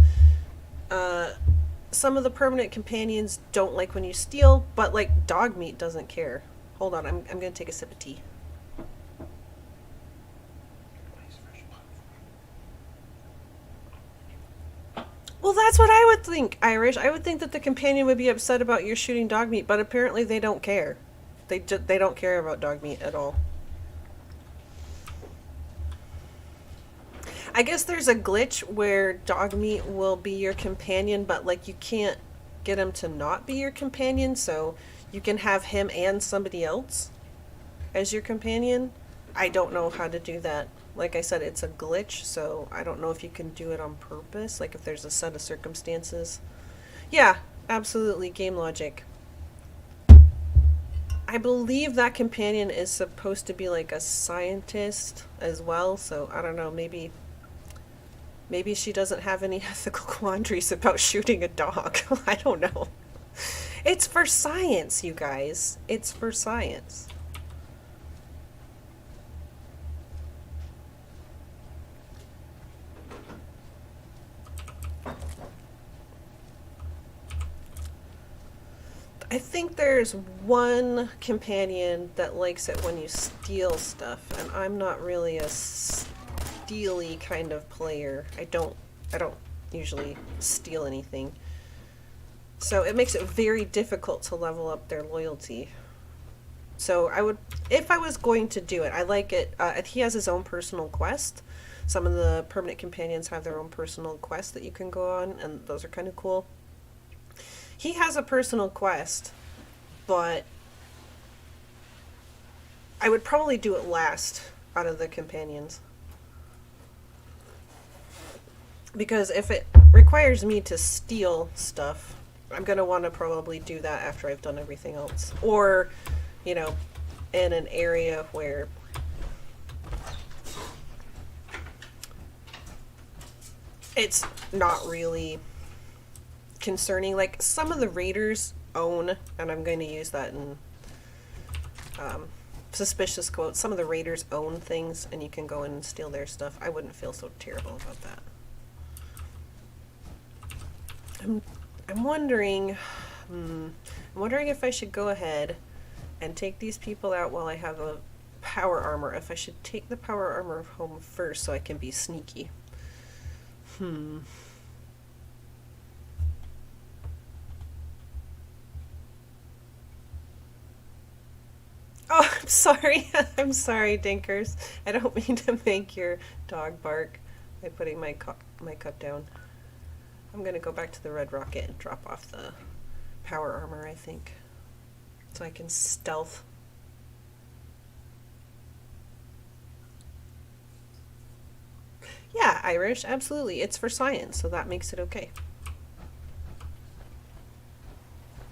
of the permanent companions don't like when you steal, but like dog meat doesn't care. Hold on, I'm gonna take a sip of tea. Well, that's what I would think, Irish. I would think that the companion would be upset about your shooting dog meat, but apparently they don't care. They don't care about dog meat at all. I guess there's a glitch where dog meat will be your companion, but like you can't get him to not be your companion, so you can have him and somebody else as your companion. I don't know how to do that. Like I said, it's a glitch, so I don't know if you can do it on purpose, like if there's a set of circumstances. Yeah, absolutely, game logic. I believe that companion is supposed to be like a scientist as well, so I don't know, maybe she doesn't have any ethical quandaries about shooting a dog. I don't know. It's for science, you guys. It's for science. I think there's one companion that likes it when you steal stuff, and I'm not really a steely kind of player. I don't usually steal anything. So it makes it very difficult to level up their loyalty. So I would, if I was going to do it, I like it. He has his own personal quest. Some of the permanent companions have their own personal quest that you can go on, and those are kind of cool. He has a personal quest, but I would probably do it last out of the companions. Because if it requires me to steal stuff, I'm going to want to probably do that after I've done everything else. Or, you know, in an area where it's not really concerning. Like some of the raiders own, and I'm going to use that in suspicious quotes, some of the raiders own things and you can go in and steal their stuff. I wouldn't feel so terrible about that. I'm wondering if I should go ahead and take these people out while I have a power armor. If I should take the power armor home first so I can be sneaky. Oh, I'm sorry. I'm sorry, Dinkers. I don't mean to make your dog bark by putting my cup down. I'm gonna go back to the Red Rocket and drop off the power armor, I think. So I can stealth. Yeah, Irish, absolutely. It's for science, so that makes it okay.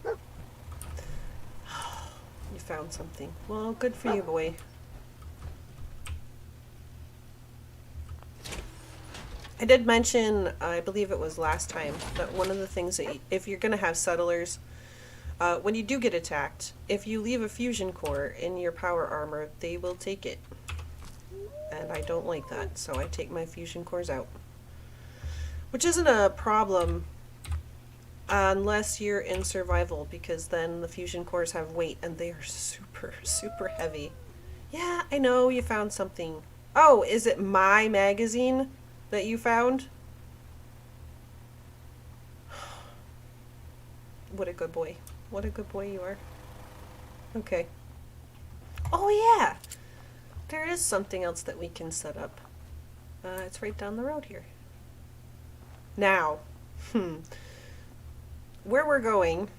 You found something. Well, good for you, boy. I did mention, I believe it was last time, that one of the things that if you're going to have settlers, when you do get attacked, if you leave a fusion core in your power armor, they will take it. And I don't like that, so I take my fusion cores out. Which isn't a problem unless you're in survival, because then the fusion cores have weight and they are super, super heavy. Yeah, I know you found something. Oh, is it my magazine that you found? What a good boy. What a good boy you are. Okay. Oh yeah! There is something else that we can set up. It's right down the road here. Now, where we're going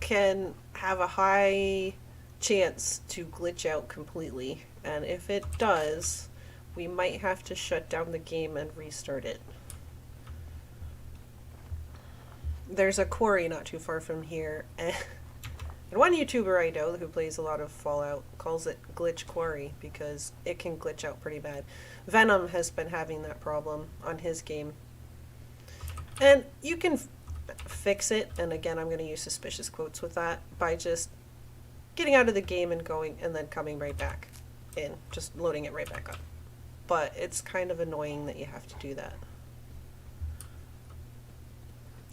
can have a high chance to glitch out completely. And if it does, we might have to shut down the game and restart it. There's a quarry not too far from here, and one YouTuber I know who plays a lot of Fallout calls it Glitch Quarry because it can glitch out pretty bad. Venom has been having that problem on his game. And you can fix it, and again I'm going to use suspicious quotes with that, by just getting out of the game and going and then coming right back in, just loading it right back up. But it's kind of annoying that you have to do that.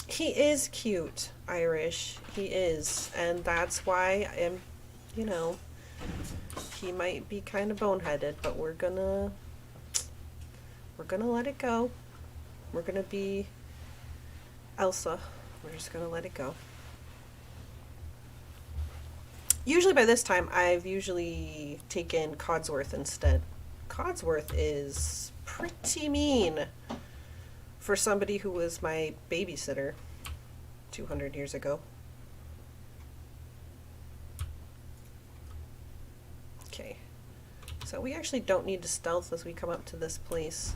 He is cute, Irish. He is. And that's why I'm, you know, he might be kind of boneheaded, but we're gonna let it go. We're gonna be Elsa. We're just gonna let it go. Usually by this time, I've usually taken Codsworth instead. Codsworth is pretty mean for somebody who was my babysitter 200 years ago. Okay, so we actually don't need to stealth as we come up to this place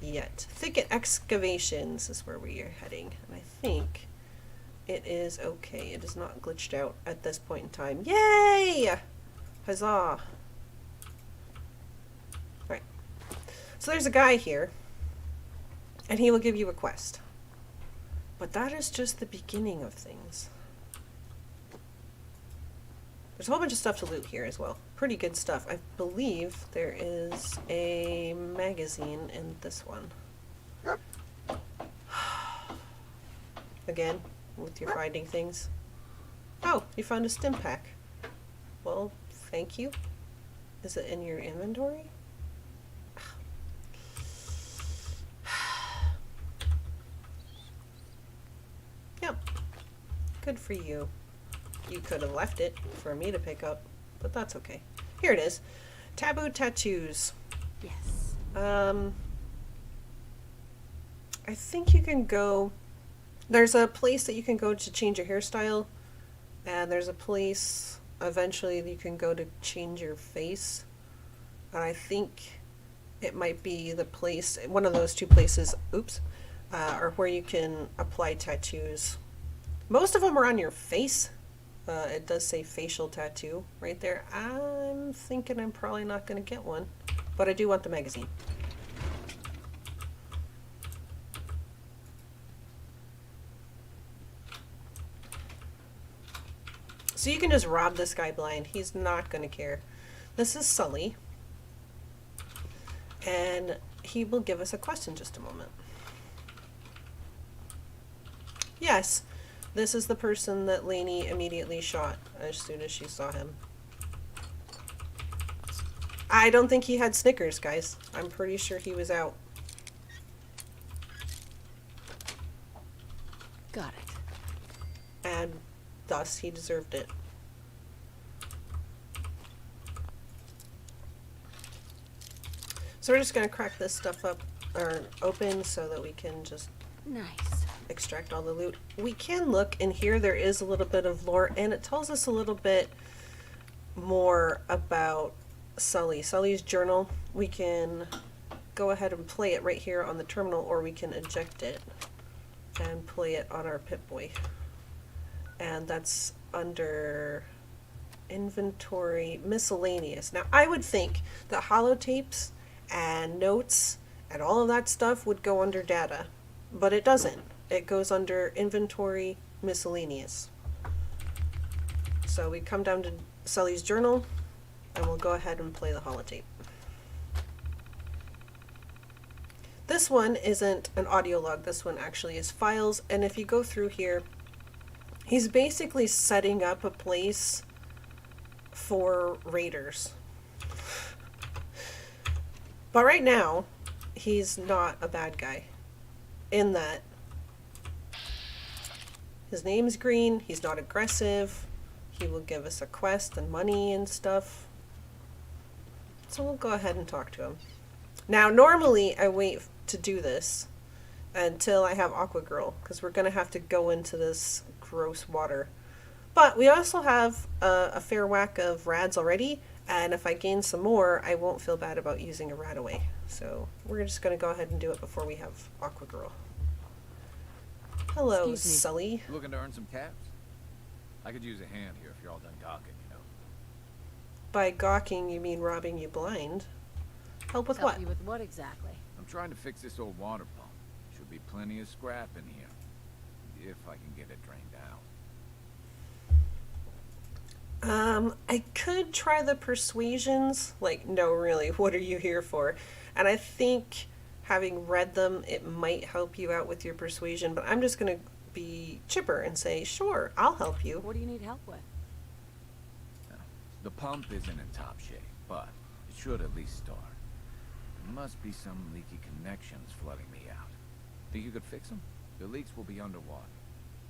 yet. Thicket excavations is where we are heading, and I think it is okay. It is not glitched out at this point in time. Yay! Huzzah! Right. So there's a guy here, and he will give you a quest. But that is just the beginning of things. There's a whole bunch of stuff to loot here as well. Pretty good stuff. I believe there is a magazine in this one. Again, with your finding things. Oh, you found a stim pack. Well, thank you. Is it in your inventory? Yep. Good for you. You could have left it for me to pick up, but that's okay. Here it is. Taboo tattoos. Yes. I think you can go... There's a place that you can go to change your hairstyle, and there's a place eventually that you can go to change your face. And I think it might be the place, one of those two places, oops, or where you can apply tattoos. Most of them are on your face. It does say facial tattoo right there. I'm thinking I'm probably not going to get one, but I do want the magazine. So you can just rob this guy blind. He's not going to care. This is Sully, and he will give us a quest in just a moment. Yes, this is the person that Lainey immediately shot as soon as she saw him. I don't think he had Snickers, guys. I'm pretty sure he was out. Got it. And thus he deserved it. So we're just going to crack this stuff up, or open, so that we can just... Nice. extract all the loot. We can look in here. There is a little bit of lore, and it tells us a little bit more about Sully. Sully's journal. We can go ahead and play it right here on the terminal, or we can eject it and play it on our Pip-Boy. And that's under inventory miscellaneous. Now I would think that holotapes and notes and all of that stuff would go under data, but it doesn't. It goes under inventory miscellaneous. So we come down to Sully's journal and we'll go ahead and play the holotape. This one isn't an audio log, this one actually is files, and if you go through here, he's basically setting up a place for raiders. But right now, he's not a bad guy. In that, his name's Green, he's not aggressive, he will give us a quest and money and stuff. So we'll go ahead and talk to him. Now, normally I wait to do this until I have Aqua Girl, because we're going to have to go into this gross water. But we also have a fair whack of rads already, and if I gain some more, I won't feel bad about using a Radaway. So we're just going to go ahead and do it before we have Aqua Girl. Hello, Excuse me. Sully. Looking to earn some caps? I could use a hand here if you're all done gawking, you know. By gawking, you mean robbing you blind. Help with Help what? you with what exactly? I'm trying to fix this old water pump. Should be plenty of scrap in here. If I can get it drained out. I could try the persuasions. Like, no, really, what are you here for? And I think having read them, it might help you out with your persuasion, but I'm just going to be chipper and say, sure, I'll help you. What do you need help with? The pump isn't in top shape, but it should at least start. There must be some leaky connections flooding me out. Think you could fix them? The leaks will be underwater.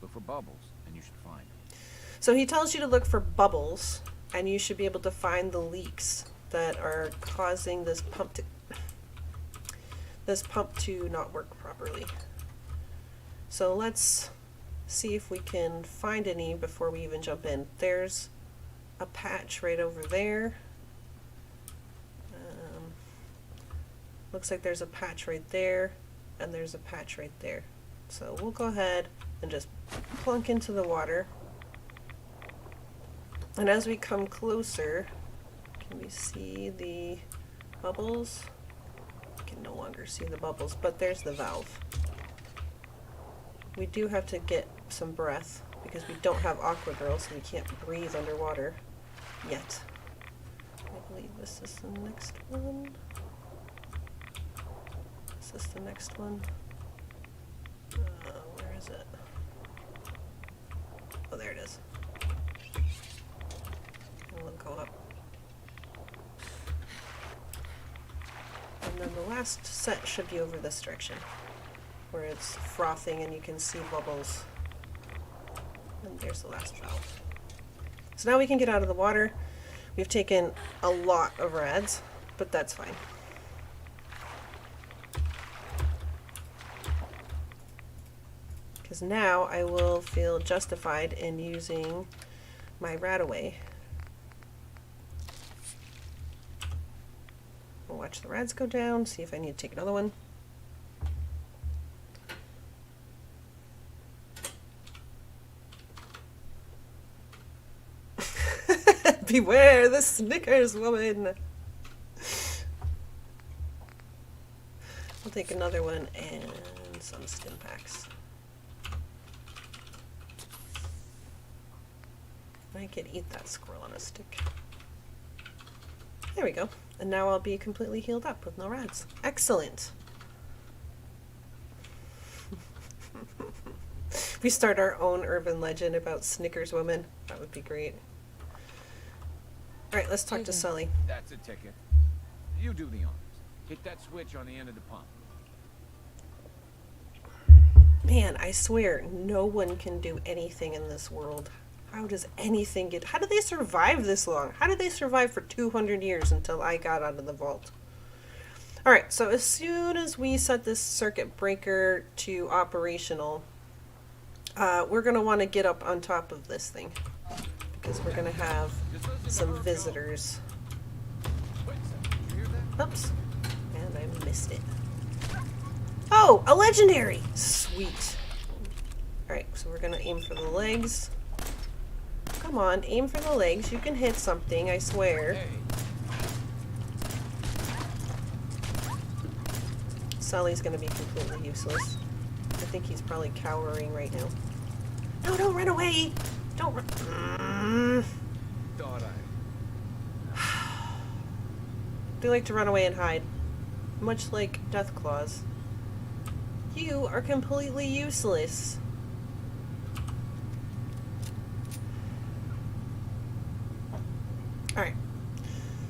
Look for bubbles, and you should find them. So he tells you to look for bubbles, and you should be able to find the leaks that are causing this pump to not work properly. So let's see if we can find any before we even jump in. There's a patch right over there. Looks like there's a patch right there, and there's a patch right there. So we'll go ahead and just plunk into the water. And as we come closer, can we see the bubbles? I can no longer see the bubbles, but there's the valve. We do have to get some breath because we don't have Aqua Girl, so we can't breathe underwater yet. I believe this is the next one. Is this the next one? Where is it? Oh, there it is. And we'll go up. And then the last set should be over this direction, where it's frothing and you can see bubbles. And there's the last valve. So now we can get out of the water. We've taken a lot of rads, but that's fine. Because now I will feel justified in using my Radaway. We'll watch the rads go down, see if I need to take another one. Beware the Snickers woman! I'll take another one and some stim packs. I could eat that squirrel on a stick. There we go. And now I'll be completely healed up with no rads. Excellent! We start our own urban legend about Snickers women. That would be great. Alright, let's talk to Sully. That's a ticket. You do the honors. Hit that switch on the end of the pump. Man, I swear, no one can do anything in this world. How does anything get... How did they survive this long? How did they survive for 200 years until I got out of the vault? Alright, so as soon as we set this circuit breaker to operational, we're gonna want to get up on top of this thing because we're gonna have some visitors. Oops, and I missed it. Oh, a legendary! Sweet. Alright, so we're gonna aim for the legs. Come on, aim for the legs. You can hit something, I swear. Sully's gonna be completely useless. I think he's probably cowering right now. No, don't run away! Don't run. Thought They like to run away and hide. Much like Deathclaws. You are completely useless. Alright.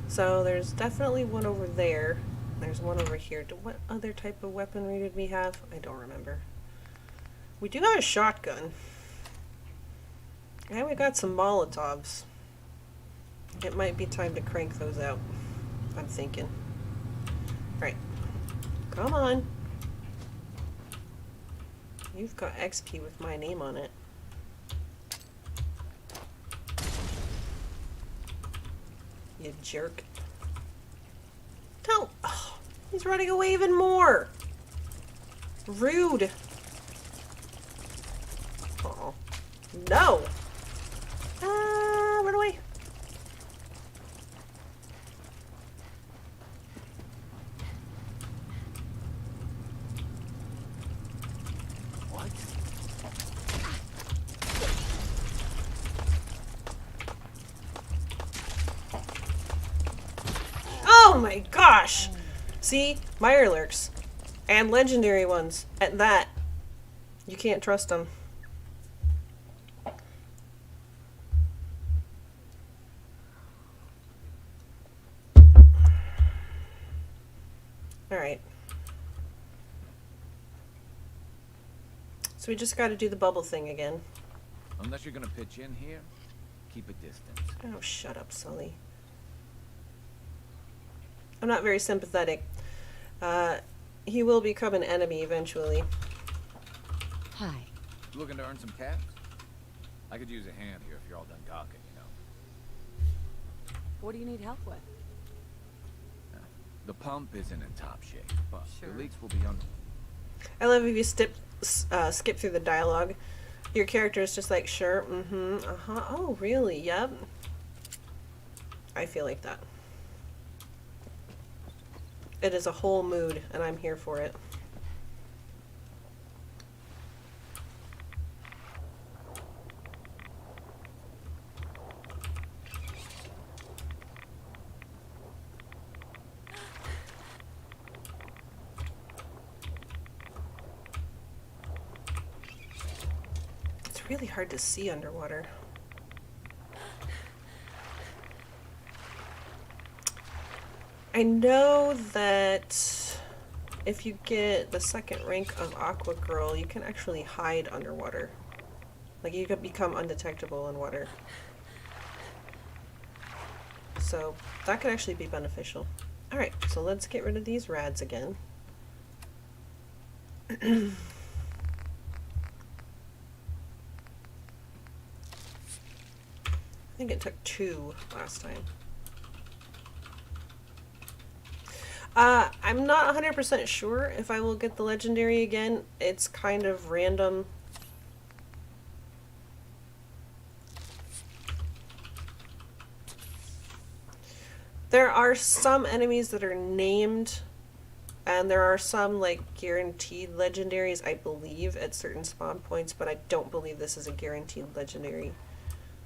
So there's definitely one over there. There's one over here. What other type of weaponry did we have? I don't remember. We do have a shotgun. And we got some Molotovs. It might be time to crank those out. I'm thinking. Right. Come on. You've got XP with my name on it. You jerk. Don't. Oh, he's running away even more. Rude. Oh. No. Run away. What? Oh my gosh! See? Mirelurks. And legendary ones. At that. You can't trust them. Alright. So we just gotta do the bubble thing again. Unless you're gonna pitch in here, keep a distance. Oh, shut up, Sully. I'm not very sympathetic. He will become an enemy eventually. Hi. Looking to earn some cash? I could use a hand here if you're all done talking, you know. What do you need help with? The pump isn't in top shape, but Sure. the leaks will be under. I love if you skip through the dialogue. Your character is just like, sure, mm-hmm, uh-huh, oh, really, yep. I feel like that. It is a whole mood, and I'm here for it. It's really hard to see underwater. I know that if you get the second rank of Aqua Girl, you can actually hide underwater. Like, you could become undetectable in water. So, that could actually be beneficial. Alright, so let's get rid of these rads again. I think it took 2 last time. I'm not 100% sure if I will get the legendary again. It's kind of random. There are some enemies that are named, and there are some like guaranteed legendaries, I believe, at certain spawn points, but I don't believe this is a guaranteed legendary.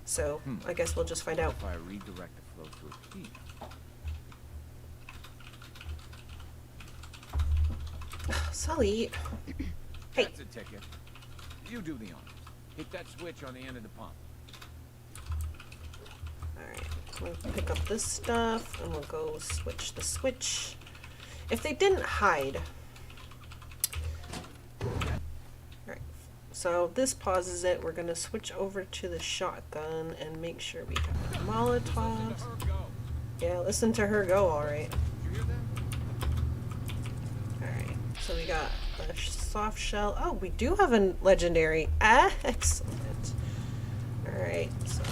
So, I guess we'll just find out. If I redirect the flow through here. Sully. Hey. That's a ticket. You do the honors. Hit that switch on the end of the pump. Alright, we'll pick up this stuff, and we'll go switch the switch. If they didn't hide... Alright, so this pauses it. We're going to switch over to the shotgun and make sure we have the Molotovs. Yeah, listen to her go, alright. Alright. So we got a soft shell. Oh, we do have a legendary. Excellent. Alright, so.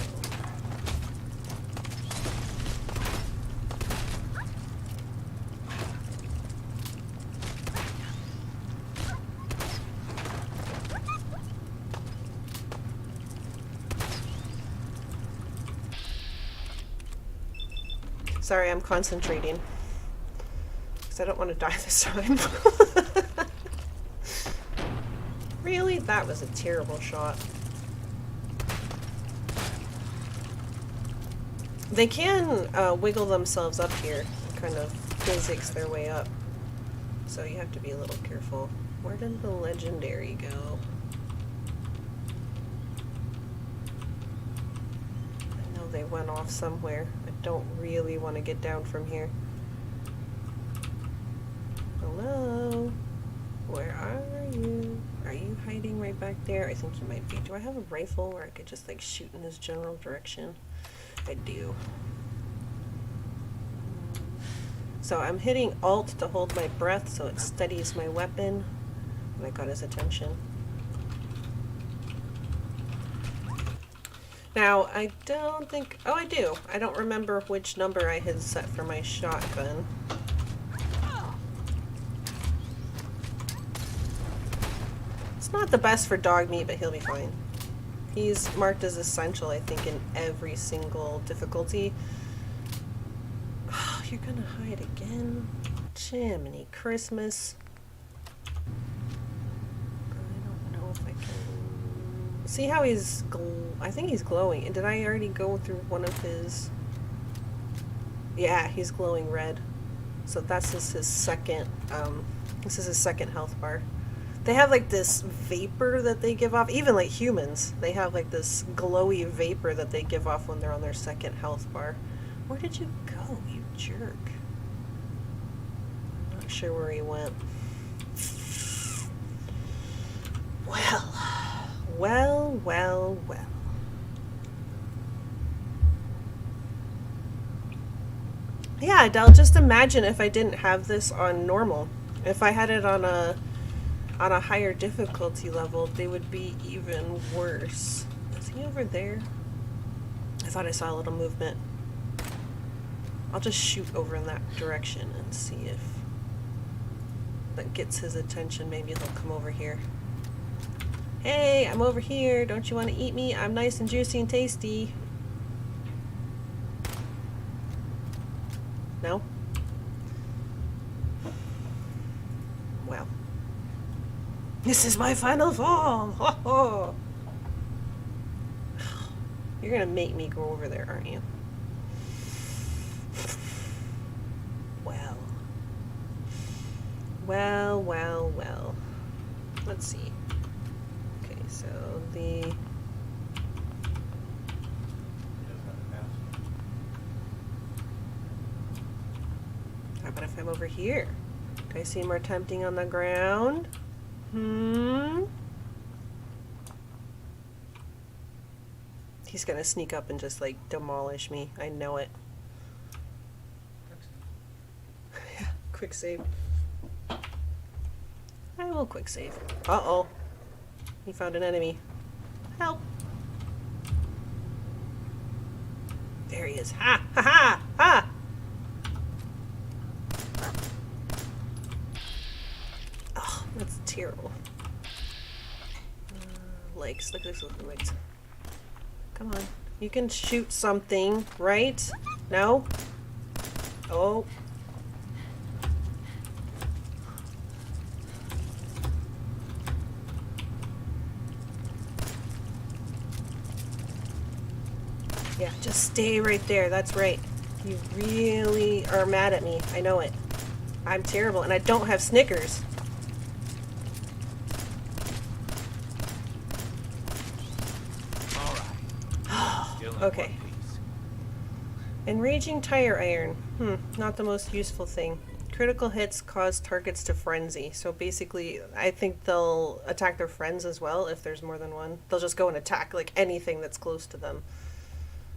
Sorry, I'm concentrating. Because I don't want to die this time. Really? That was a terrible shot. They can wiggle themselves up here and kind of physics their way up. So you have to be a little careful. Where did the legendary go? I know they went off somewhere. I don't really want to get down from here. Hello? Where are you? Are you hiding right back there? I think you might be. Do I have a rifle where I could just like shoot in this general direction? I do. So I'm hitting Alt to hold my breath so it steadies my weapon. And I got his attention. Now, I don't think... Oh, I do. I don't remember which number I had set for my shotgun. It's not the best for dog meat, but he'll be fine. He's marked as essential, I think, in every single difficulty. Oh, you're gonna hide again? Jiminy Christmas. I don't know if I can... See how he's... I think he's glowing. And did I already go through one of his... Yeah, he's glowing red. So that's his second... this is his second health bar. They have like this vapor that they give off, even like humans. They have like this glowy vapor that they give off when they're on their second health bar. Where did you go, you jerk? I'm not sure where he went. Well. Yeah, Adele, just imagine if I didn't have this on normal. If I had it on a higher difficulty level, they would be even worse. Is he over there? I thought I saw a little movement. I'll just shoot over in that direction and see if that gets his attention. Maybe he'll come over here. Hey, I'm over here. Don't you want to eat me? I'm nice and juicy and tasty. No? Well. This is my final form! Ho ho! You're gonna make me go over there, aren't you? Well. Let's see. Okay, so the... How about if I'm over here? Do I seem more tempting on the ground? He's gonna sneak up and just like demolish me. I know it. Yeah, quick save. I will quick save. Uh-oh. He found an enemy. Help! There he is. Ha! Ha ha! Ha! Oh, that's terrible. Legs. Look at those legs. Come on. You can shoot something, right? No? Oh. Yeah, just stay right there. That's right. You really are mad at me. I know it. I'm terrible, and I don't have Snickers. Okay. Enraging tire iron. Not the most useful thing. Critical hits cause targets to frenzy. So basically, I think they'll attack their friends as well if there's more than one. They'll just go and attack like anything that's close to them.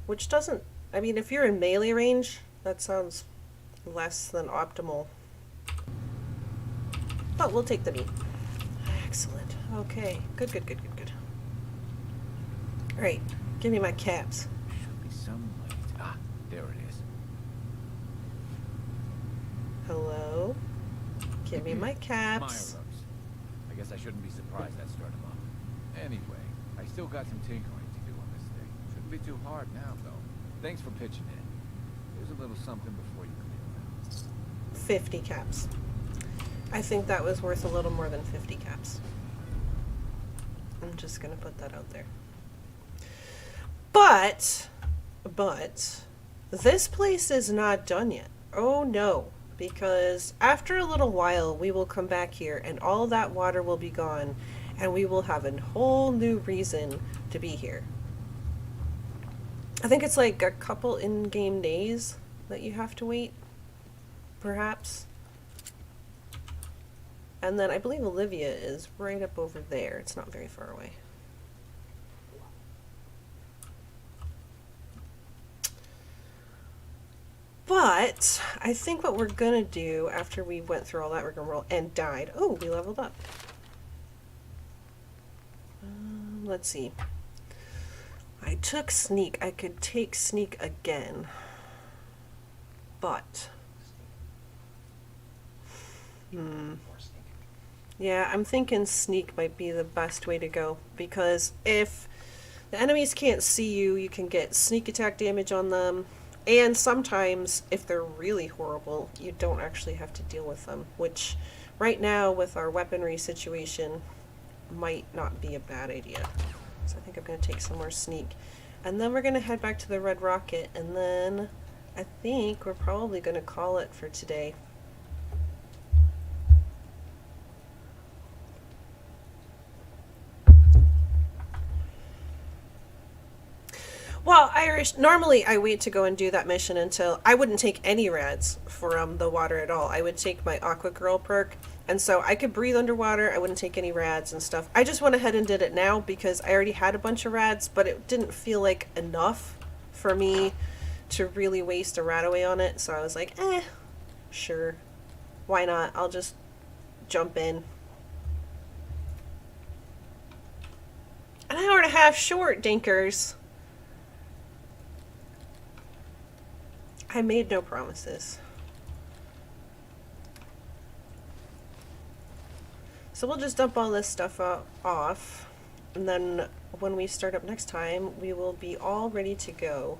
Which doesn't... I mean, if you're in melee range, that sounds less than optimal. but we'll take the meat. Excellent. Okay. Good, good, good, good, good. All right. Give me my caps. Should be some light. Ah, there it is. Hello? Give me my caps. Myros. I guess I shouldn't be surprised that started them up. Anyway, I still got some tinkering to do on this thing. Shouldn't be too hard now, though. Thanks for pitching in. Here's a little something before you clear them out. 50 caps. I think that was worth a little more than 50 caps. I'm just gonna put that out there. But, this place is not done yet. Oh no, because after a little while we will come back here and all that water will be gone and we will have a whole new reason to be here. I think it's like a couple in-game days that you have to wait, perhaps. And then I believe Olivia is right up over there. It's not very far away. But I think what we're gonna do after we went through all that rigmarole and died. Oh, we leveled up. Let's see. I took sneak. I could take sneak again. But yeah, I'm thinking sneak might be the best way to go, because if the enemies can't see you, you can get sneak attack damage on them, and sometimes if they're really horrible, you don't actually have to deal with them, which right now with our weaponry situation might not be a bad idea. So I think I'm going to take some more sneak, and then we're going to head back to the Red Rocket, and then I think we're probably going to call it for today. Well, Irish, normally I wait to go and do that mission until I wouldn't take any rads for the water at all. I would take my Aqua Girl perk, and so I could breathe underwater. I wouldn't take any rads and stuff. I just went ahead and did it now because I already had a bunch of rads, but it didn't feel like enough for me to really waste a rad away on it. So I was like, sure, why not? I'll just jump in. An hour and a half short, dinkers. I made no promises. So we'll just dump all this stuff off, and then when we start up next time, we will be all ready to go.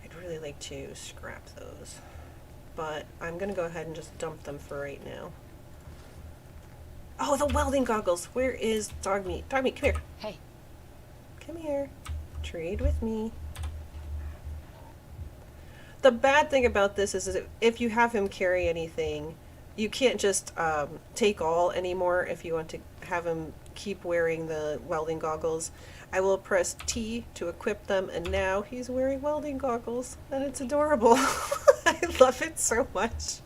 I'd really like to scrap those, but I'm gonna go ahead and just dump them for right now. Oh, the welding goggles! Where is Dog Meat? Dog Meat, come here. Hey. Come here. Trade with me. The bad thing about this is if you have him carry anything, you can't just take all anymore if you want to have him keep wearing the welding goggles. I will press T to equip them, and now he's wearing welding goggles, and it's adorable. I love it so much.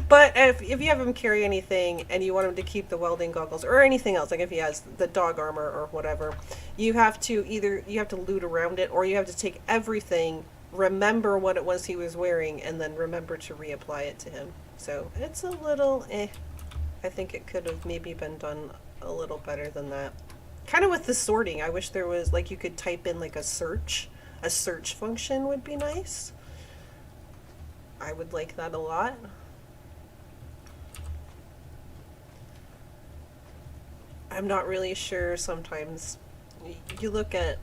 But if you have him carry anything and you want him to keep the welding goggles or anything else, like if he has the dog armor or whatever, you have to loot around it, or you have to take everything, remember what it was he was wearing, and then remember to reapply it to him. So it's a little I think it could have maybe been done a little better than that. Kind of with the sorting, I wish there was, like, you could type in like a search function would be nice. I would like that a lot. I'm not really sure. Sometimes you look at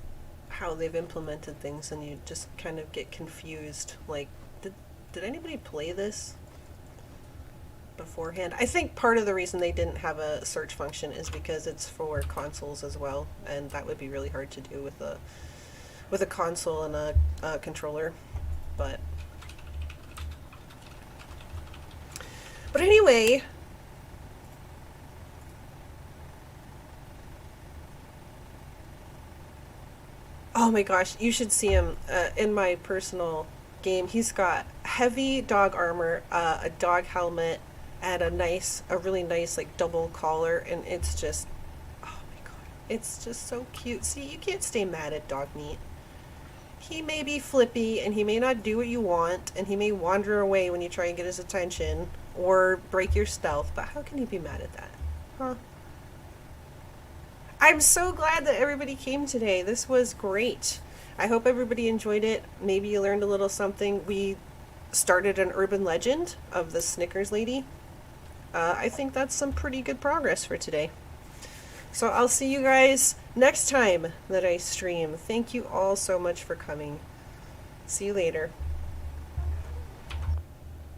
how they've implemented things and you just kind of get confused. Like, did anybody play this beforehand? I think part of the reason they didn't have a search function is because it's for consoles as well, and that would be really hard to do with a console and a controller. But anyway, oh my gosh, you should see him in my personal game. He's got heavy dog armor, a dog helmet, and a really nice like double collar, and it's just, oh my god, it's just so cute. See, you can't stay mad at Dog Meat. He may be flippy, and he may not do what you want, and he may wander away when you try and get his attention, or break your stealth, but how can you be mad at that? Huh? I'm so glad that everybody came today. This was great. I hope everybody enjoyed it. Maybe you learned a little something. We started an urban legend of the Snickers lady. I think that's some pretty good progress for today. So I'll see you guys next time that I stream. Thank you all so much for coming. See you later.